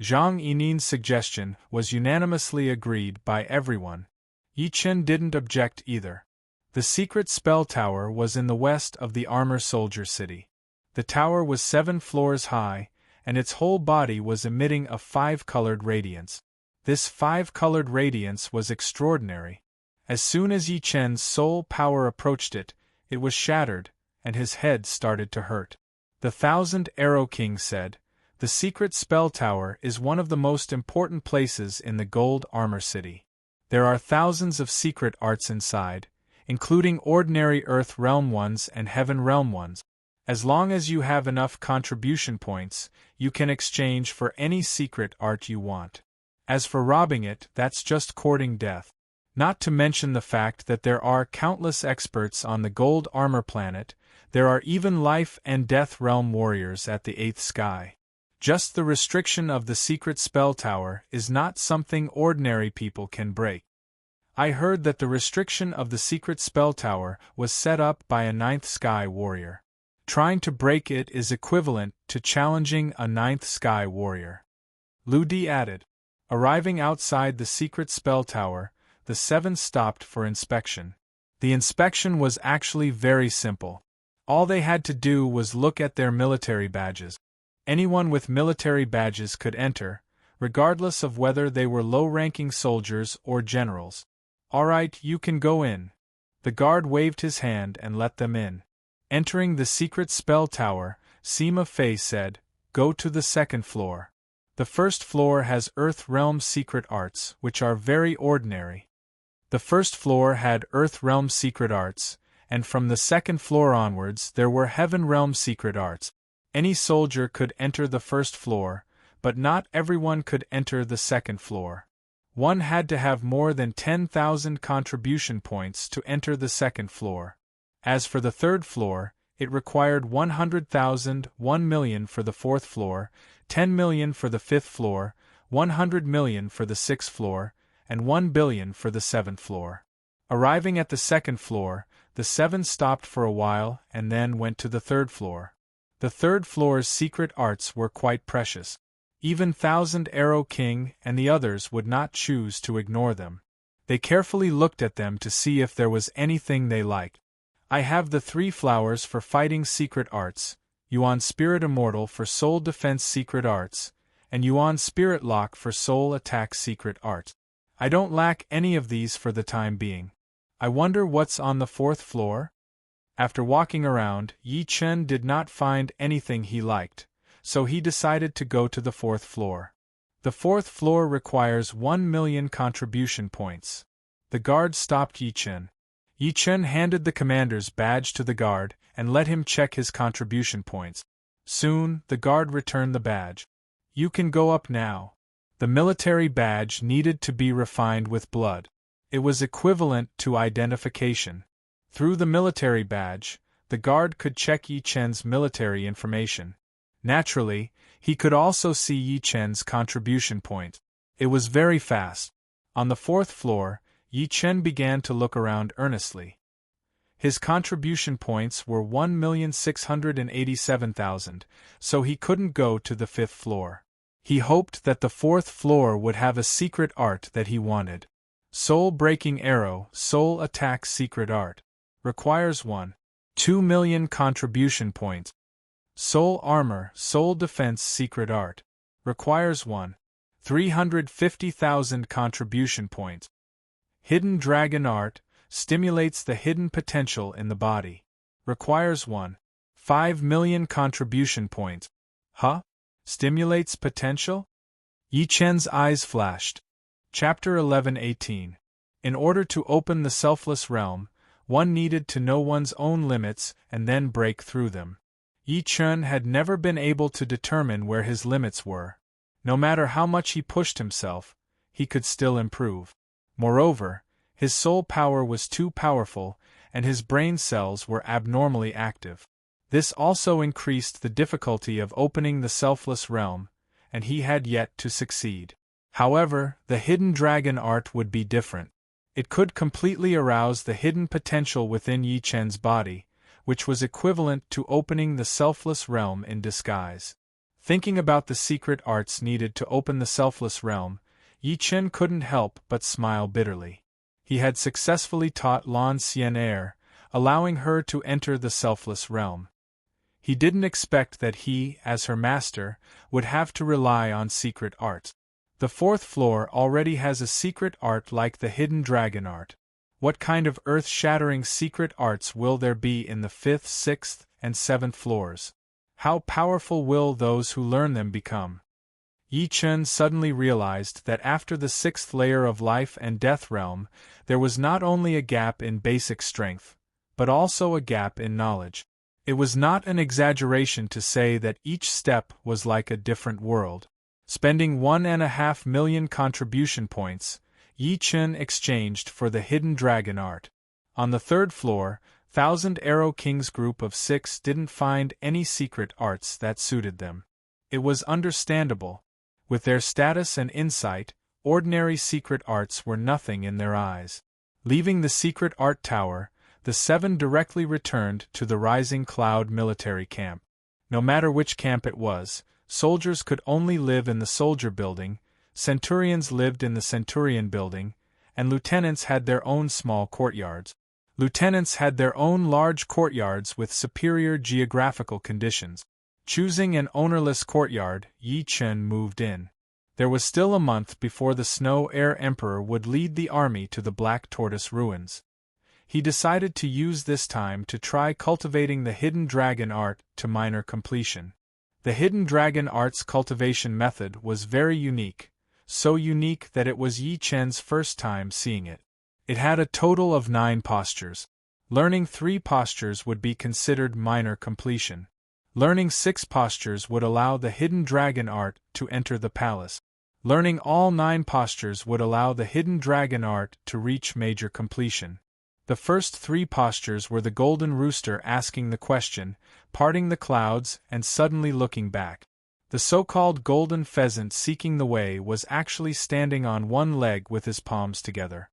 Zhang Yinin's suggestion was unanimously agreed by everyone. Yi Chen didn't object either. The secret spell tower was in the west of the Armor Soldier City. The tower was 7 floors high, and its whole body was emitting a 5-colored radiance. This 5-colored radiance was extraordinary. As soon as Yi Chen's soul power approached it, it was shattered, and his head started to hurt. The Thousand Arrow King said, "The secret spell tower is one of the most important places in the Gold Armor City. There are thousands of secret arts inside, including ordinary Earth Realm ones and Heaven Realm ones. As long as you have enough contribution points, you can exchange for any secret art you want. As for robbing it, that's just courting death. Not to mention the fact that there are countless experts on the Gold Armor planet, there are even life and death realm warriors at the 8th sky. Just the restriction of the secret spell tower is not something ordinary people can break. I heard that the restriction of the secret spell tower was set up by a 9th sky warrior. Trying to break it is equivalent to challenging a 9th sky warrior." Lu Di added. Arriving outside the secret spell tower, the 7 stopped for inspection. The inspection was actually very simple. All they had to do was look at their military badges. Anyone with military badges could enter, regardless of whether they were low-ranking soldiers or generals. "All right, you can go in." The guard waved his hand and let them in. Entering the secret spell tower, Sima Fei said, "Go to the second floor. The first floor has Earth Realm secret arts, which are very ordinary." The first floor had Earth Realm secret arts, and from the second floor onwards there were Heaven Realm secret arts. Any soldier could enter the first floor, but not everyone could enter the second floor. One had to have more than 10,000 contribution points to enter the second floor. As for the third floor, it required 100,000, 1 million for the fourth floor, 10 million for the fifth floor, 100 million for the sixth floor, and 1 billion for the seventh floor. Arriving at the second floor, the seven stopped for a while and then went to the third floor. The third floor's secret arts were quite precious. Even Thousand Arrow King and the others would not choose to ignore them. They carefully looked at them to see if there was anything they liked. "I have the 3 flowers for fighting secret arts, Yuan Spirit Immortal for soul defense secret arts, and Yuan Spirit Lock for soul attack secret arts. I don't lack any of these for the time being. I wonder what's on the fourth floor?" After walking around, Yi Chen did not find anything he liked, so he decided to go to the fourth floor. The fourth floor requires 1 million contribution points. The guard stopped Yi Chen. Yi Chen handed the commander's badge to the guard and let him check his contribution points. Soon, the guard returned the badge. "You can go up now." The military badge needed to be refined with blood. It was equivalent to identification. Through the military badge, the guard could check Yi Chen's military information. Naturally, he could also see Yi Chen's contribution point. It was very fast. On the fourth floor, Yi Chen began to look around earnestly. His contribution points were 1,687,000, so he couldn't go to the fifth floor. He hoped that the fourth floor would have a secret art that he wanted. Soul-breaking arrow, soul attack secret art. Requires 2 million contribution points. Soul armor, soul defense secret art. Requires 350,000 contribution points. Hidden dragon art, stimulates the hidden potential in the body. Requires 5 million contribution points. Huh? Stimulates potential? Yi Chen's eyes flashed. Chapter 11:18. In order to open the selfless realm, one needed to know one's own limits and then break through them. Yi Chen had never been able to determine where his limits were. No matter how much he pushed himself, he could still improve. Moreover, his soul power was too powerful, and his brain cells were abnormally active. This also increased the difficulty of opening the selfless realm, and he had yet to succeed. However, the hidden dragon art would be different. It could completely arouse the hidden potential within Yi Chen's body, which was equivalent to opening the selfless realm in disguise. Thinking about the secret arts needed to open the selfless realm, Yi Chen couldn't help but smile bitterly. He had successfully taught Lan Xian'er, allowing her to enter the selfless realm. He didn't expect that he, as her master, would have to rely on secret arts. The fourth floor already has a secret art like the hidden dragon art. What kind of earth-shattering secret arts will there be in the fifth, sixth, and seventh floors? How powerful will those who learn them become? Yi Chen suddenly realized that after the sixth layer of life and death realm, there was not only a gap in basic strength, but also a gap in knowledge. It was not an exaggeration to say that each step was like a different world. Spending 1.5 million contribution points, Yi Chen exchanged for the hidden dragon art. On the third floor, Thousand Arrow King's group of 6 didn't find any secret arts that suited them. It was understandable. With their status and insight, ordinary secret arts were nothing in their eyes. Leaving the secret art tower, the 7 directly returned to the Rising Cloud military camp. No matter which camp it was, soldiers could only live in the soldier building, centurions lived in the centurion building, and lieutenants had their own small courtyards. Lieutenants had their own large courtyards with superior geographical conditions. Choosing an ownerless courtyard, Yi Chen moved in. There was still a month before the Snow Air Emperor would lead the army to the Black Tortoise ruins. He decided to use this time to try cultivating the Hidden Dragon art to minor completion. The Hidden Dragon art's cultivation method was very unique, so unique that it was Yi Chen's first time seeing it. It had a total of 9 postures. Learning 3 postures would be considered minor completion. Learning 6 postures would allow the Hidden Dragon art to enter the palace. Learning all 9 postures would allow the Hidden Dragon art to reach major completion. The first 3 postures were the Golden Rooster asking the question, parting the clouds, and suddenly looking back. The so-called Golden Pheasant seeking the way was actually standing on one leg with his palms together.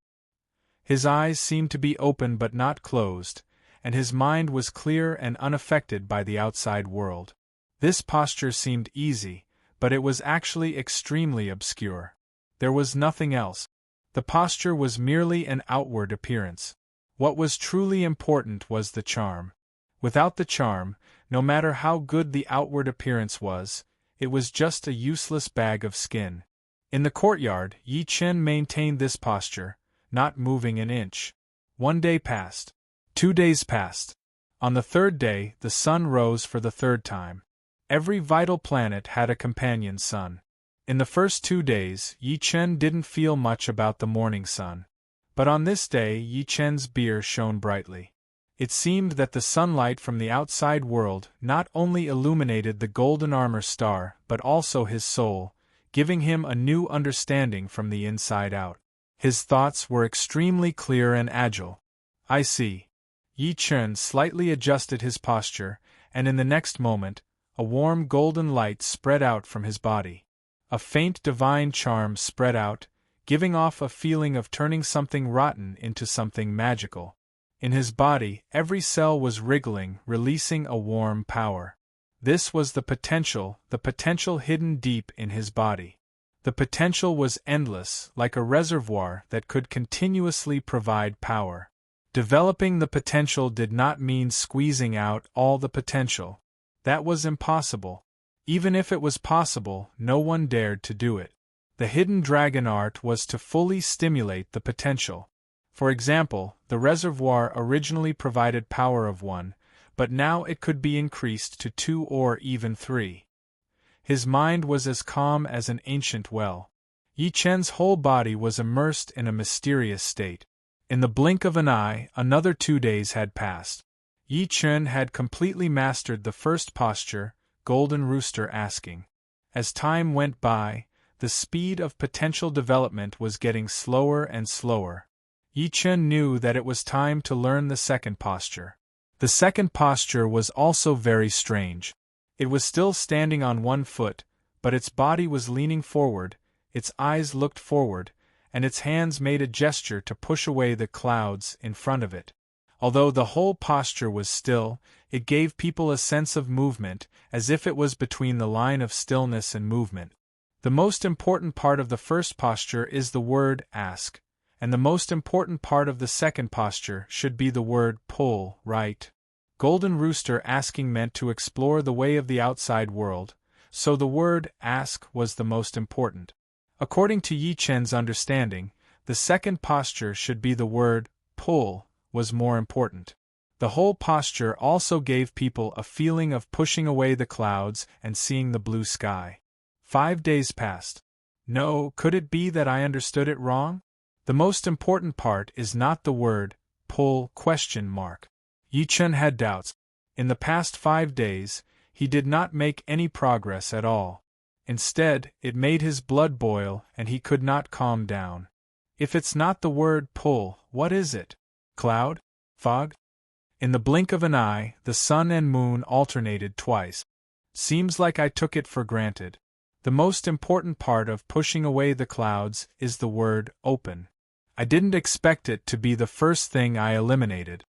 His eyes seemed to be open but not closed, and his mind was clear and unaffected by the outside world. This posture seemed easy, but it was actually extremely obscure. There was nothing else. The posture was merely an outward appearance. What was truly important was the charm. Without the charm, no matter how good the outward appearance was, it was just a useless bag of skin. In the courtyard, Yi Chen maintained this posture, not moving an inch. 1 day passed. 2 days passed. On the 3rd day, the sun rose for the 3rd time. Every vital planet had a companion sun. In the first 2 days, Yi Chen didn't feel much about the morning sun. But on this day, Yi Chen's beer shone brightly. It seemed that the sunlight from the outside world not only illuminated the golden armor star but also his soul, giving him a new understanding from the inside out. His thoughts were extremely clear and agile. I see. Yi Chen slightly adjusted his posture, and in the next moment, a warm golden light spread out from his body. A faint divine charm spread out, giving off a feeling of turning something rotten into something magical. In his body, every cell was wriggling, releasing a warm power. This was the potential hidden deep in his body. The potential was endless, like a reservoir that could continuously provide power. Developing the potential did not mean squeezing out all the potential. That was impossible. Even if it was possible, no one dared to do it. The Hidden Dragon art was to fully stimulate the potential. For example, the reservoir originally provided power of 1, but now it could be increased to 2 or even 3. His mind was as calm as an ancient well. Yi Chen's whole body was immersed in a mysterious state. In the blink of an eye, another 2 days had passed. Yi Chen had completely mastered the first posture, Golden Rooster asking. As time went by, the speed of potential development was getting slower and slower. Yi Chen knew that it was time to learn the second posture. The second posture was also very strange. It was still standing on one foot, but its body was leaning forward, its eyes looked forward, and its hands made a gesture to push away the clouds in front of it. Although the whole posture was still, it gave people a sense of movement, as if it was between the line of stillness and movement. The most important part of the first posture is the word ask, and the most important part of the second posture should be the word pull, right? Golden Rooster asking meant to explore the way of the outside world, so the word ask was the most important. According to Yi Chen's understanding, the second posture should be the word pull was more important. The whole posture also gave people a feeling of pushing away the clouds and seeing the blue sky. 5 days passed. No, could it be that I understood it wrong? The most important part is not the word pull ? Yi Chen had doubts. In the past 5 days, he did not make any progress at all. Instead, it made his blood boil and he could not calm down. If it's not the word pull, what is it? Cloud? Fog? In the blink of an eye, the sun and moon alternated twice. Seems like I took it for granted. The most important part of pushing away the clouds is the word open. I didn't expect it to be the first thing I eliminated.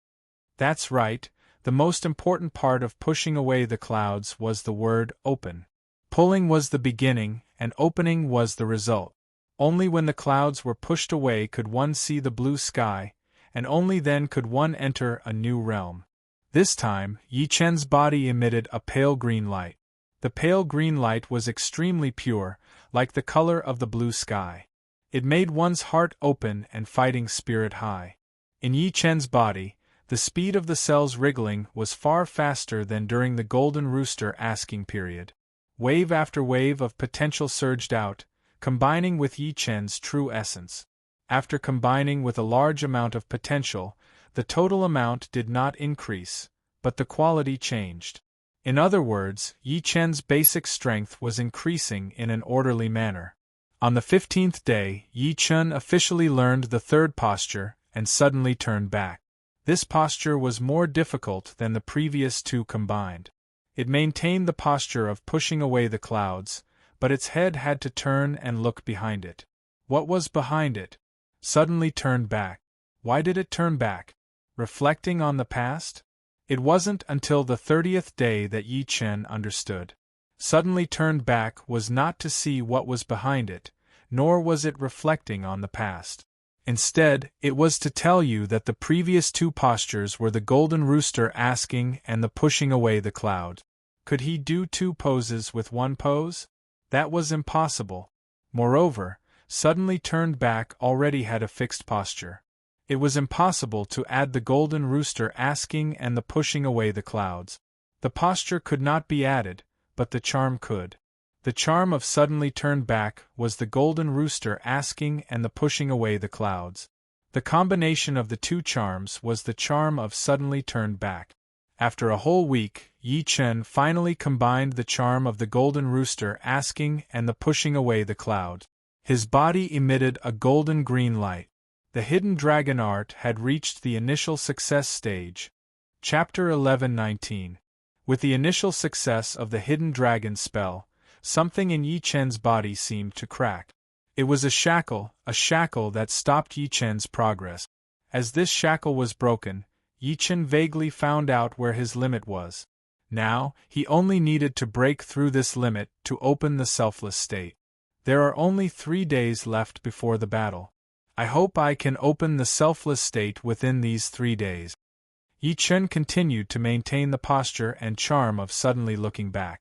That's right, the most important part of pushing away the clouds was the word open. Pulling was the beginning, and opening was the result. Only when the clouds were pushed away could one see the blue sky, and only then could one enter a new realm. This time, Yi Chen's body emitted a pale green light. The pale green light was extremely pure, like the color of the blue sky. It made one's heart open and fighting spirit high. In Yi Chen's body, the speed of the cells wriggling was far faster than during the golden rooster asking period. Wave after wave of potential surged out, combining with Yi Chen's true essence. After combining with a large amount of potential, the total amount did not increase, but the quality changed. In other words, Yi Chen's basic strength was increasing in an orderly manner. On the 15th day, Yi Chen officially learned the third posture and suddenly turned back. This posture was more difficult than the previous two combined. It maintained the posture of pushing away the clouds, but its head had to turn and look behind it. What was behind it? Suddenly turned back. Why did it turn back? Reflecting on the past? It wasn't until the 30th day that Yi Chen understood. Suddenly turned back was not to see what was behind it, nor was it reflecting on the past. Instead, it was to tell you that the previous two postures were the golden rooster asking and the pushing away the cloud. Could he do two poses with one pose? That was impossible. Moreover, suddenly turned back already had a fixed posture. It was impossible to add the golden rooster asking and the pushing away the clouds. The posture could not be added, but the charm could. The charm of suddenly turned back was the golden rooster asking and the pushing away the clouds. The combination of the two charms was the charm of suddenly turned back. After a whole week, Yi Chen finally combined the charm of the golden rooster asking and the pushing away the cloud. His body emitted a golden green light. The hidden dragon art had reached the initial success stage. Chapter 11:19. With the initial success of the hidden dragon spell, something in Yi Chen's body seemed to crack. It was a shackle that stopped Yi Chen's progress. As this shackle was broken, Yi Chen vaguely found out where his limit was. Now, he only needed to break through this limit to open the selfless state. There are only 3 days left before the battle. I hope I can open the selfless state within these 3 days. Yi Chen continued to maintain the posture and charm of suddenly looking back.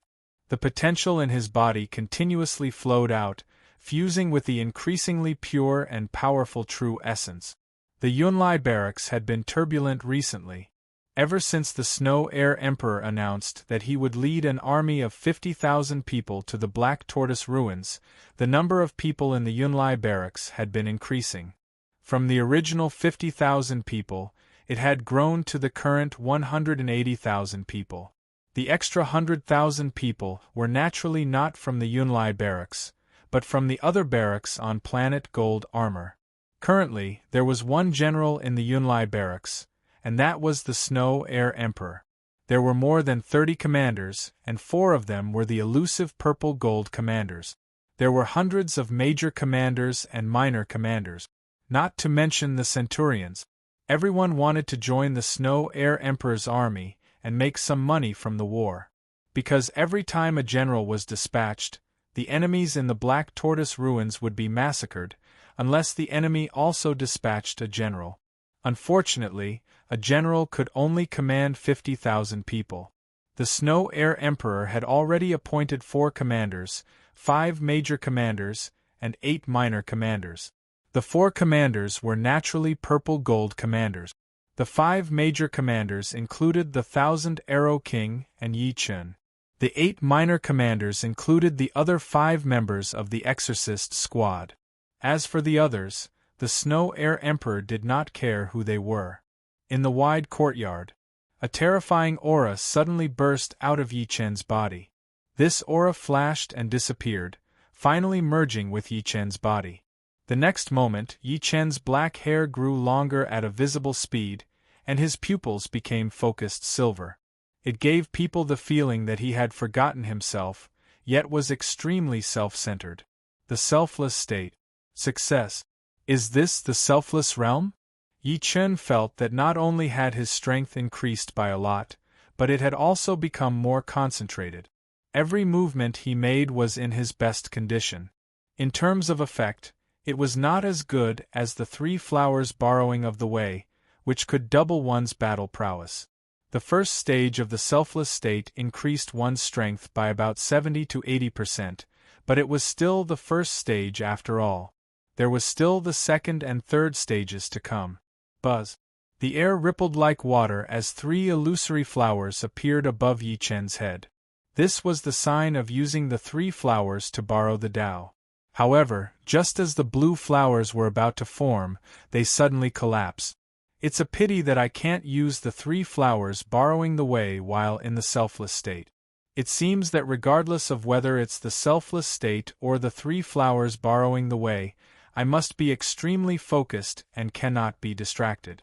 The potential in his body continuously flowed out, fusing with the increasingly pure and powerful true essence. The Yunlai barracks had been turbulent recently. Ever since the Snow Air Emperor announced that he would lead an army of 50,000 people to the Black Tortoise ruins, the number of people in the Yunlai barracks had been increasing. From the original 50,000 people, it had grown to the current 180,000 people. The extra 100,000 people were naturally not from the Yunlai barracks, but from the other barracks on planet Gold Armor. Currently, there was one general in the Yunlai barracks, and that was the Snow Air Emperor. There were more than 30 commanders, and 4 of them were the elusive purple gold commanders. There were hundreds of major commanders and minor commanders, not to mention the centurions. Everyone wanted to join the Snow Air Emperor's army and make some money from the war. Because every time a general was dispatched, the enemies in the Black Tortoise ruins would be massacred, unless the enemy also dispatched a general. Unfortunately, a general could only command 50,000 people. The Snow Air Emperor had already appointed 4 commanders, 5 major commanders, and 8 minor commanders. The 4 commanders were naturally purple gold commanders. The 5 major commanders included the 1,000 Arrow King and Yi Chen. The 8 minor commanders included the other 5 members of the Exorcist Squad. As for the others, the Snow Air Emperor did not care who they were. In the wide courtyard, a terrifying aura suddenly burst out of Yi Chen's body. This aura flashed and disappeared, finally merging with Yi Chen's body. The next moment, Yi Chen's black hair grew longer at a visible speed, and his pupils became focused silver. It gave people the feeling that he had forgotten himself, yet was extremely self-centered. The selfless state. Success. Is this the selfless realm? Yi Chen felt that not only had his strength increased by a lot, but it had also become more concentrated. Every movement he made was in his best condition. In terms of effect, it was not as good as the 3 flowers borrowing of the way, which could double one's battle prowess. The first stage of the selfless state increased one's strength by about 70 to 80%, but it was still the first stage after all. There was still the second and third stages to come. Buzz. The air rippled like water as 3 illusory flowers appeared above Yi Chen's head. This was the sign of using the 3 flowers to borrow the Tao. However, just as the blue flowers were about to form, they suddenly collapsed. It's a pity that I can't use the 3 flowers borrowing the way while in the selfless state. It seems that regardless of whether it's the selfless state or the 3 flowers borrowing the way, I must be extremely focused and cannot be distracted.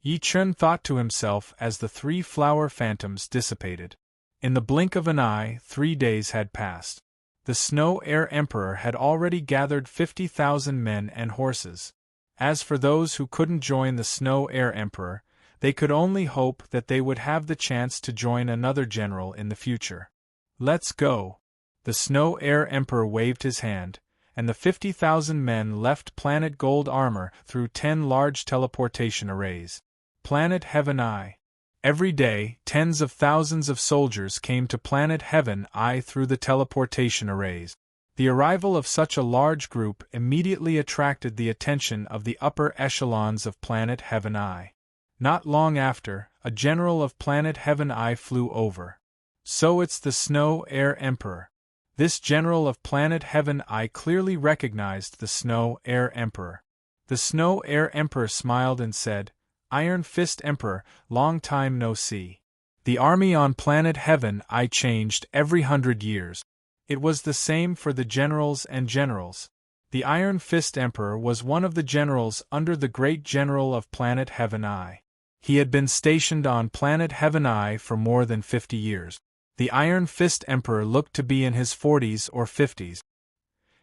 Yi Chen thought to himself as the 3 flower phantoms dissipated. In the blink of an eye, 3 days had passed. The Snow Air Emperor had already gathered 50,000 men and horses. As for those who couldn't join the Snow Air Emperor, they could only hope that they would have the chance to join another general in the future. Let's go! The Snow Air Emperor waved his hand, and the 50,000 men left Planet Gold Armor through 10 large teleportation arrays. Planet Heaven Eye. Every day, tens of thousands of soldiers came to Planet Heaven Eye through the teleportation arrays. The arrival of such a large group immediately attracted the attention of the upper echelons of Planet Heaven Eye. Not long after, a general of Planet Heaven Eye flew over. So it's the Snow Air Emperor. This general of Planet Heaven Eye clearly recognized the Snow Air Emperor. The Snow Air Emperor smiled and said, "Iron Fist Emperor, long time no see." The army on Planet Heaven Eye changed every 100 years. It was the same for the generals and generals. The Iron Fist Emperor was one of the generals under the great general of Planet Heaven Eye. He had been stationed on Planet Heaven Eye for more than 50 years. The Iron Fist Emperor looked to be in his 40s or 50s.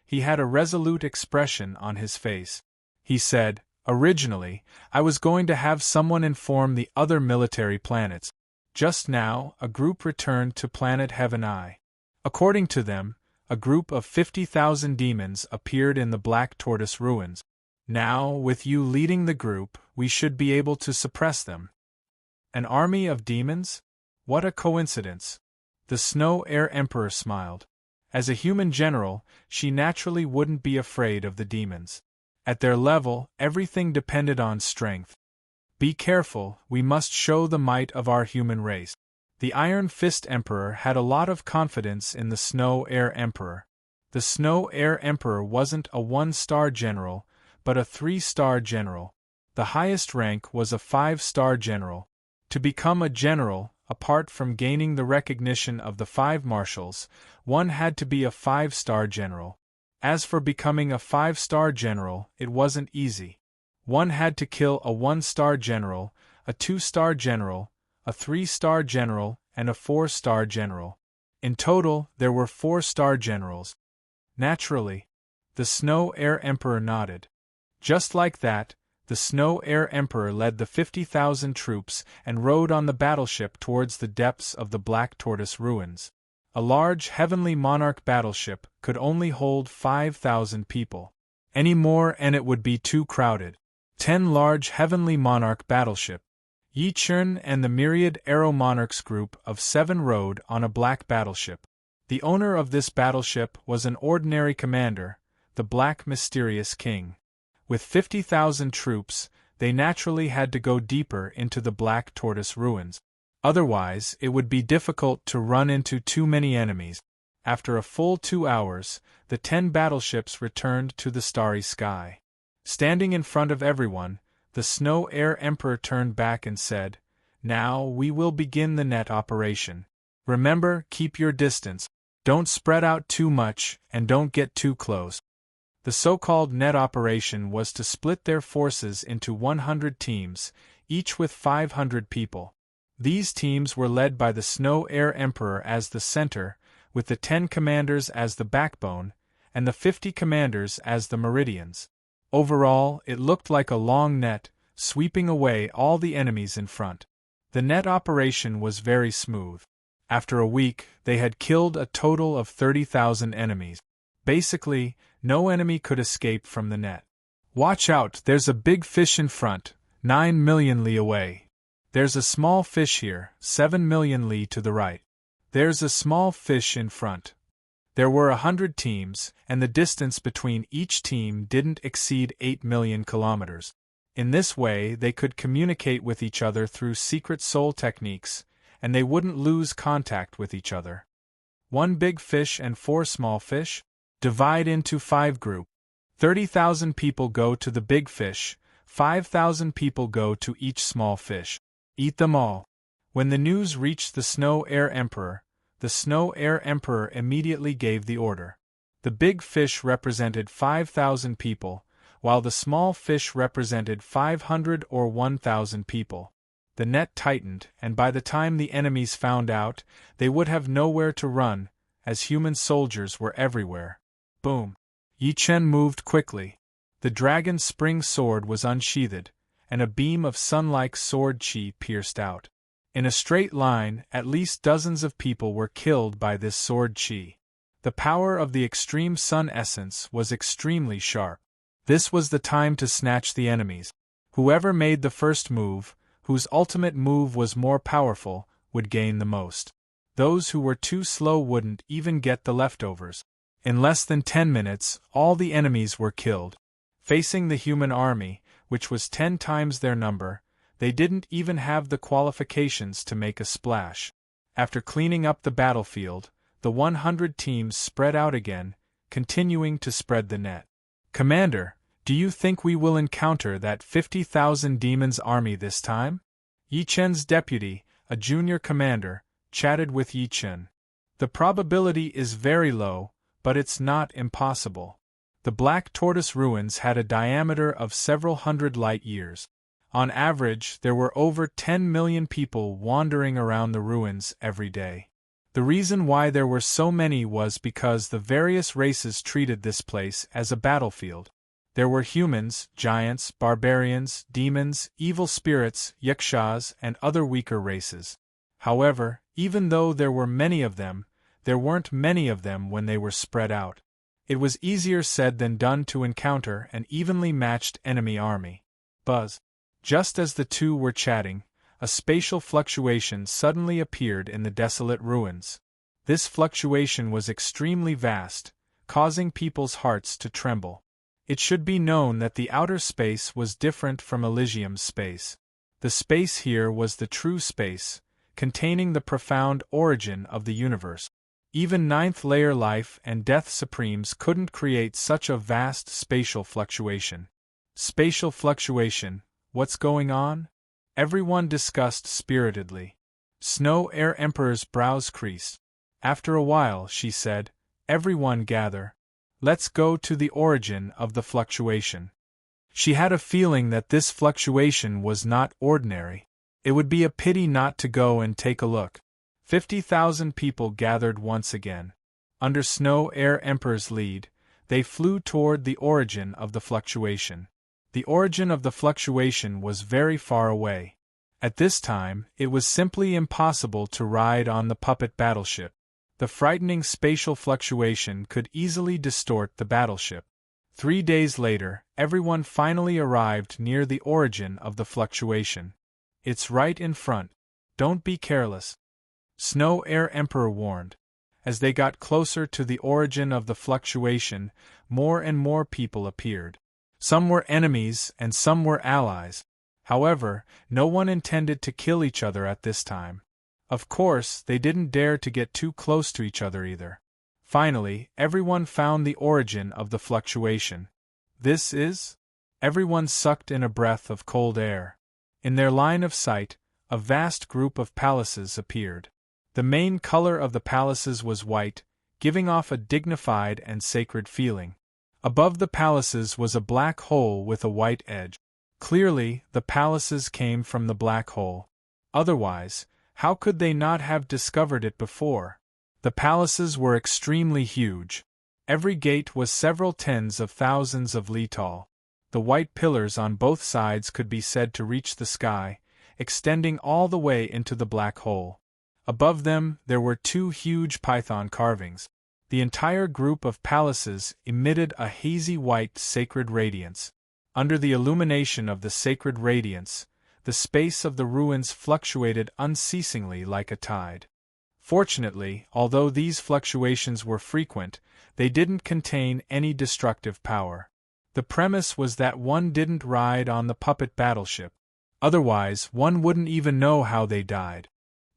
He had a resolute expression on his face. He said, "Originally, I was going to have someone inform the other military planets. Just now, a group returned to Planet Heaven Eye. According to them, a group of 50,000 demons appeared in the Black Tortoise ruins. Now, with you leading the group, we should be able to suppress them." An army of demons? What a coincidence! The Snow Air Emperor smiled. As a human general, she naturally wouldn't be afraid of the demons. At their level, everything depended on strength. Be careful, we must show the might of our human race. The Iron Fist Emperor had a lot of confidence in the Snow Air Emperor. The Snow Air Emperor wasn't a 1-star general, but a 3-star general. The highest rank was a 5-star general. To become a general, apart from gaining the recognition of the 5 marshals, one had to be a 5-star general. As for becoming a 5-star general, it wasn't easy. One had to kill a 1-star general, a 2-star general, a 3-star general, and a 4-star general. In total, there were 4-star generals. Naturally. The Snow Air Emperor nodded. Just like that, the Snow Air Emperor led the 50,000 troops and rode on the battleship towards the depths of the Black Tortoise ruins. A large Heavenly Monarch battleship could only hold 5,000 people. Any more and it would be too crowded. 10 large Heavenly Monarch battleship. Yi Chen and the myriad Aero Monarchs group of 7 rode on a black battleship. The owner of this battleship was an ordinary commander, the Black Mysterious King. With 50,000 troops, they naturally had to go deeper into the Black Tortoise ruins. Otherwise, it would be difficult to run into too many enemies. After a full 2 hours, the 10 battleships returned to the starry sky. Standing in front of everyone, the Snow Air Emperor turned back and said, "Now we will begin the net operation. Remember, keep your distance, don't spread out too much, and don't get too close." The so-called net operation was to split their forces into 100 teams, each with 500 people. These teams were led by the Snow Air Emperor as the center, with the 10 commanders as the backbone, and the 50 commanders as the meridians. Overall, it looked like a long net, sweeping away all the enemies in front. The net operation was very smooth. After a week, they had killed a total of 30,000 enemies. Basically, no enemy could escape from the net. "Watch out, there's a big fish in front," 9,000,000 li away. There's a small fish here, 7,000,000 li to the right. There's a small fish in front. There were 100 teams, and the distance between each team didn't exceed 8,000,000 kilometers. In this way, they could communicate with each other through secret soul techniques, and they wouldn't lose contact with each other. 1 big fish and 4 small fish? Divide into 5 groups. 30,000 people go to the big fish, 5,000 people go to each small fish. Eat them all. When the news reached the Snow Air Emperor, the Snow Air Emperor immediately gave the order. The big fish represented 5,000 people, while the small fish represented 500 or 1,000 people. The net tightened, and by the time the enemies found out, they would have nowhere to run, as human soldiers were everywhere. Boom! Yi Chen moved quickly. The dragon's spring sword was unsheathed, and a beam of sun-like sword chi pierced out. In a straight line, at least dozens of people were killed by this sword chi. The power of the extreme sun essence was extremely sharp. This was the time to snatch the enemies. Whoever made the first move, whose ultimate move was more powerful, would gain the most. Those who were too slow wouldn't even get the leftovers. In less than 10 minutes, all the enemies were killed. Facing the human army, which was 10 times their number, they didn't even have the qualifications to make a splash. After cleaning up the battlefield, the 100 teams spread out again, continuing to spread the net. Commander, do you think we will encounter that 50,000 demons army this time? Yi Chen's deputy, a junior commander, chatted with Yi Chen. The probability is very low, but it's not impossible. The Black Tortoise ruins had a diameter of several hundred light years. On average, there were over 10 million people wandering around the ruins every day. The reason why there were so many was because the various races treated this place as a battlefield. There were humans, giants, barbarians, demons, evil spirits, yakshas, and other weaker races. However, even though there were many of them, there weren't many of them when they were spread out. It was easier said than done to encounter an evenly matched enemy army. Buzz. Just as the two were chatting, a spatial fluctuation suddenly appeared in the desolate ruins. This fluctuation was extremely vast, causing people's hearts to tremble. It should be known that the outer space was different from Elysium's space. The space here was the true space, containing the profound origin of the universe. Even ninth-layer life and death supremes couldn't create such a vast spatial fluctuation. Spatial fluctuation, what's going on? Everyone discussed spiritedly. Snow Air Emperor's brows creased. After a while, she said, "Everyone gather. Let's go to the origin of the fluctuation." She had a feeling that this fluctuation was not ordinary. It would be a pity not to go and take a look. 50,000 people gathered once again. Under Snow Air Emperor's lead, they flew toward the origin of the fluctuation. The origin of the fluctuation was very far away. At this time, it was simply impossible to ride on the puppet battleship. The frightening spatial fluctuation could easily distort the battleship. 3 days later, everyone finally arrived near the origin of the fluctuation. It's right in front. Don't be careless. Snow Air Emperor warned. As they got closer to the origin of the fluctuation, more and more people appeared. Some were enemies and some were allies. However, no one intended to kill each other at this time. Of course, they didn't dare to get too close to each other either. Finally, everyone found the origin of the fluctuation. This is? Everyone sucked in a breath of cold air. In their line of sight, a vast group of palaces appeared. The main color of the palaces was white, giving off a dignified and sacred feeling. Above the palaces was a black hole with a white edge. Clearly, the palaces came from the black hole. Otherwise, how could they not have discovered it before? The palaces were extremely huge. Every gate was several tens of thousands of li tall. The white pillars on both sides could be said to reach the sky, extending all the way into the black hole. Above them, there were 2 huge python carvings. The entire group of palaces emitted a hazy white sacred radiance. Under the illumination of the sacred radiance, the space of the ruins fluctuated unceasingly like a tide. Fortunately, although these fluctuations were frequent, they didn't contain any destructive power. The premise was that one didn't ride on the puppet battleship. Otherwise, one wouldn't even know how they died.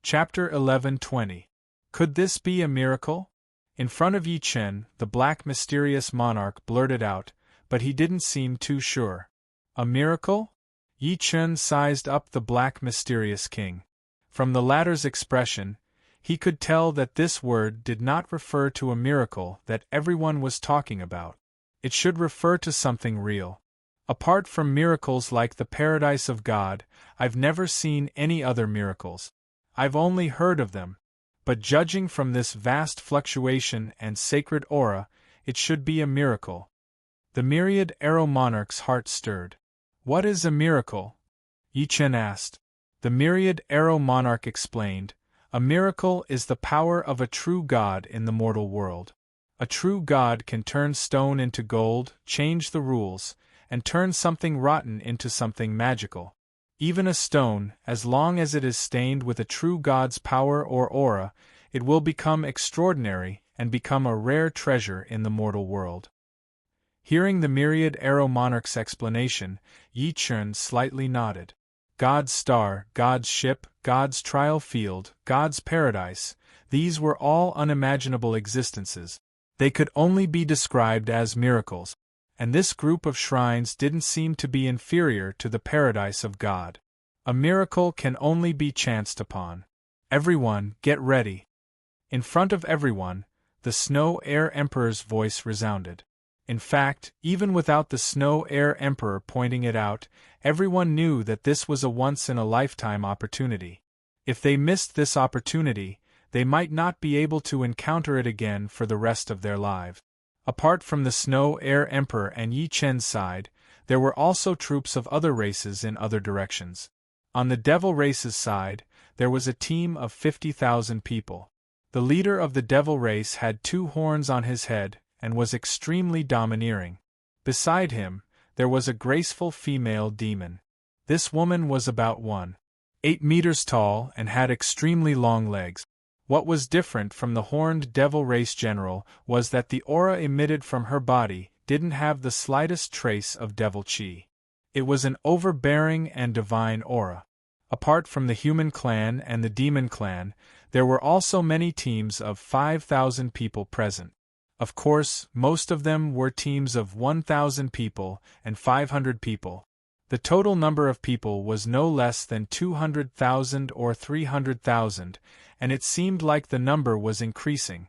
Chapter 11:20. Could this be a miracle? In front of Yi Chen, the black mysterious monarch blurted out, but he didn't seem too sure. A miracle? Yi Chen sized up the black mysterious king. From the latter's expression, he could tell that this word did not refer to a miracle that everyone was talking about. It should refer to something real. Apart from miracles like the paradise of God, I've never seen any other miracles. I've only heard of them. But judging from this vast fluctuation and sacred aura, it should be a miracle. The myriad arrow monarch's heart stirred. What is a miracle? Yi Chen asked. The myriad arrow monarch explained. A miracle is the power of a true god in the mortal world. A true god can turn stone into gold, change the rules, and turn something rotten into something magical. Even a stone, as long as it is stained with a true god's power or aura, it will become extraordinary and become a rare treasure in the mortal world. Hearing the myriad arrow monarch's explanation, Yi Chen slightly nodded. God's star, God's ship, God's trial field, God's paradise, these were all unimaginable existences. They could only be described as miracles. And this group of shrines didn't seem to be inferior to the paradise of God. A miracle can only be chanced upon. Everyone, get ready. In front of everyone, the Snow Air Emperor's voice resounded. In fact, even without the Snow Air Emperor pointing it out, everyone knew that this was a once-in-a-lifetime opportunity. If they missed this opportunity, they might not be able to encounter it again for the rest of their lives. Apart from the Snow Air Emperor and Yi Chen's side, there were also troops of other races in other directions. On the Devil race's side, there was a team of 50,000 people. The leader of the Devil race had 2 horns on his head and was extremely domineering. Beside him, there was a graceful female demon. This woman was about 1.8 meters tall and had extremely long legs. What was different from the horned Devil race general was that the aura emitted from her body didn't have the slightest trace of devil chi. It was an overbearing and divine aura. Apart from the human clan and the demon clan, there were also many teams of 5,000 people present. Of course, most of them were teams of 1,000 people and 500 people. The total number of people was no less than 200,000 or 300,000, and it seemed like the number was increasing.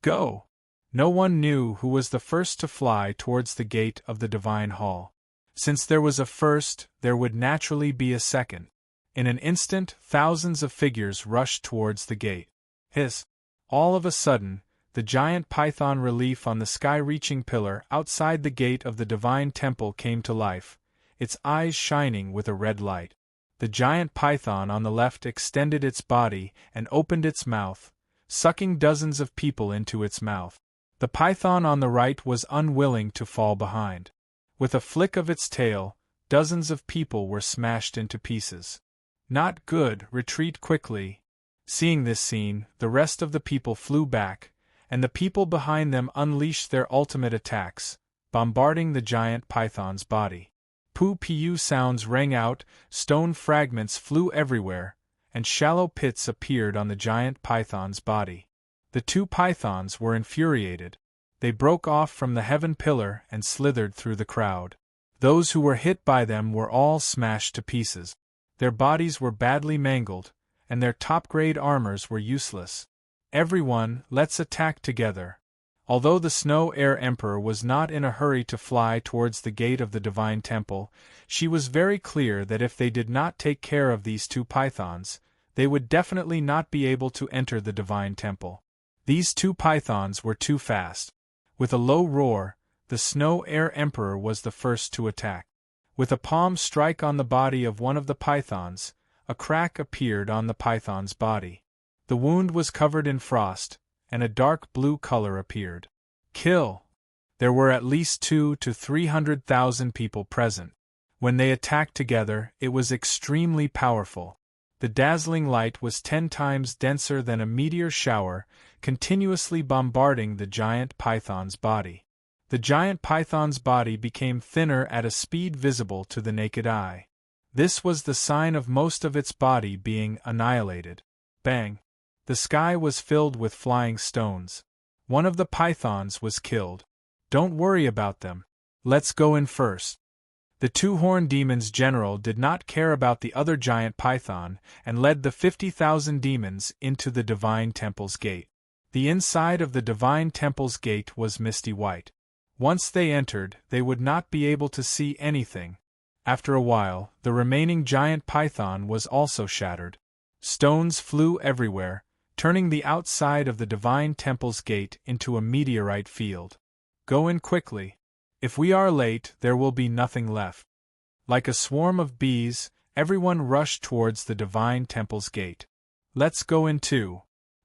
Go! No one knew who was the first to fly towards the gate of the Divine Hall. Since there was a first, there would naturally be a second. In an instant, thousands of figures rushed towards the gate. Hiss! All of a sudden, the giant python relief on the sky-reaching pillar outside the gate of the Divine Temple came to life, its eyes shining with a red light. The giant python on the left extended its body and opened its mouth, sucking dozens of people into its mouth. The python on the right was unwilling to fall behind. With a flick of its tail, dozens of people were smashed into pieces. Not good, retreat quickly. Seeing this scene, the rest of the people flew back, and the people behind them unleashed their ultimate attacks, bombarding the giant python's body. Pu-pu sounds rang out, stone fragments flew everywhere, and shallow pits appeared on the giant python's body. The 2 pythons were infuriated. They broke off from the heaven pillar and slithered through the crowd. Those who were hit by them were all smashed to pieces. Their bodies were badly mangled, and their top-grade armors were useless. Everyone, let's attack together. Although the Snow Air Emperor was not in a hurry to fly towards the gate of the Divine Temple, she was very clear that if they did not take care of these 2 pythons, they would definitely not be able to enter the Divine Temple. These 2 pythons were too fast. With a low roar, the Snow Air Emperor was the first to attack. With a palm strike on the body of one of the pythons, a crack appeared on the python's body. The wound was covered in frost, and a dark blue color appeared. Kill! There were at least 200,000 to 300,000 people present. When they attacked together, it was extremely powerful. The dazzling light was 10 times denser than a meteor shower, continuously bombarding the giant python's body. The giant python's body became thinner at a speed visible to the naked eye. This was the sign of most of its body being annihilated. Bang! The sky was filled with flying stones. One of the pythons was killed. Don't worry about them. Let's go in first. The two-horned demon's general did not care about the other giant python and led the 50,000 demons into the divine temple's gate. The inside of the divine temple's gate was misty white. Once they entered, they would not be able to see anything. After a while, the remaining giant python was also shattered. Stones flew everywhere, turning the outside of the divine temple's gate into a meteorite field. Go in quickly. If we are late, there will be nothing left. Like a swarm of bees, everyone rushed towards the divine temple's gate. Let's go in too.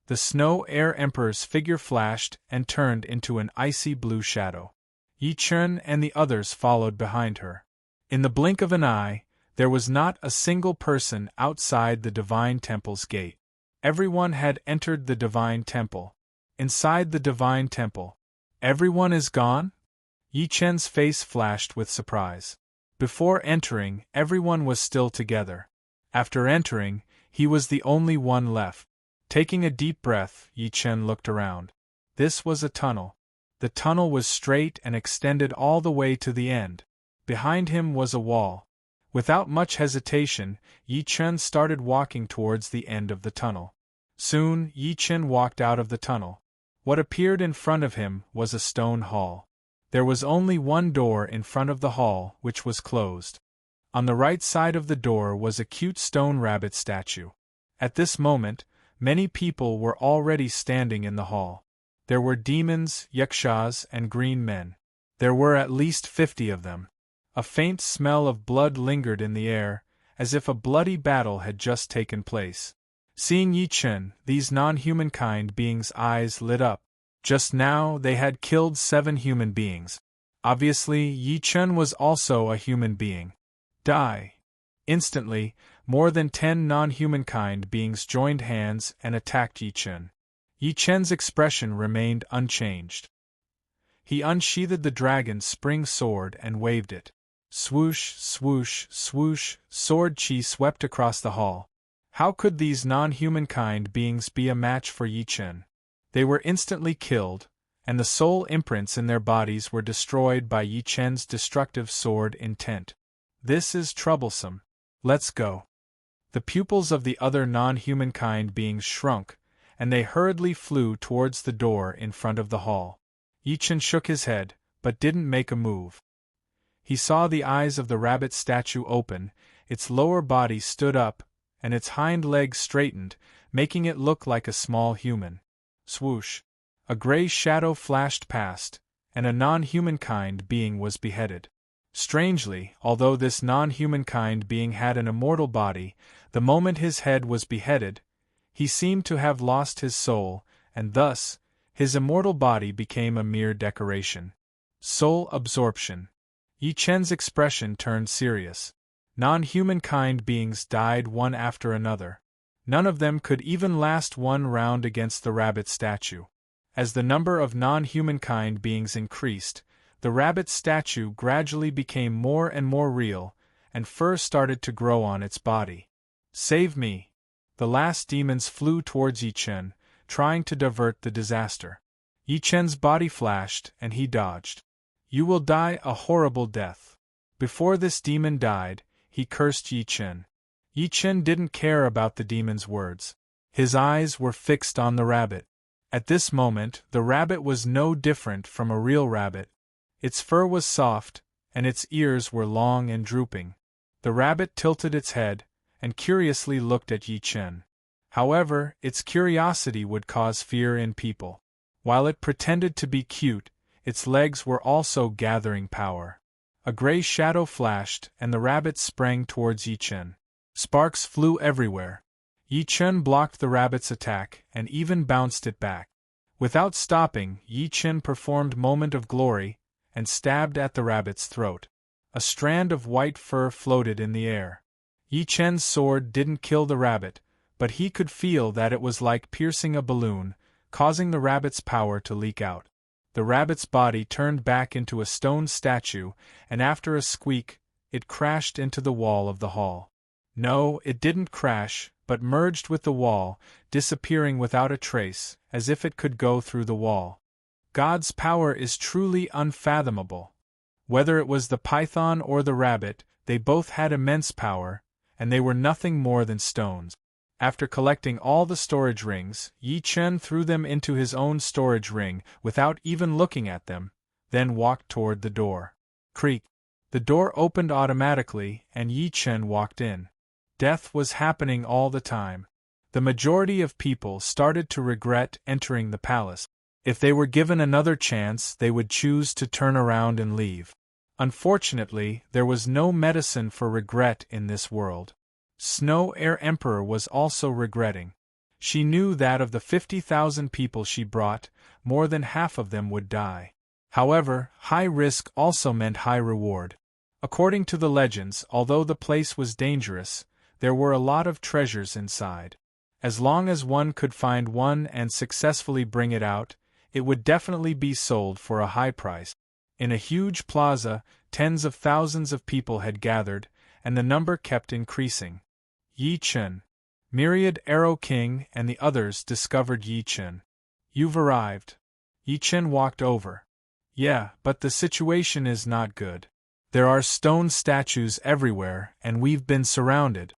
The Snow Air Emperor's figure flashed and turned into an icy blue shadow. Yi Chun and the others followed behind her. In the blink of an eye, there was not a single person outside the divine temple's gate. Everyone had entered the divine temple. Inside the divine temple, everyone is gone? Yi Chen's face flashed with surprise. Before entering, everyone was still together. After entering, he was the only one left. Taking a deep breath, Yi Chen looked around. This was a tunnel. The tunnel was straight and extended all the way to the end. Behind him was a wall. Without much hesitation, Yi Chen started walking towards the end of the tunnel. Soon, Yi Chen walked out of the tunnel. What appeared in front of him was a stone hall. There was only one door in front of the hall, which was closed. On the right side of the door was a cute stone rabbit statue. At this moment, many people were already standing in the hall. There were demons, yakshas, and green men. There were at least 50 of them. A faint smell of blood lingered in the air, as if a bloody battle had just taken place. Seeing Yi Chen, these non-humankind beings' eyes lit up. Just now, they had killed 7 human beings. Obviously, Yi Chen was also a human being. Die! Instantly, more than 10 non-humankind beings joined hands and attacked Yi Chen. Yi Chen's expression remained unchanged. He unsheathed the dragon's spring sword and waved it. Swoosh, swoosh, swoosh, sword chi swept across the hall. How could these non-humankind beings be a match for Yi Chen? They were instantly killed, and the soul imprints in their bodies were destroyed by Yi Chen's destructive sword intent. This is troublesome. Let's go. The pupils of the other non-humankind beings shrunk, and they hurriedly flew towards the door in front of the hall. Yi Chen shook his head, but didn't make a move. He saw the eyes of the rabbit statue open, its lower body stood up, and its hind legs straightened, making it look like a small human. Swoosh! A gray shadow flashed past, and a non-humankind being was beheaded. Strangely, although this non-humankind being had an immortal body, the moment his head was beheaded, he seemed to have lost his soul, and thus, his immortal body became a mere decoration. Soul absorption. Yi Chen's expression turned serious. Non-humankind beings died one after another. None of them could even last one round against the rabbit statue. As the number of non-humankind beings increased, the rabbit statue gradually became more and more real, and fur started to grow on its body. Save me! The last demons flew towards Yi Chen, trying to divert the disaster. Yi Chen's body flashed, and he dodged. You will die a horrible death. Before this demon died, he cursed Yi Chen. Yi Chen didn't care about the demon's words. His eyes were fixed on the rabbit. At this moment, the rabbit was no different from a real rabbit. Its fur was soft, and its ears were long and drooping. The rabbit tilted its head, and curiously looked at Yi Chen. However, its curiosity would cause fear in people. While it pretended to be cute, its legs were also gathering power. A gray shadow flashed, and the rabbit sprang towards Yi Chen. Sparks flew everywhere. Yi Chen blocked the rabbit's attack, and even bounced it back. Without stopping, Yi Chen performed Moment of Glory, and stabbed at the rabbit's throat. A strand of white fur floated in the air. Yi Chen's sword didn't kill the rabbit, but he could feel that it was like piercing a balloon, causing the rabbit's power to leak out. The rabbit's body turned back into a stone statue, and after a squeak, it crashed into the wall of the hall. No, it didn't crash, but merged with the wall, disappearing without a trace, as if it could go through the wall. God's power is truly unfathomable. Whether it was the python or the rabbit, they both had immense power, and they were nothing more than stones. After collecting all the storage rings, Yi Chen threw them into his own storage ring without even looking at them, then walked toward the door. Creak! The door opened automatically, and Yi Chen walked in. Death was happening all the time. The majority of people started to regret entering the palace. If they were given another chance, they would choose to turn around and leave. Unfortunately, there was no medicine for regret in this world. Snow Air Emperor was also regretting. She knew that of the 50,000 people she brought, more than half of them would die. However, high risk also meant high reward. According to the legends, although the place was dangerous, there were a lot of treasures inside. As long as one could find one and successfully bring it out, it would definitely be sold for a high price. In a huge plaza, tens of thousands of people had gathered, and the number kept increasing. Yi Chen, Myriad Arrow King, and the others discovered Yi Chen. "You've arrived." Yi Chen walked over. "Yeah, but the situation is not good. There are stone statues everywhere, and we've been surrounded."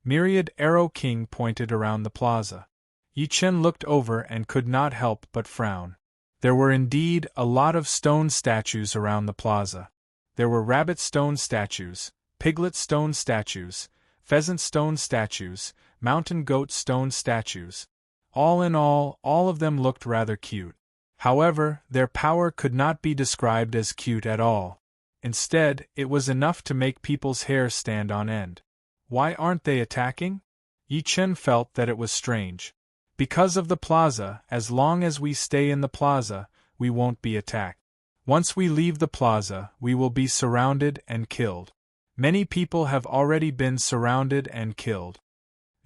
Myriad Arrow King pointed around the plaza. Yi Chen looked over and could not help but frown. There were indeed a lot of stone statues around the plaza. There were rabbit stone statues, piglet stone statues, pheasant stone statues, mountain goat stone statues. All in all of them looked rather cute. However, their power could not be described as cute at all. Instead, it was enough to make people's hair stand on end. Why aren't they attacking? Yi Chen felt that it was strange. Because of the plaza, as long as we stay in the plaza, we won't be attacked. Once we leave the plaza, we will be surrounded and killed. Many people have already been surrounded and killed.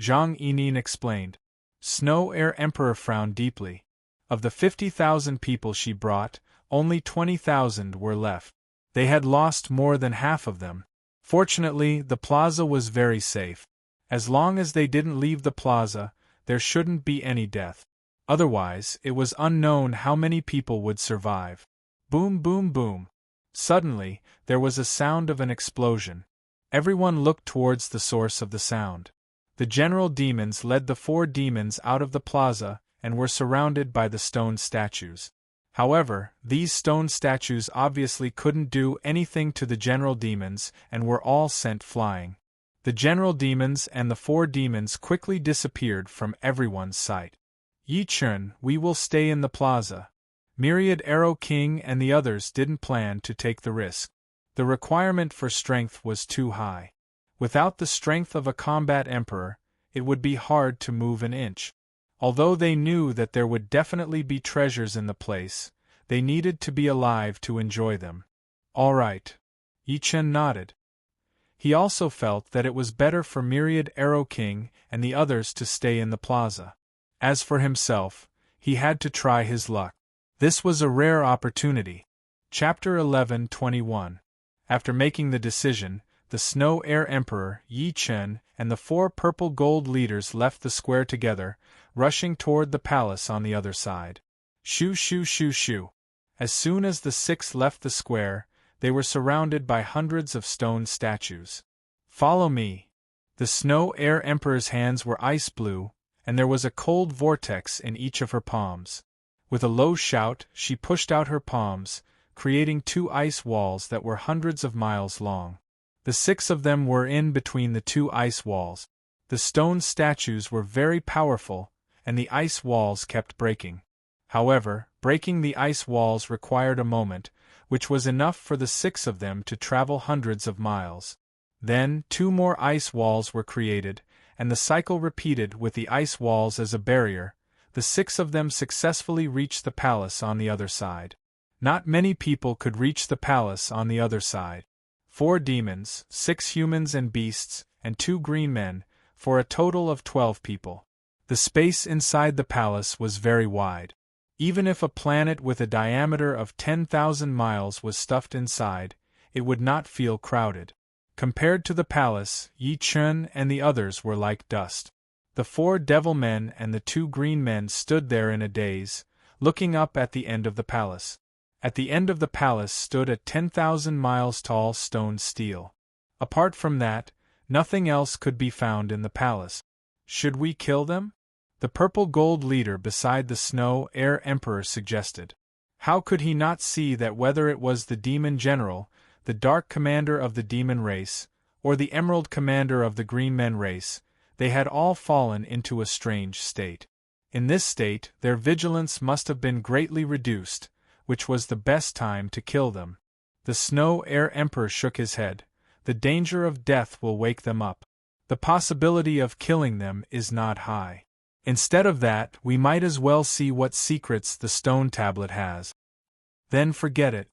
Zhang Yining explained. Snow Air Emperor frowned deeply. Of the 50,000 people she brought, only 20,000 were left. They had lost more than half of them. Fortunately, the plaza was very safe. As long as they didn't leave the plaza, there shouldn't be any death. Otherwise, it was unknown how many people would survive. Boom, boom, boom. Suddenly, there was a sound of an explosion. Everyone looked towards the source of the sound. The general demons led the 4 demons out of the plaza and were surrounded by the stone statues. However, these stone statues obviously couldn't do anything to the general demons and were all sent flying. The general demons and the 4 demons quickly disappeared from everyone's sight. Yi Chen, we will stay in the plaza. Myriad Arrow King and the others didn't plan to take the risk. The requirement for strength was too high. Without the strength of a combat emperor, it would be hard to move an inch. Although they knew that there would definitely be treasures in the place, they needed to be alive to enjoy them. All right. Yi Chen nodded. He also felt that it was better for Myriad Arrow King and the others to stay in the plaza. As for himself, he had to try his luck. This was a rare opportunity. Chapter 11:21. After making the decision, the Snow Air Emperor, Yi Chen, and the 4 purple gold leaders left the square together, rushing toward the palace on the other side. Shoo shoo shoo shoo. As soon as the 6 left the square, they were surrounded by hundreds of stone statues. Follow me. The Snow Air Emperor's hands were ice blue, and there was a cold vortex in each of her palms. With a low shout, she pushed out her palms, creating 2 ice walls that were hundreds of miles long. The 6 of them were in between the 2 ice walls. The stone statues were very powerful, and the ice walls kept breaking. However, breaking the ice walls required a moment, which was enough for the 6 of them to travel hundreds of miles. Then, 2 more ice walls were created, and the cycle repeated with the ice walls as a barrier. The 6 of them successfully reached the palace on the other side. Not many people could reach the palace on the other side. 4 demons, 6 humans and beasts, and 2 green men, for a total of 12 people. The space inside the palace was very wide. Even if a planet with a diameter of 10,000 miles was stuffed inside, it would not feel crowded. Compared to the palace, Yi Chun and the others were like dust. The 4 devil men and the 2 green men stood there in a daze, looking up at the end of the palace. At the end of the palace stood a 10,000 miles tall stone stele. Apart from that, nothing else could be found in the palace. Should we kill them? The purple gold leader beside the snow air emperor suggested. How could he not see that whether it was the demon general, the dark commander of the demon race, or the emerald commander of the green men race, they had all fallen into a strange state. In this state, their vigilance must have been greatly reduced, which was the best time to kill them. The snow air emperor shook his head. The danger of death will wake them up. The possibility of killing them is not high. Instead of that, we might as well see what secrets the stone tablet has. Then forget it.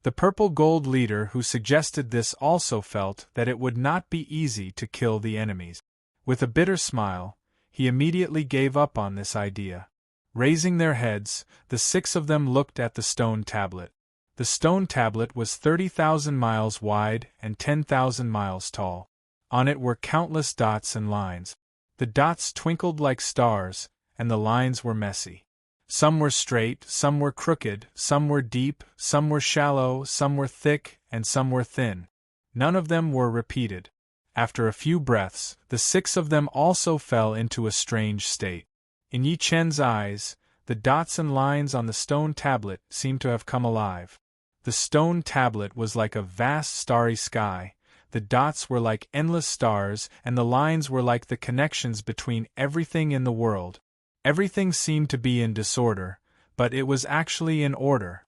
The purple gold leader who suggested this also felt that it would not be easy to kill the enemies. With a bitter smile, he immediately gave up on this idea. Raising their heads, the 6 of them looked at the stone tablet. The stone tablet was 30,000 miles wide and 10,000 miles tall. On it were countless dots and lines. The dots twinkled like stars, and the lines were messy. Some were straight, some were crooked, some were deep, some were shallow, some were thick, and some were thin. None of them were repeated. After a few breaths, the 6 of them also fell into a strange state. In Yi Chen's eyes, the dots and lines on the stone tablet seemed to have come alive. The stone tablet was like a vast starry sky, the dots were like endless stars, and the lines were like the connections between everything in the world. Everything seemed to be in disorder, but it was actually in order.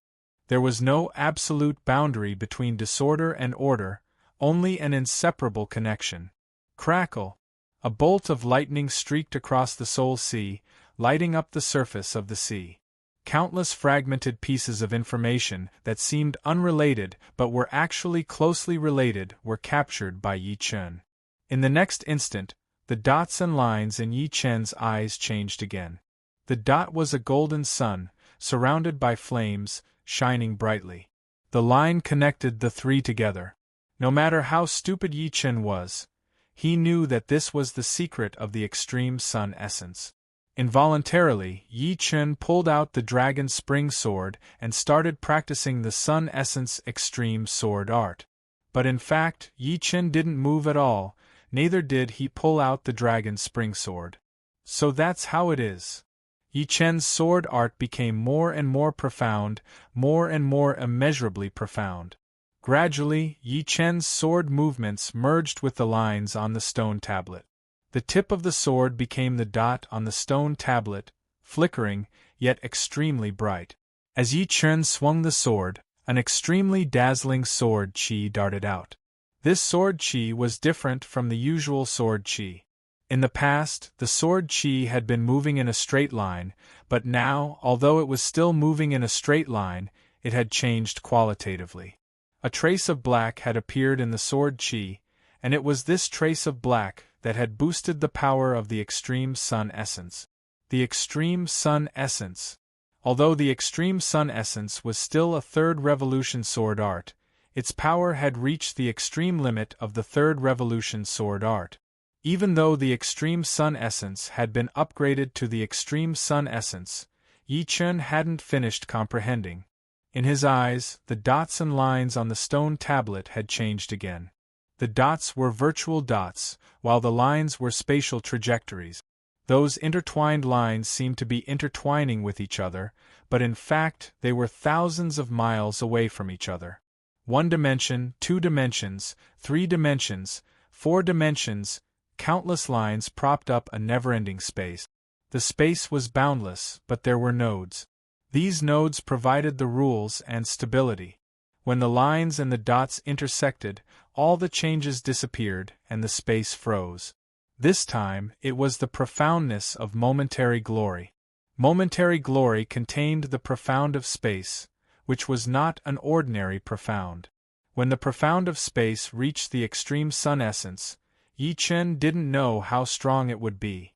There was no absolute boundary between disorder and order, only an inseparable connection. Crackle! A bolt of lightning streaked across the Soul Sea, lighting up the surface of the sea. Countless fragmented pieces of information that seemed unrelated but were actually closely related were captured by Yi Chun. In the next instant, the dots and lines in Yi Chen's eyes changed again. The dot was a golden sun, surrounded by flames, shining brightly. The line connected the 3 together. No matter how stupid Yi Chen was, he knew that this was the secret of the extreme sun essence. Involuntarily, Yi Chen pulled out the dragon spring sword and started practicing the sun essence extreme sword art. But in fact, Yi Chen didn't move at all, neither did he pull out the dragon spring sword. So that's how it is. Yi Chen's sword art became more and more profound, more and more immeasurably profound. Gradually, Yi Chen's sword movements merged with the lines on the stone tablet. The tip of the sword became the dot on the stone tablet, flickering, yet extremely bright. As Yi Chen swung the sword, an extremely dazzling sword chi darted out. This sword chi was different from the usual sword chi. In the past, the sword chi had been moving in a straight line, but now, although it was still moving in a straight line, it had changed qualitatively. A trace of black had appeared in the sword chi, and it was this trace of black that had boosted the power of the extreme sun essence. The extreme sun essence. Although the extreme sun essence was still a 3rd revolution sword art, its power had reached the extreme limit of the 3rd revolution sword art. Even though the extreme sun essence had been upgraded to the extreme sun essence, Yi Chen hadn't finished comprehending. In his eyes, the dots and lines on the stone tablet had changed again. The dots were virtual dots, while the lines were spatial trajectories. Those intertwined lines seemed to be intertwining with each other, but in fact they were thousands of miles away from each other. 1 dimension, 2 dimensions, 3 dimensions, 4 dimensions, countless lines propped up a never-ending space. The space was boundless, but there were nodes. These nodes provided the rules and stability. When the lines and the dots intersected, all the changes disappeared and the space froze. This time, it was the profoundness of momentary glory. Momentary glory contained the profound of space, which was not an ordinary profound. When the profound of space reached the extreme sun essence, Yi Chen didn't know how strong it would be.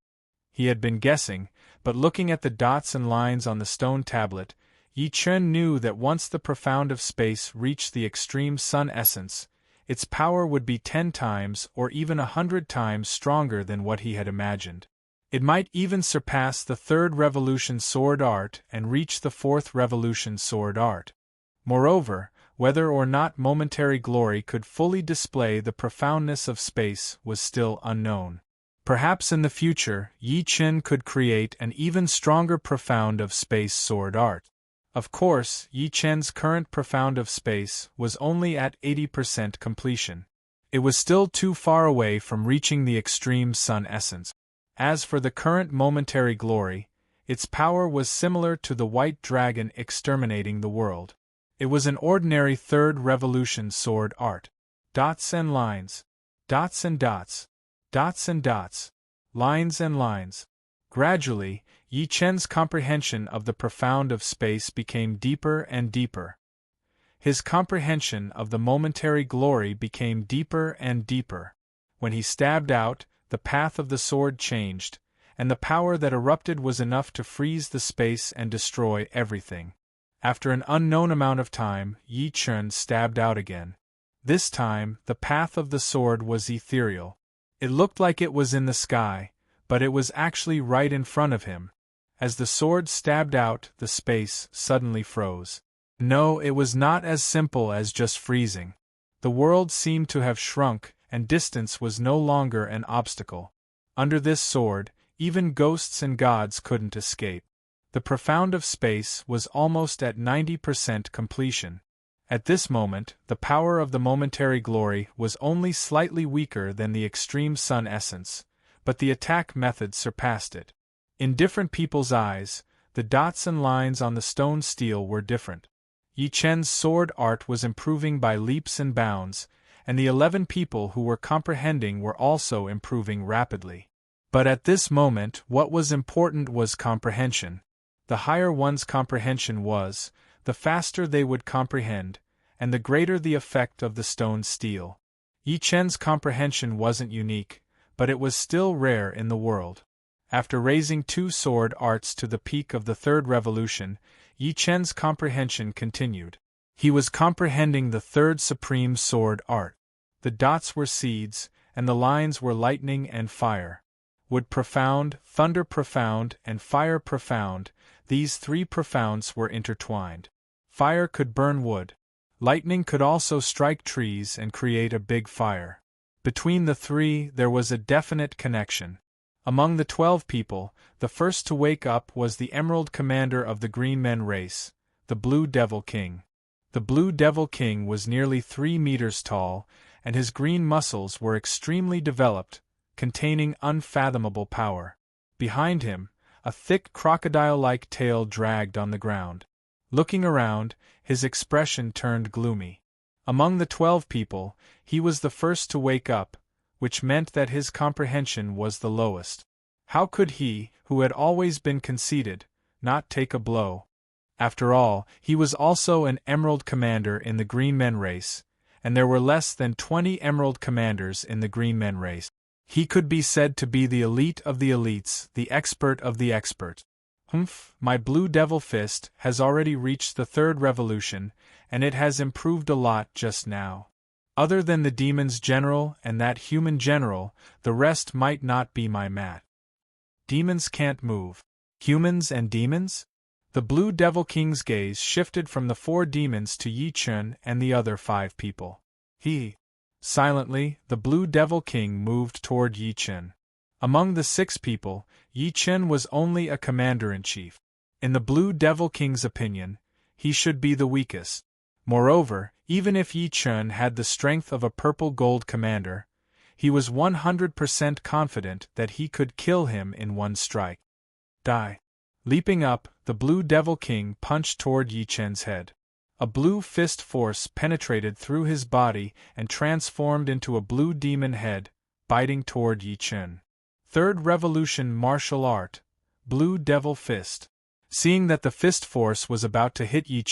He had been guessing, but looking at the dots and lines on the stone tablet, Yi Chen knew that once the profound of space reached the extreme sun essence, its power would be 10 times or even 100 times stronger than what he had imagined. It might even surpass the third revolution sword art and reach the fourth revolution sword art. Moreover, whether or not momentary glory could fully display the profoundness of space was still unknown. Perhaps in the future, Yi Chen could create an even stronger profound of space sword art. Of course, Yi Chen's current profound of space was only at 80% completion. It was still too far away from reaching the extreme sun essence. As for the current momentary glory, its power was similar to the white dragon exterminating the world. It was an ordinary third revolution sword art. Dots and lines. Dots and dots. Dots and dots. Lines and lines. Gradually, Yi Chen's comprehension of the profound of space became deeper and deeper. His comprehension of the momentary glory became deeper and deeper. When he stabbed out, the path of the sword changed, and the power that erupted was enough to freeze the space and destroy everything. After an unknown amount of time, Yi Chen stabbed out again. This time, the path of the sword was ethereal. It looked like it was in the sky, but it was actually right in front of him. As the sword stabbed out, the space suddenly froze. No, it was not as simple as just freezing. The world seemed to have shrunk, and distance was no longer an obstacle. Under this sword, even ghosts and gods couldn't escape. The profound of space was almost at 90% completion. At this moment, the power of the momentary glory was only slightly weaker than the extreme sun essence, but the attack method surpassed it. In different people's eyes, the dots and lines on the stone steel were different. Yi Chen's sword art was improving by leaps and bounds, and the 11 people who were comprehending were also improving rapidly. But at this moment, what was important was comprehension. The higher one's comprehension was, the faster they would comprehend, and the greater the effect of the stone steel. Yi Chen's comprehension wasn't unique, but it was still rare in the world. After raising 2 sword arts to the peak of the third revolution, Yi Chen's comprehension continued. He was comprehending the third supreme sword art. The dots were seeds, and the lines were lightning and fire. Wood profound, thunder profound, and fire profound, these 3 profounds were intertwined. Fire could burn wood. Lightning could also strike trees and create a big fire. Between the 3 there was a definite connection. Among the 12 people, the first to wake up was the Emerald Commander of the Green Men race, the Blue Devil King. The Blue Devil King was nearly 3 meters tall, and his green muscles were extremely developed, containing unfathomable power. Behind him, a thick crocodile-like tail dragged on the ground. Looking around, his expression turned gloomy. Among the 12 people, he was the first to wake up, which meant that his comprehension was the lowest. How could he, who had always been conceited, not take a blow? After all, he was also an Emerald Commander in the Green Men race, and there were less than 20 Emerald Commanders in the Green Men race. He could be said to be the elite of the elites, the expert of the expert. My Blue Devil Fist has already reached the third revolution, and it has improved a lot just now. Other than the demon's general and that human general, the rest might not be my match. Demons can't move. Humans and demons? The Blue Devil King's gaze shifted from the 4 demons to Yi Chen and the other 5 people. Silently, the Blue Devil King moved toward Yi Chen. Among the 6 people, Yi Chen was only a commander-in-chief. In the Blue Devil King's opinion, he should be the weakest. Moreover, even if Yi Chen had the strength of a purple gold commander, he was 100% confident that he could kill him in one strike. Die. Leaping up, the Blue Devil King punched toward Yi Chen's head. A blue fist force penetrated through his body and transformed into a blue demon head, biting toward Yi Chen. Third Revolution Martial Art, Blue Devil Fist. Seeing that the fist force was about to hit Yi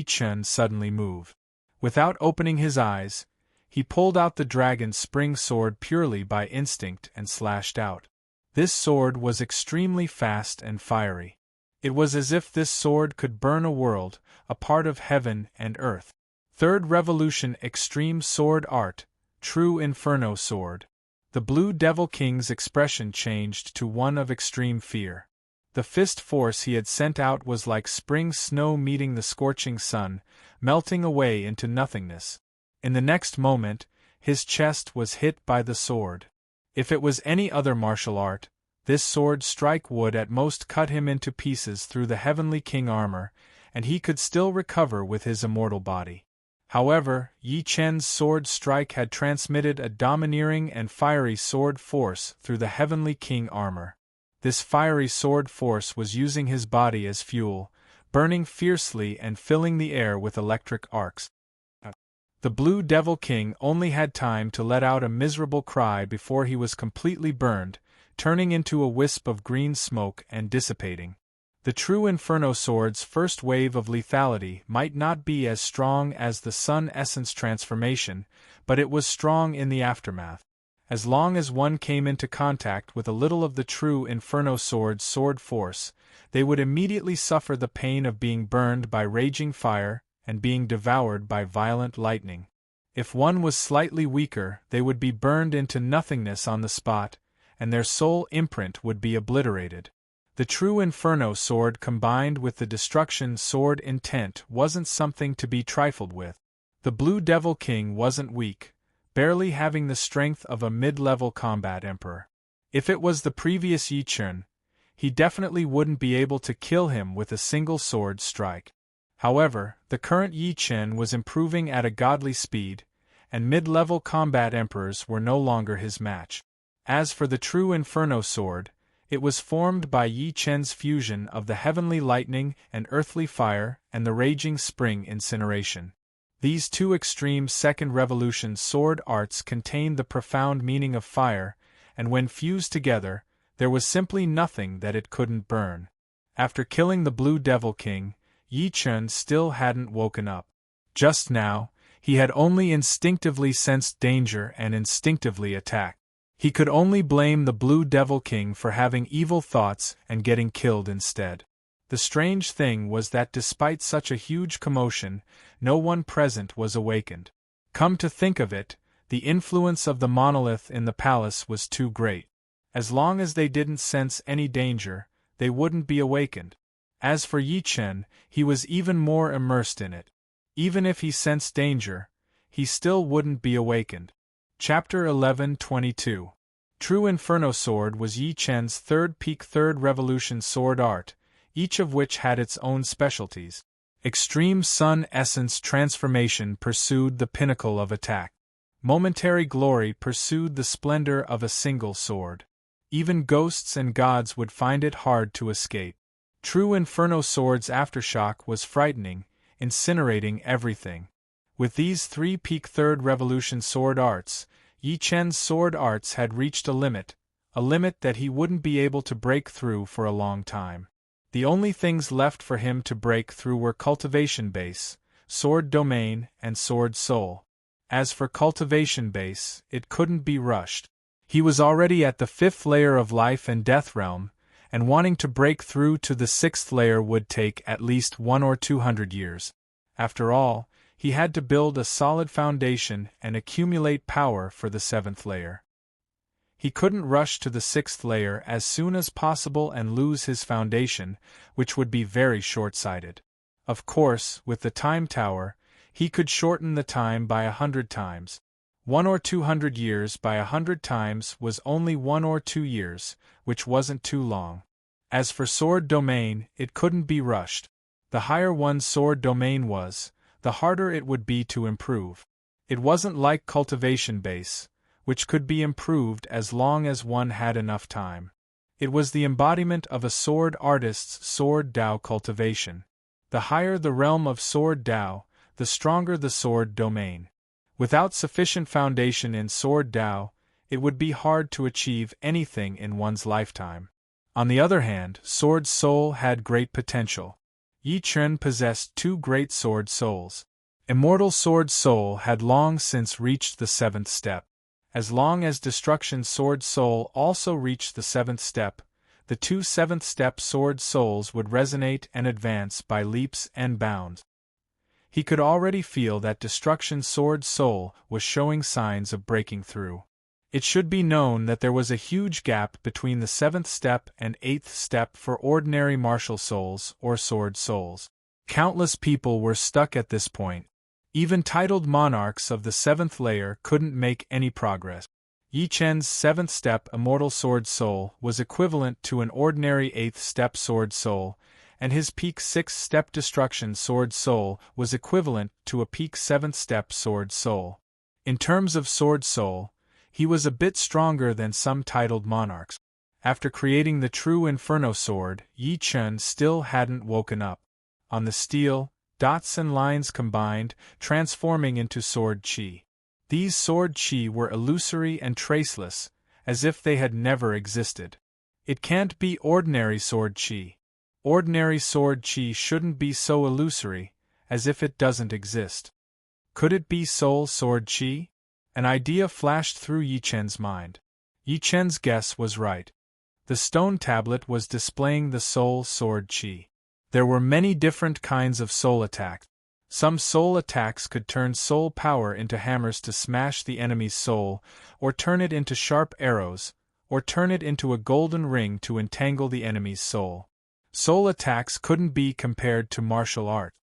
Chen suddenly moved. Without opening his eyes, he pulled out the dragon's spring sword purely by instinct and slashed out. This sword was extremely fast and fiery. It was as if this sword could burn a world, a part of heaven and earth. Third Revolution Extreme Sword Art, True Inferno Sword. The Blue Devil King's expression changed to one of extreme fear. The fist force he had sent out was like spring snow meeting the scorching sun, melting away into nothingness. In the next moment, his chest was hit by the sword. If it was any other martial art, this sword strike would at most cut him into pieces through the Heavenly King armor, and he could still recover with his immortal body. However, Yi Chen's sword strike had transmitted a domineering and fiery sword force through the Heavenly King armor. This fiery sword force was using his body as fuel, burning fiercely and filling the air with electric arcs. The Blue Devil King only had time to let out a miserable cry before he was completely burned, turning into a wisp of green smoke and dissipating. The true Inferno Sword's first wave of lethality might not be as strong as the Sun Essence transformation, but it was strong in the aftermath. As long as one came into contact with a little of the true Inferno Sword's sword force, they would immediately suffer the pain of being burned by raging fire and being devoured by violent lightning. If one was slightly weaker, they would be burned into nothingness on the spot, and their soul imprint would be obliterated. The true Inferno Sword combined with the Destruction Sword intent wasn't something to be trifled with. The Blue Devil King wasn't weak, barely having the strength of a mid-level combat emperor. If it was the previous Yi Chen, he definitely wouldn't be able to kill him with a single sword strike. However, the current Yi Chen was improving at a godly speed, and mid-level combat emperors were no longer his match. As for the true Inferno Sword, it was formed by Yi Chen's fusion of the heavenly lightning and earthly fire and the raging spring incineration. These two extreme Second Revolution sword arts contained the profound meaning of fire, and when fused together, there was simply nothing that it couldn't burn. After killing the Blue Devil King, Yi Chen still hadn't woken up. Just now, he had only instinctively sensed danger and instinctively attacked. He could only blame the Blue Devil King for having evil thoughts and getting killed instead. The strange thing was that despite such a huge commotion, no one present was awakened. Come to think of it, the influence of the monolith in the palace was too great. As long as they didn't sense any danger, they wouldn't be awakened. As for Yi Chen, he was even more immersed in it. Even if he sensed danger, he still wouldn't be awakened. Chapter 11:22. True Inferno Sword was Yi Chen's third peak Third Revolution sword art, each of which had its own specialties. Extreme Sun Essence Transformation pursued the pinnacle of attack. Momentary Glory pursued the splendor of a single sword. Even ghosts and gods would find it hard to escape. True Inferno Sword's aftershock was frightening, incinerating everything. With these three peak Third Revolution sword arts, Yi Chen's sword arts had reached a limit that he wouldn't be able to break through for a long time. The only things left for him to break through were Cultivation Base, Sword Domain, and Sword Soul. As for Cultivation Base, it couldn't be rushed. He was already at the 5th layer of Life and Death Realm, and wanting to break through to the 6th layer would take at least 100 or 200 years. After all, he had to build a solid foundation and accumulate power for the 7th layer. He couldn't rush to the 6th layer as soon as possible and lose his foundation, which would be very short-sighted. Of course, with the Time Tower, he could shorten the time by 100 times. 100 or 200 years by 100 times was only 1 or 2 years, which wasn't too long. As for Sword Domain, it couldn't be rushed. The higher one's Sword Domain was, the harder it would be to improve. It wasn't like Cultivation Base, which could be improved as long as one had enough time. It was the embodiment of a sword artist's Sword Dao cultivation. The higher the realm of Sword Dao, the stronger the Sword Domain. Without sufficient foundation in Sword Dao, it would be hard to achieve anything in one's lifetime. On the other hand, Sword Soul had great potential. Yi Chen possessed 2 great sword souls. Immortal Sword Soul had long since reached the 7th step. As long as Destruction Sword Soul also reached the 7th step, the 2 7th step sword souls would resonate and advance by leaps and bounds. He could already feel that Destruction Sword Soul was showing signs of breaking through. It should be known that there was a huge gap between the 7th step and 8th step for ordinary martial souls or sword souls. Countless people were stuck at this point. Even titled monarchs of the 7th layer couldn't make any progress. Yi Chen's 7th step Immortal Sword Soul was equivalent to an ordinary 8th step Sword Soul, and his peak 6th step Destruction Sword Soul was equivalent to a peak 7th step Sword Soul. In terms of Sword Soul, he was a bit stronger than some titled monarchs. After creating the true Inferno Sword, Yi Chen still hadn't woken up. On the steel, dots and lines combined, transforming into sword chi. These sword chi were illusory and traceless, as if they had never existed. It can't be ordinary sword chi. Ordinary sword chi shouldn't be so illusory, as if it doesn't exist. Could it be soul sword chi? An idea flashed through Yi Chen's mind. Yi Chen's guess was right. The stone tablet was displaying the soul sword chi. There were many different kinds of soul attacks. Some soul attacks could turn soul power into hammers to smash the enemy's soul, or turn it into sharp arrows, or turn it into a golden ring to entangle the enemy's soul. Soul attacks couldn't be compared to martial art.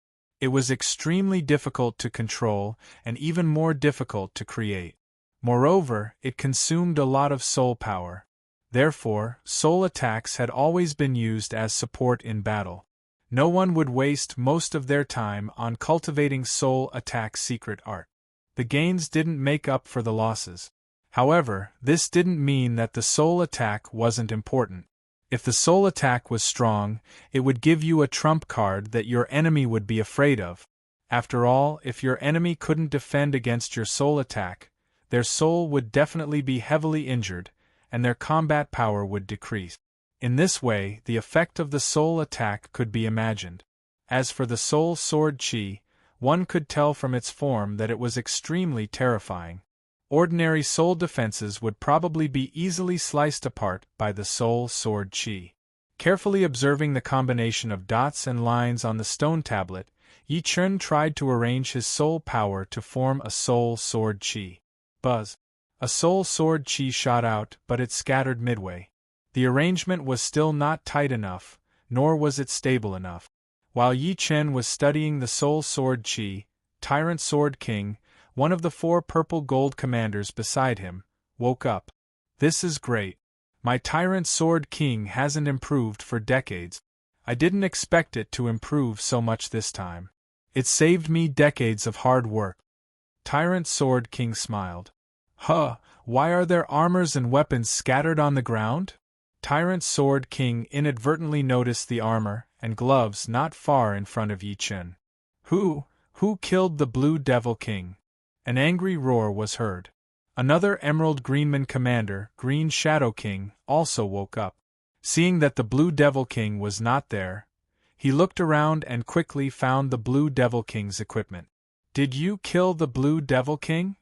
It was extremely difficult to control, and even more difficult to create. Moreover, it consumed a lot of soul power. Therefore, soul attacks had always been used as support in battle. No one would waste most of their time on cultivating soul attack secret art. The gains didn't make up for the losses. However, this didn't mean that the soul attack wasn't important. If the soul attack was strong, it would give you a trump card that your enemy would be afraid of. After all, if your enemy couldn't defend against your soul attack, their soul would definitely be heavily injured, and their combat power would decrease. In this way, the effect of the soul attack could be imagined. As for the soul sword chi, one could tell from its form that it was extremely terrifying. Ordinary soul defenses would probably be easily sliced apart by the soul sword chi. Carefully observing the combination of dots and lines on the stone tablet, Yi Chen tried to arrange his soul power to form a soul sword chi. Buzz! A soul sword chi shot out, but it scattered midway. The arrangement was still not tight enough, nor was it stable enough. While Yi Chen was studying the soul sword chi, Tyrant Sword King, one of the 4 purple gold commanders beside him, woke up. This is great. My Tyrant Sword King hasn't improved for decades. I didn't expect it to improve so much this time. It saved me decades of hard work. Tyrant Sword King smiled. Huh, why are there armors and weapons scattered on the ground? Tyrant Sword King inadvertently noticed the armor and gloves not far in front of Yi Chen. Who killed the Blue Devil King? An angry roar was heard. Another Emerald Greenman commander, Green Shadow King, also woke up. Seeing that the Blue Devil King was not there, he looked around and quickly found the Blue Devil King's equipment. Did you kill the Blue Devil King?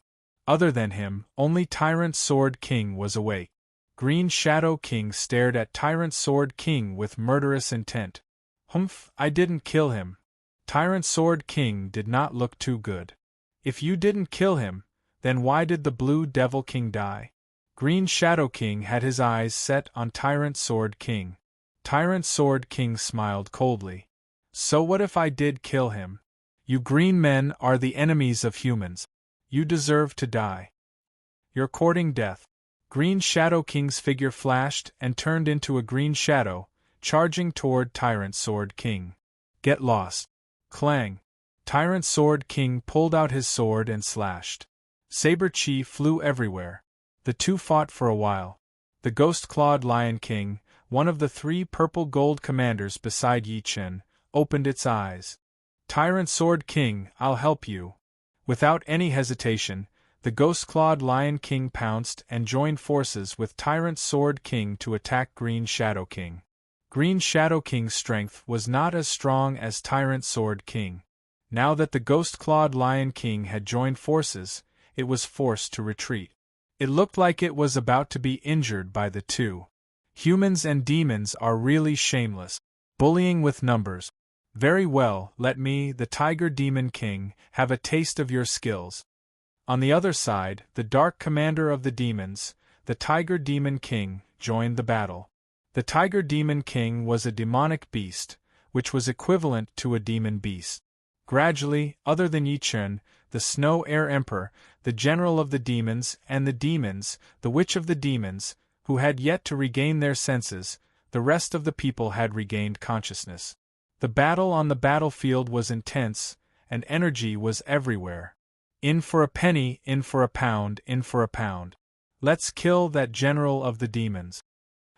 Other than him, only Tyrant Sword King was awake. Green Shadow King stared at Tyrant Sword King with murderous intent. Humph, I didn't kill him. Tyrant Sword King did not look too good. If you didn't kill him, then why did the Blue Devil King die? Green Shadow King had his eyes set on Tyrant Sword King. Tyrant Sword King smiled coldly. So what if I did kill him? You green men are the enemies of humans. You deserve to die. You're courting death. Green Shadow King's figure flashed and turned into a green shadow, charging toward Tyrant Sword King. Get lost. Clang. Tyrant Sword King pulled out his sword and slashed. Saber chi flew everywhere. The two fought for a while. The ghost-clawed Lion King, one of the 3 purple gold commanders beside Yi Chen, opened its eyes. Tyrant Sword King, I'll help you. Without any hesitation, the ghost-clawed Lion King pounced and joined forces with Tyrant Sword King to attack Green Shadow King. Green Shadow King's strength was not as strong as Tyrant Sword King. Now that the ghost-clawed Lion King had joined forces, it was forced to retreat. It looked like it was about to be injured by the two. Humans and demons are really shameless, bullying with numbers. Very well, let me, the Tiger Demon King, have a taste of your skills. On the other side, the Dark Commander of the Demons, the Tiger Demon King, joined the battle. The Tiger Demon King was a demonic beast, which was equivalent to a demon beast. Gradually, other than Yi Chen, the Snow Air Emperor, the General of the Demons, and the Demons, the Witch of the Demons, who had yet to regain their senses, the rest of the people had regained consciousness. The battle on the battlefield was intense, and energy was everywhere. In for a penny, in for a pound, in for a pound. Let's kill that General of the Demons.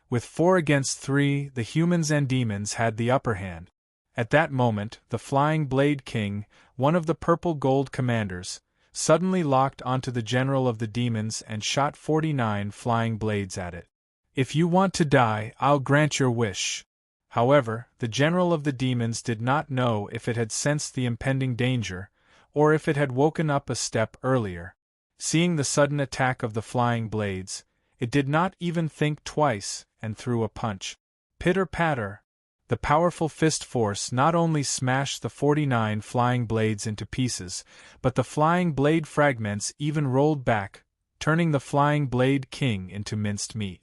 With 4 against 3, the humans and demons had the upper hand. At that moment, the Flying Blade King, one of the Purple Gold commanders, suddenly locked onto the General of the Demons and shot 49 flying blades at it. If you want to die, I'll grant your wish. However, the General of the Demons did not know if it had sensed the impending danger, or if it had woken up a step earlier. Seeing the sudden attack of the flying blades, it did not even think twice, and threw a punch. Pitter-patter! The powerful fist force not only smashed the 49 flying blades into pieces, but the flying blade fragments even rolled back, turning the Flying Blade King into minced meat.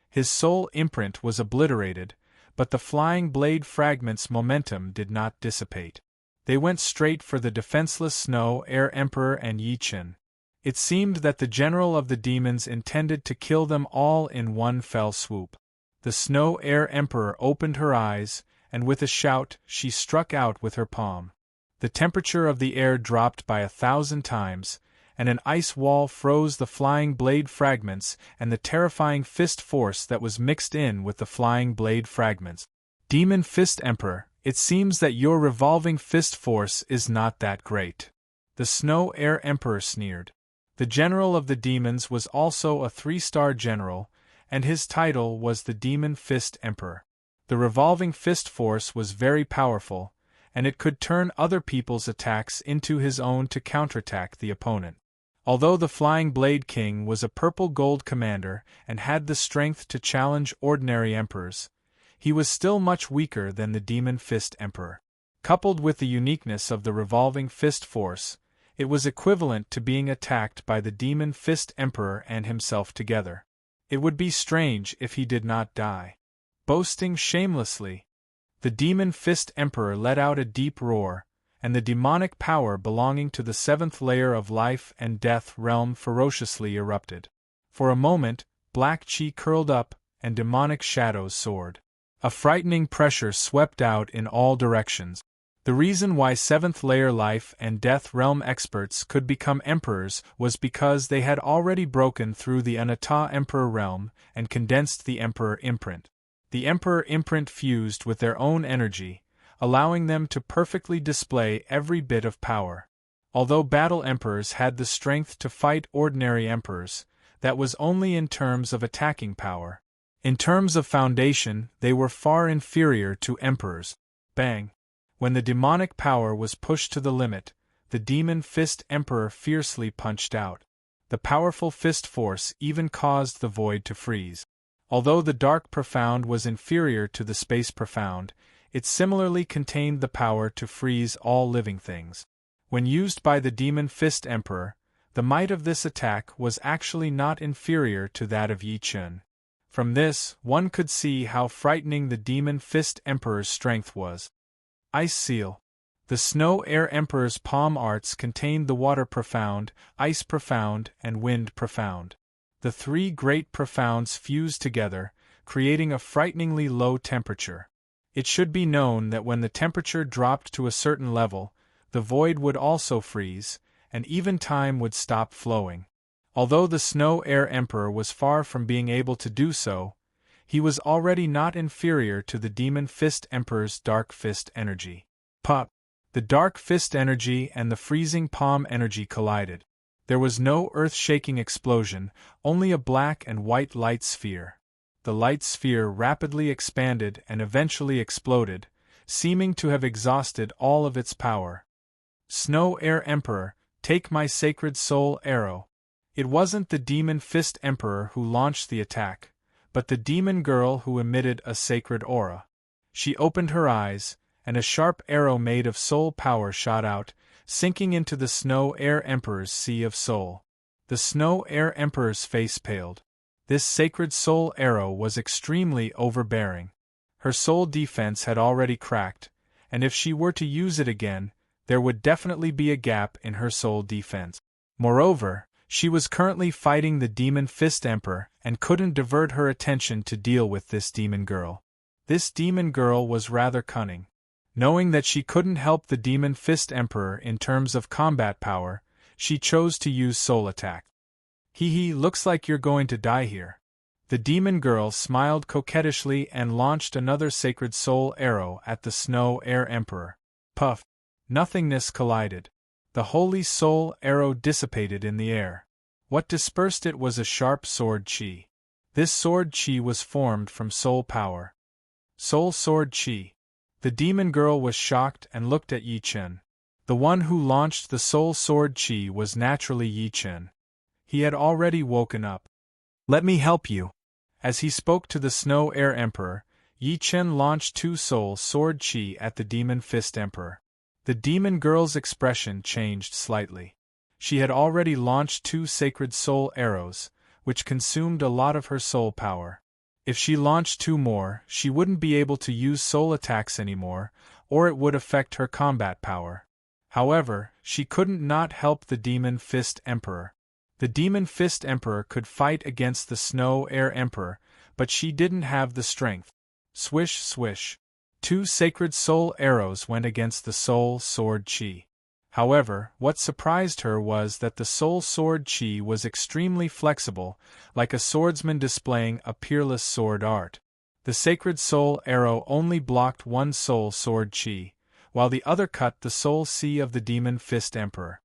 His soul imprint was obliterated, but the flying blade fragments' momentum did not dissipate. They went straight for the defenseless Snow Air Emperor and Yi Chen. It seemed that the General of the Demons intended to kill them all in one fell swoop. The Snow Air Emperor opened her eyes, and with a shout, she struck out with her palm. The temperature of the air dropped by 1,000 times, and an ice wall froze the flying blade fragments and the terrifying fist force that was mixed in with the flying blade fragments. Demon Fist Emperor, it seems that your revolving fist force is not that great. The Snow Air Emperor sneered. The General of the Demons was also a 3-star general, and his title was the Demon Fist Emperor. The revolving fist force was very powerful, and it could turn other people's attacks into his own to counterattack the opponent. Although the Flying Blade King was a Purple Gold commander and had the strength to challenge ordinary emperors, he was still much weaker than the Demon Fist Emperor. Coupled with the uniqueness of the revolving fist force, it was equivalent to being attacked by the Demon Fist Emperor and himself together. It would be strange if he did not die. Boasting shamelessly, the Demon Fist Emperor let out a deep roar, and the demonic power belonging to the 7th layer of life and death realm ferociously erupted. For a moment, black chi curled up, and demonic shadows soared. A frightening pressure swept out in all directions. The reason why 7th layer life and death realm experts could become emperors was because they had already broken through the Anata Emperor realm and condensed the Emperor imprint. The Emperor imprint fused with their own energy, allowing them to perfectly display every bit of power. Although battle emperors had the strength to fight ordinary emperors, that was only in terms of attacking power. In terms of foundation, they were far inferior to emperors. Bang! When the demonic power was pushed to the limit, the Demon Fist Emperor fiercely punched out. The powerful fist force even caused the void to freeze. Although the Dark Profound was inferior to the Space Profound, it similarly contained the power to freeze all living things. When used by the Demon Fist Emperor, the might of this attack was actually not inferior to that of Yi Chen. From this, one could see how frightening the Demon Fist Emperor's strength was. Ice Seal. The Snow Air Emperor's palm arts contained the Water Profound, Ice Profound, and Wind Profound. The 3 great profounds fused together, creating a frighteningly low temperature. It should be known that when the temperature dropped to a certain level, the void would also freeze, and even time would stop flowing. Although the Snow Air Emperor was far from being able to do so, he was already not inferior to the Demon Fist Emperor's Dark Fist energy. Pop! The Dark Fist energy and the freezing palm energy collided. There was no earth-shaking explosion, only a black and white light sphere. The light sphere rapidly expanded and eventually exploded, seeming to have exhausted all of its power. Snow Air Emperor, take my sacred soul arrow. It wasn't the Demon Fist Emperor who launched the attack, but the demon girl who emitted a sacred aura. She opened her eyes, and a sharp arrow made of soul power shot out, sinking into the Snow Air Emperor's sea of soul. The Snow Air Emperor's face paled. This sacred soul arrow was extremely overbearing. Her soul defense had already cracked, and if she were to use it again, there would definitely be a gap in her soul defense. Moreover, she was currently fighting the Demon Fist Emperor and couldn't divert her attention to deal with this demon girl. This demon girl was rather cunning. Knowing that she couldn't help the Demon Fist Emperor in terms of combat power, she chose to use soul attack. Hee, looks like you're going to die here. The demon girl smiled coquettishly and launched another sacred soul arrow at the Snow Air Emperor. Puff! Nothingness collided. The holy soul arrow dissipated in the air. What dispersed it was a sharp sword chi. This sword chi was formed from soul power. Soul sword chi. The demon girl was shocked and looked at Yi Chen. The one who launched the soul sword chi was naturally Yi Chen. He had already woken up. Let me help you. As he spoke to the Snow Air Emperor, Yi Chen launched two soul sword chi at the Demon Fist Emperor. The demon girl's expression changed slightly. She had already launched two sacred soul arrows, which consumed a lot of her soul power. If she launched two more, she wouldn't be able to use soul attacks anymore, or it would affect her combat power. However, she couldn't not help the Demon Fist Emperor. The Demon Fist Emperor could fight against the Snow Air Emperor, but she didn't have the strength. Swish, swish. Two sacred soul arrows went against the soul sword chi. However, what surprised her was that the soul sword chi was extremely flexible, like a swordsman displaying a peerless sword art. The sacred soul arrow only blocked one soul sword chi, while the other cut the soul sea of the Demon Fist Emperor.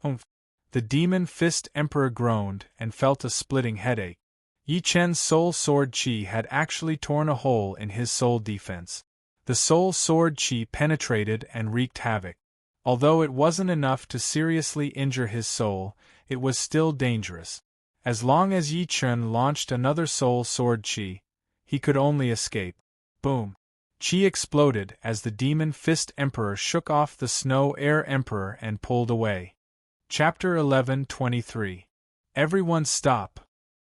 Humph! The Demon Fist Emperor groaned and felt a splitting headache. Yi Chen's soul sword chi had actually torn a hole in his soul defense. The soul sword chi penetrated and wreaked havoc. Although it wasn't enough to seriously injure his soul, it was still dangerous. As long as Yi Chen launched another soul sword chi, he could only escape. Boom! Chi exploded as the Demon Fist Emperor shook off the Snow Air Emperor and pulled away. Chapter 11:23. Everyone stop!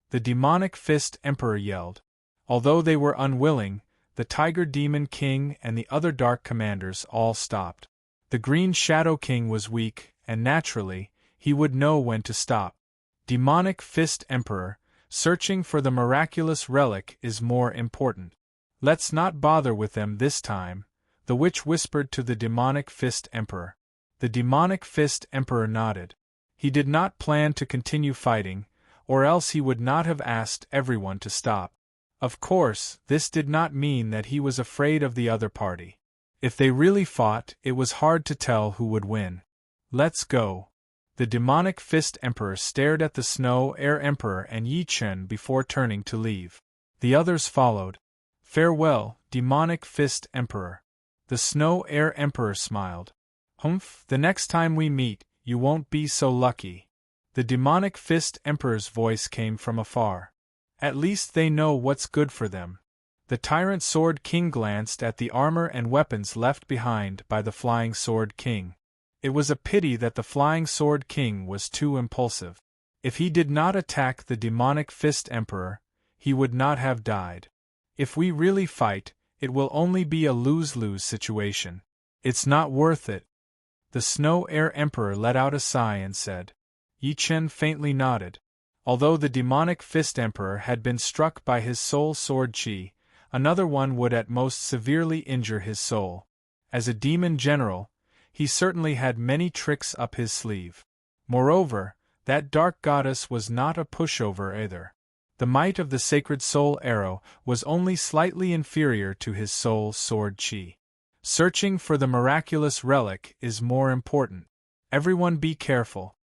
The Demonic Fist Emperor yelled. Although they were unwilling, the Tiger Demon King and the other Dark Commanders all stopped. The Green Shadow King was weak, and naturally, he would know when to stop. Demonic Fist Emperor, searching for the miraculous relic is more important. Let's not bother with them this time, the witch whispered to the Demonic Fist Emperor. The Demonic Fist Emperor nodded. He did not plan to continue fighting, or else he would not have asked everyone to stop. Of course, this did not mean that he was afraid of the other party. If they really fought, it was hard to tell who would win. Let's go. The Demonic Fist Emperor stared at the Snow Air Emperor and Yi Chen before turning to leave. The others followed. Farewell, Demonic Fist Emperor. The Snow Air Emperor smiled. Humph, the next time we meet, you won't be so lucky. The Demonic Fist Emperor's voice came from afar. At least they know what's good for them. The Tyrant Sword King glanced at the armor and weapons left behind by the Flying Sword King. It was a pity that the Flying Sword King was too impulsive. If he did not attack the Demonic Fist Emperor, he would not have died. If we really fight, it will only be a lose-lose situation. It's not worth it. The Snow Air Emperor let out a sigh and said. Yi Chen faintly nodded. Although the Demonic Fist Emperor had been struck by his soul sword chi, another one would at most severely injure his soul. As a demon general, he certainly had many tricks up his sleeve. Moreover, that dark goddess was not a pushover either. The might of the sacred soul arrow was only slightly inferior to his soul sword chi. Searching for the miraculous relic is more important. Everyone be careful.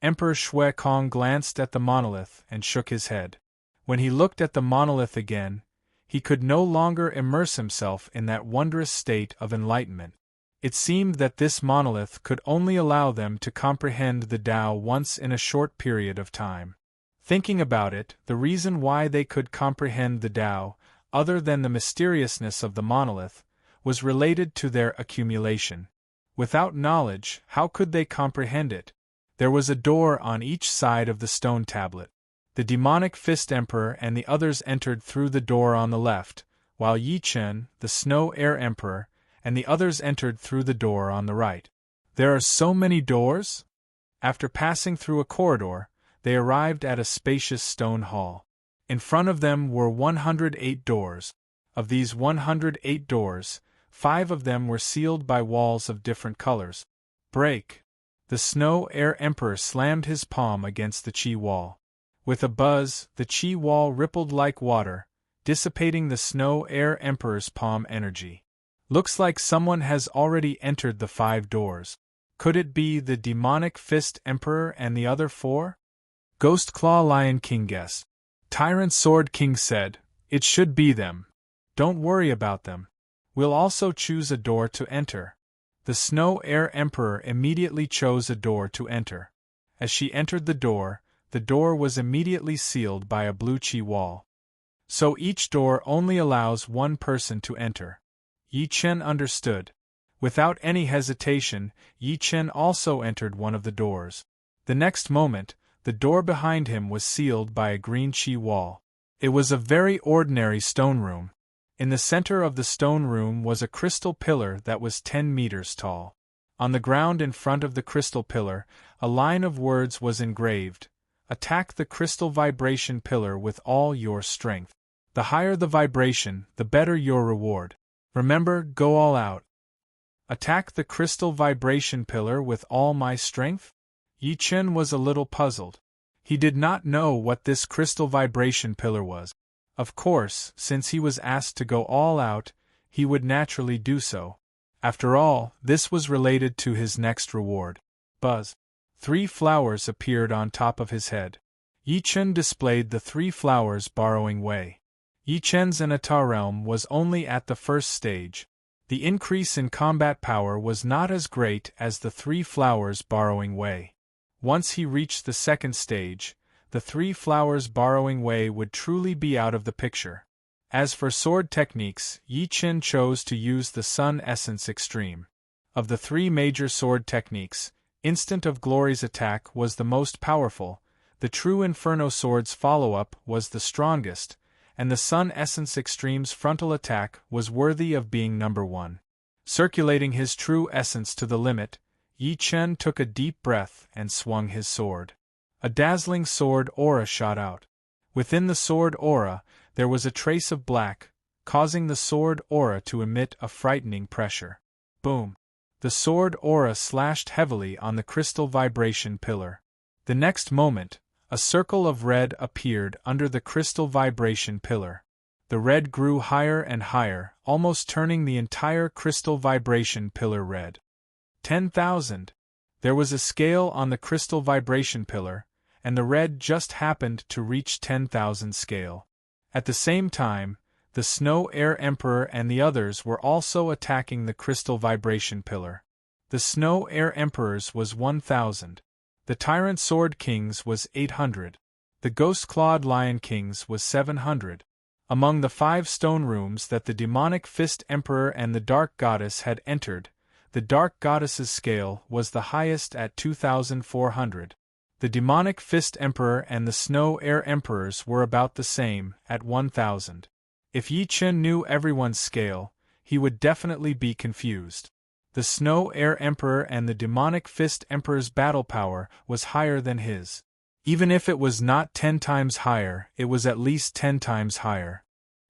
Emperor Shui Kong glanced at the monolith and shook his head. When he looked at the monolith again, he could no longer immerse himself in that wondrous state of enlightenment. It seemed that this monolith could only allow them to comprehend the Tao once in a short period of time. Thinking about it, the reason why they could comprehend the Tao, other than the mysteriousness of the monolith, was related to their accumulation. Without knowledge, how could they comprehend it? There was a door on each side of the stone tablet. The demonic fist emperor and the others entered through the door on the left, while Yi Chen, the snow air emperor, and the others entered through the door on the right. There are so many doors? After passing through a corridor, they arrived at a spacious stone hall. In front of them were 108 doors. Of these 108 doors, 5 of them were sealed by walls of different colors. Break! The snow air emperor slammed his palm against the chi wall. With a buzz, the chi wall rippled like water, dissipating the snow air emperor's palm energy. Looks like someone has already entered the 5 doors. Could it be the demonic fist emperor and the other 4? Ghost Claw Lion King guessed. Tyrant Sword King said, "It should be them. Don't worry about them. We'll also choose a door to enter." The Snow Air Emperor immediately chose a door to enter. As she entered the door was immediately sealed by a blue chi wall. So each door only allows one person to enter. Yi Chen understood. Without any hesitation, Yi Chen also entered one of the doors. The next moment, the door behind him was sealed by a green chi wall. It was a very ordinary stone room. In the center of the stone room was a crystal pillar that was 10 meters tall. On the ground in front of the crystal pillar, a line of words was engraved: "Attack the crystal vibration pillar with all your strength. The higher the vibration, the better your reward. Remember, go all out." Attack the crystal vibration pillar with all my strength? Yi Chen was a little puzzled. He did not know what this crystal vibration pillar was. Of course, since he was asked to go all out, he would naturally do so. After all, this was related to his next reward. Buzz. 3 flowers appeared on top of his head. Yi Chen displayed the 3 flowers borrowing way. Yi Chen's Anatar realm was only at the first stage. The increase in combat power was not as great as the 3 flowers borrowing way. Once he reached the second stage, the 3 flowers borrowing way would truly be out of the picture. As for sword techniques, Yi Chen chose to use the Sun Essence Extreme. Of the 3 major sword techniques, Instant of Glory's attack was the most powerful, the True Inferno Sword's follow-up was the strongest, and the Sun Essence Extreme's frontal attack was worthy of being number 1. Circulating his true essence to the limit, Yi Chen took a deep breath and swung his sword. A dazzling sword aura shot out. Within the sword aura, there was a trace of black, causing the sword aura to emit a frightening pressure. Boom! The sword aura slashed heavily on the crystal vibration pillar. The next moment, a circle of red appeared under the crystal vibration pillar. The red grew higher and higher, almost turning the entire crystal vibration pillar red. 10,000! There was a scale on the crystal vibration pillar, and the red just happened to reach 10,000 scale. At the same time, the Snow Air Emperor and the others were also attacking the crystal vibration pillar. The Snow Air Emperor's was 1,000. The Tyrant Sword King's was 800. The Ghost Clawed Lion King's was 700. Among the 5 stone rooms that the Demonic Fist Emperor and the Dark Goddess had entered, the Dark Goddess's scale was the highest at 2,400. The Demonic Fist Emperor and the Snow Air Emperor's were about the same, at 1,000. If Yi Chen knew everyone's scale, he would definitely be confused. The Snow Air Emperor and the Demonic Fist Emperor's battle power was higher than his. Even if it was not 10 times higher, it was at least 10 times higher.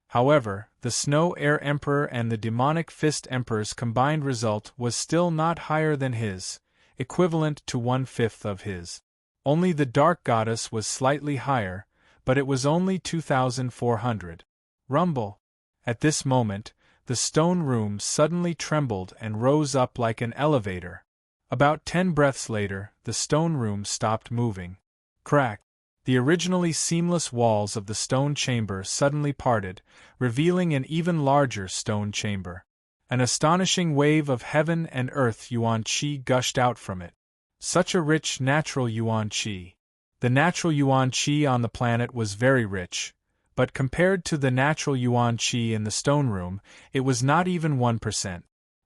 However, the Snow Air Emperor and the Demonic Fist Emperor's combined result was still not higher than his, equivalent to 1/5 of his. Only the Dark Goddess was slightly higher, but it was only 2,400. Rumble! At this moment, the stone room suddenly trembled and rose up like an elevator. About 10 breaths later, the stone room stopped moving. Crack! The originally seamless walls of the stone chamber suddenly parted, revealing an even larger stone chamber. An astonishing wave of heaven and earth yuan qi gushed out from it. Such a rich natural yuan qi. The natural yuan qi on the planet was very rich, but compared to the natural yuan qi in the stone room, it was not even 1%.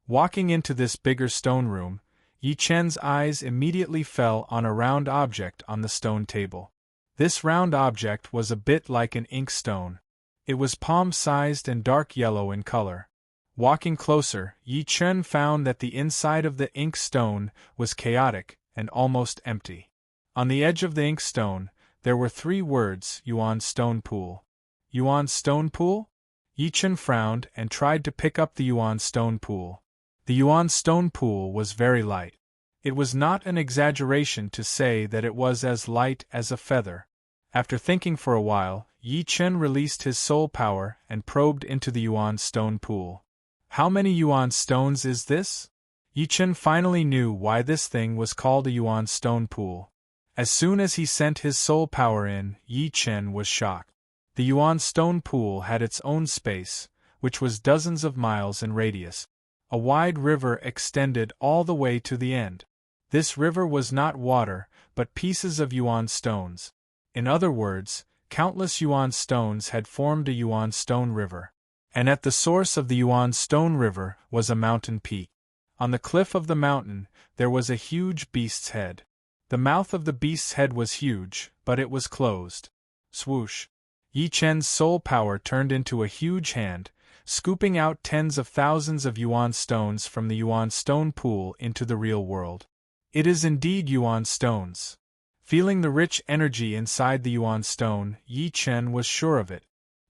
Walking into this bigger stone room, Yi Chen's eyes immediately fell on a round object on the stone table. This round object was a bit like an ink stone. It was palm-sized and dark yellow in color. Walking closer, Yi Chen found that the inside of the ink stone was chaotic and almost empty. On the edge of the ink stone, there were 3 words: Yuan Stone Pool. Yuan Stone Pool? Yi Chen frowned and tried to pick up the Yuan Stone Pool. The Yuan Stone Pool was very light. It was not an exaggeration to say that it was as light as a feather. After thinking for a while, Yi Chen released his soul power and probed into the Yuan Stone Pool. How many Yuan stones is this? Yi Chen finally knew why this thing was called a Yuan Stone Pool. As soon as he sent his soul power in, Yi Chen was shocked. The Yuan Stone Pool had its own space, which was dozens of miles in radius. A wide river extended all the way to the end. This river was not water, but pieces of Yuan stones. In other words, countless Yuan stones had formed a Yuan Stone River. And at the source of the Yuan Stone River was a mountain peak. On the cliff of the mountain, there was a huge beast's head. The mouth of the beast's head was huge, but it was closed. Swoosh! Yi Chen's soul power turned into a huge hand, scooping out tens of thousands of Yuan stones from the Yuan Stone Pool into the real world. It is indeed Yuan stones. Feeling the rich energy inside the Yuan stone, Yi Chen was sure of it.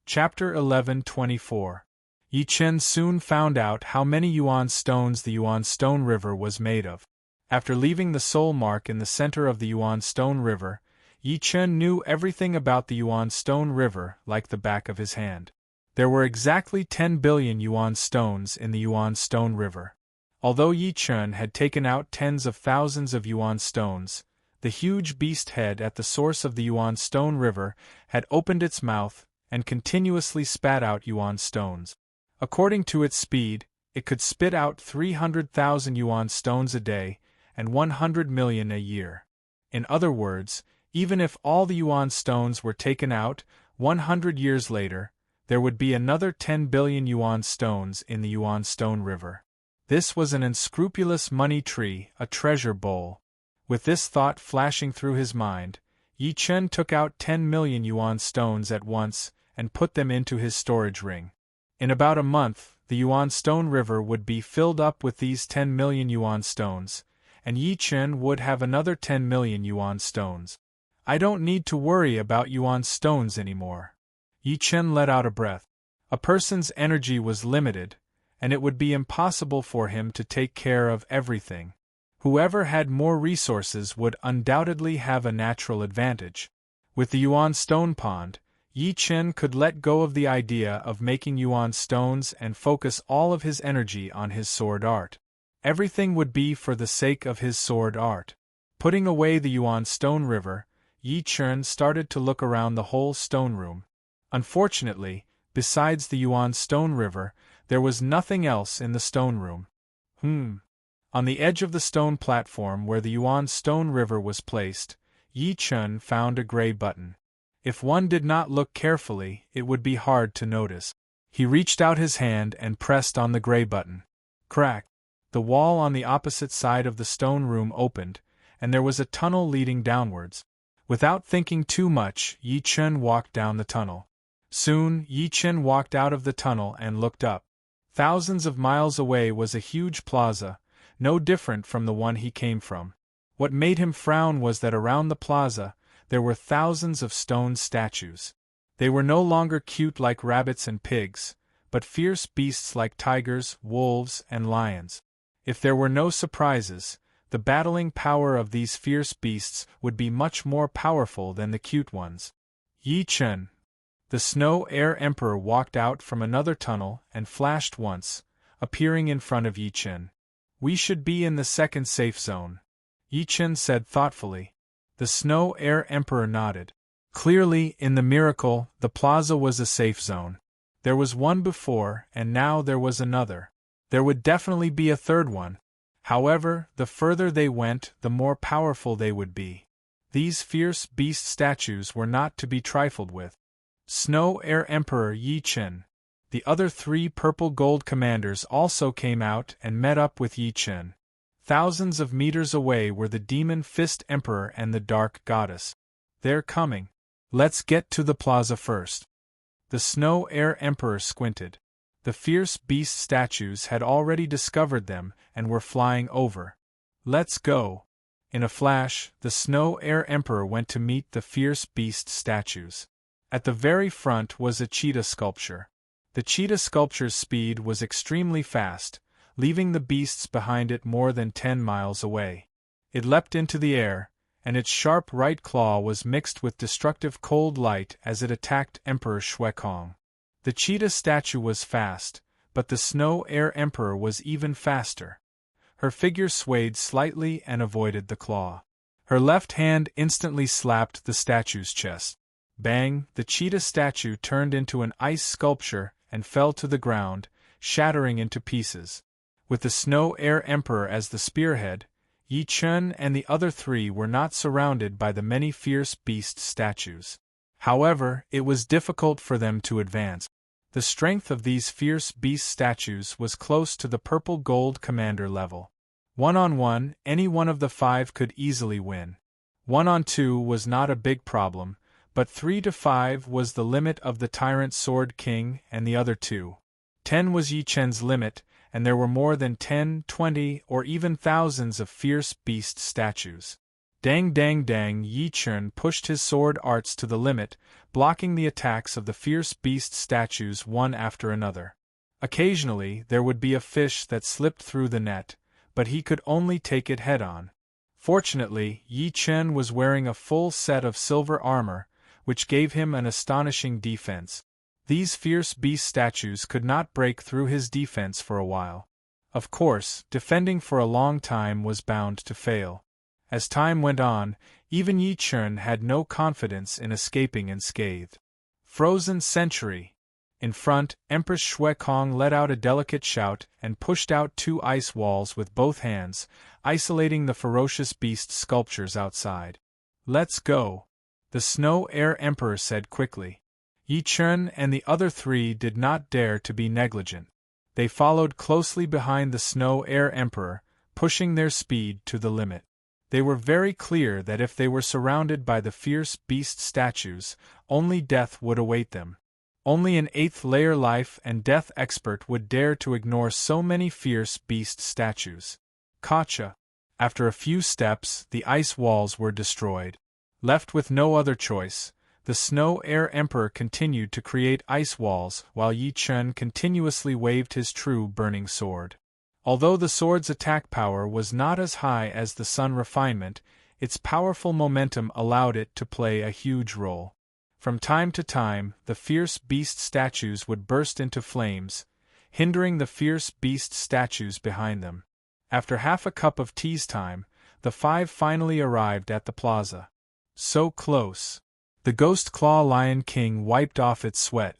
Chapter 11:24. Yi Chen soon found out how many Yuan stones the Yuan Stone River was made of. After leaving the soul mark in the center of the Yuan Stone River, Yi Chen knew everything about the Yuan Stone River like the back of his hand. There were exactly 10 billion Yuan stones in the Yuan Stone River. Although Yi Chen had taken out tens of thousands of Yuan stones, the huge beast head at the source of the Yuan Stone River had opened its mouth and continuously spat out Yuan stones. According to its speed, it could spit out 300,000 Yuan stones a day and 100 million a year. In other words, even if all the Yuan stones were taken out, 100 years later, there would be another 10 billion Yuan stones in the Yuan Stone River. This was an unscrupulous money tree, a treasure bowl. With this thought flashing through his mind, Yi Chen took out 10 million Yuan stones at once and put them into his storage ring. In about a month, the Yuan Stone River would be filled up with these 10 million Yuan stones, and Yi Chen would have another 10 million Yuan stones. I don't need to worry about Yuan stones anymore. Yi Chen let out a breath. A person's energy was limited, and it would be impossible for him to take care of everything. Whoever had more resources would undoubtedly have a natural advantage. With the Yuan Stone Pond, Yi Chen could let go of the idea of making Yuan stones and focus all of his energy on his sword art. Everything would be for the sake of his sword art. Putting away the Yuan Stone River, Yi Chen started to look around the whole stone room. Unfortunately, besides the Yuan Stone River, there was nothing else in the stone room. On the edge of the stone platform where the Yuan Stone River was placed, Yi Chen found a gray button. If one did not look carefully, it would be hard to notice. He reached out his hand and pressed on the gray button. Crack! The wall on the opposite side of the stone room opened, and there was a tunnel leading downwards. Without thinking too much, Yi Chen walked down the tunnel. Soon, Yi Chen walked out of the tunnel and looked up. Thousands of miles away was a huge plaza, no different from the one he came from. What made him frown was that around the plaza, there were thousands of stone statues. They were no longer cute like rabbits and pigs, but fierce beasts like tigers, wolves, and lions. If there were no surprises, the battling power of these fierce beasts would be much more powerful than the cute ones. Yi Chen, the Snow Air Emperor, walked out from another tunnel and flashed once, appearing in front of Yi Chen. We should be in the second safe zone, Yi Chen said thoughtfully. The Snow Air Emperor nodded. Clearly, in the miracle, the plaza was a safe zone. There was one before, and now there was another. There would definitely be a third one. However, the further they went, the more powerful they would be. These fierce beast statues were not to be trifled with. Snow Air Emperor Yi Chen. The other 3 purple gold commanders also came out and met up with Yi Chen. Thousands of meters away were the Demon Fist Emperor and the Dark Goddess. They're coming. Let's get to the plaza first. The Snow Air Emperor squinted. The fierce beast statues had already discovered them and were flying over. Let's go. In a flash, the Snow Air Emperor went to meet the fierce beast statues. At the very front was a cheetah sculpture. The cheetah sculpture's speed was extremely fast, leaving the beasts behind it more than 10 miles away. It leapt into the air, and its sharp right claw was mixed with destructive cold light as it attacked Emperor Shuekong. The cheetah statue was fast, but the Snow Air Emperor was even faster. Her figure swayed slightly and avoided the claw. Her left hand instantly slapped the statue's chest. Bang! The cheetah statue turned into an ice sculpture and fell to the ground, shattering into pieces. With the Snow Air Emperor as the spearhead, Yi Chen and the other 3 were not surrounded by the many fierce beast statues. However, it was difficult for them to advance. The strength of these fierce beast statues was close to the purple gold commander level. 1-on-1, any one of the 5 could easily win. 1-on-2 was not a big problem, but 3-5 was the limit of the Tyrant Sword King and the other 2. 10 was Yi Chen's limit, and there were more than 10, 20, or even thousands of fierce beast statues. Dang dang dang! Yi Chen pushed his sword arts to the limit, blocking the attacks of the fierce beast statues one after another. Occasionally, there would be a fish that slipped through the net, but he could only take it head-on. Fortunately, Yi Chen was wearing a full set of silver armor, which gave him an astonishing defense. These fierce beast statues could not break through his defense for a while. Of course, defending for a long time was bound to fail. As time went on, even Yi Chen had no confidence in escaping unscathed. Frozen Century. In front, Empress Shuekong let out a delicate shout and pushed out 2 ice walls with both hands, isolating the ferocious beast sculptures outside. Let's go, the Snow Air Emperor said quickly. Yi Chen and the other 3 did not dare to be negligent. They followed closely behind the Snow Air Emperor, pushing their speed to the limit. They were very clear that if they were surrounded by the fierce beast statues, only death would await them. Only an 8th-layer life and death expert would dare to ignore so many fierce beast statues. Gotcha! After a few steps, the ice walls were destroyed. Left with no other choice, the Snow Air Emperor continued to create ice walls while Yi Chen continuously waved his true burning sword. Although the sword's attack power was not as high as the Sun Refinement, its powerful momentum allowed it to play a huge role. From time to time, the fierce beast statues would burst into flames, hindering the fierce beast statues behind them. After half a cup of tea's time, the 5 finally arrived at the plaza. So close. The Ghost Claw Lion King wiped off its sweat.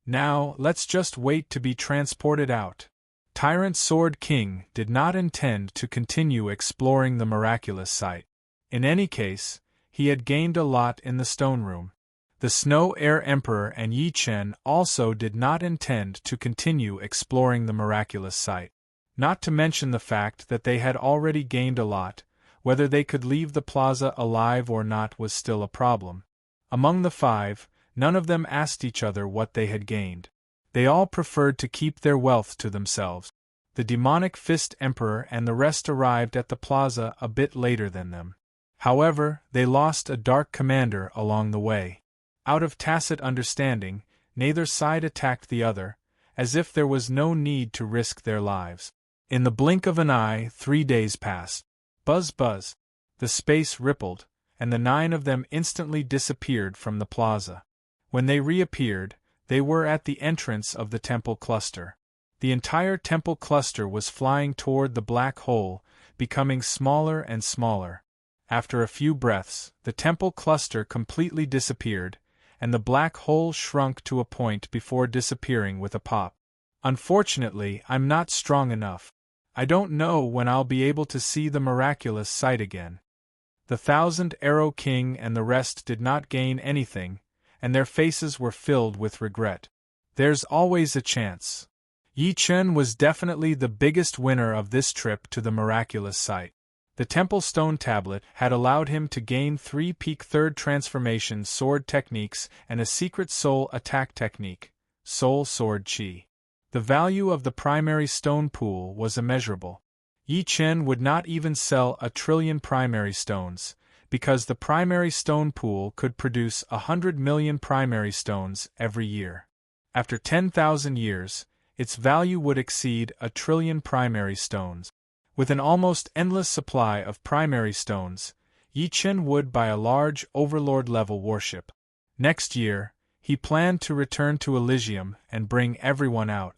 Now, let's just wait to be transported out. Tyrant Sword King did not intend to continue exploring the miraculous site. In any case, he had gained a lot in the stone room. The Snow Air Emperor and Yi Chen also did not intend to continue exploring the miraculous site. Not to mention the fact that they had already gained a lot. Whether they could leave the plaza alive or not was still a problem. Among the 5, none of them asked each other what they had gained. They all preferred to keep their wealth to themselves. The Demonic Fist Emperor and the rest arrived at the plaza a bit later than them. However, they lost a Dark Commander along the way. Out of tacit understanding, neither side attacked the other, as if there was no need to risk their lives. In the blink of an eye, 3 days passed. Buzz buzz. The space rippled, and the 9 of them instantly disappeared from the plaza. When they reappeared, they were at the entrance of the temple cluster. The entire temple cluster was flying toward the black hole, becoming smaller and smaller. After a few breaths, the temple cluster completely disappeared, and the black hole shrunk to a point before disappearing with a pop. Unfortunately, I'm not strong enough. I don't know when I'll be able to see the miraculous sight again. The Thousand-Arrow King and the rest did not gain anything, and their faces were filled with regret. There's always a chance. Yi Chen was definitely the biggest winner of this trip to the miraculous sight. The Temple Stone Tablet had allowed him to gain 3 peak third transformation sword techniques and a secret soul attack technique, Soul Sword Chi. The value of the primary stone pool was immeasurable. Yi Chen would not even sell 1 trillion primary stones, because the primary stone pool could produce 100 million primary stones every year. After 10,000 years, its value would exceed 1 trillion primary stones. With an almost endless supply of primary stones, Yi Chen would buy a large overlord-level warship. Next year, he planned to return to Elysium and bring everyone out.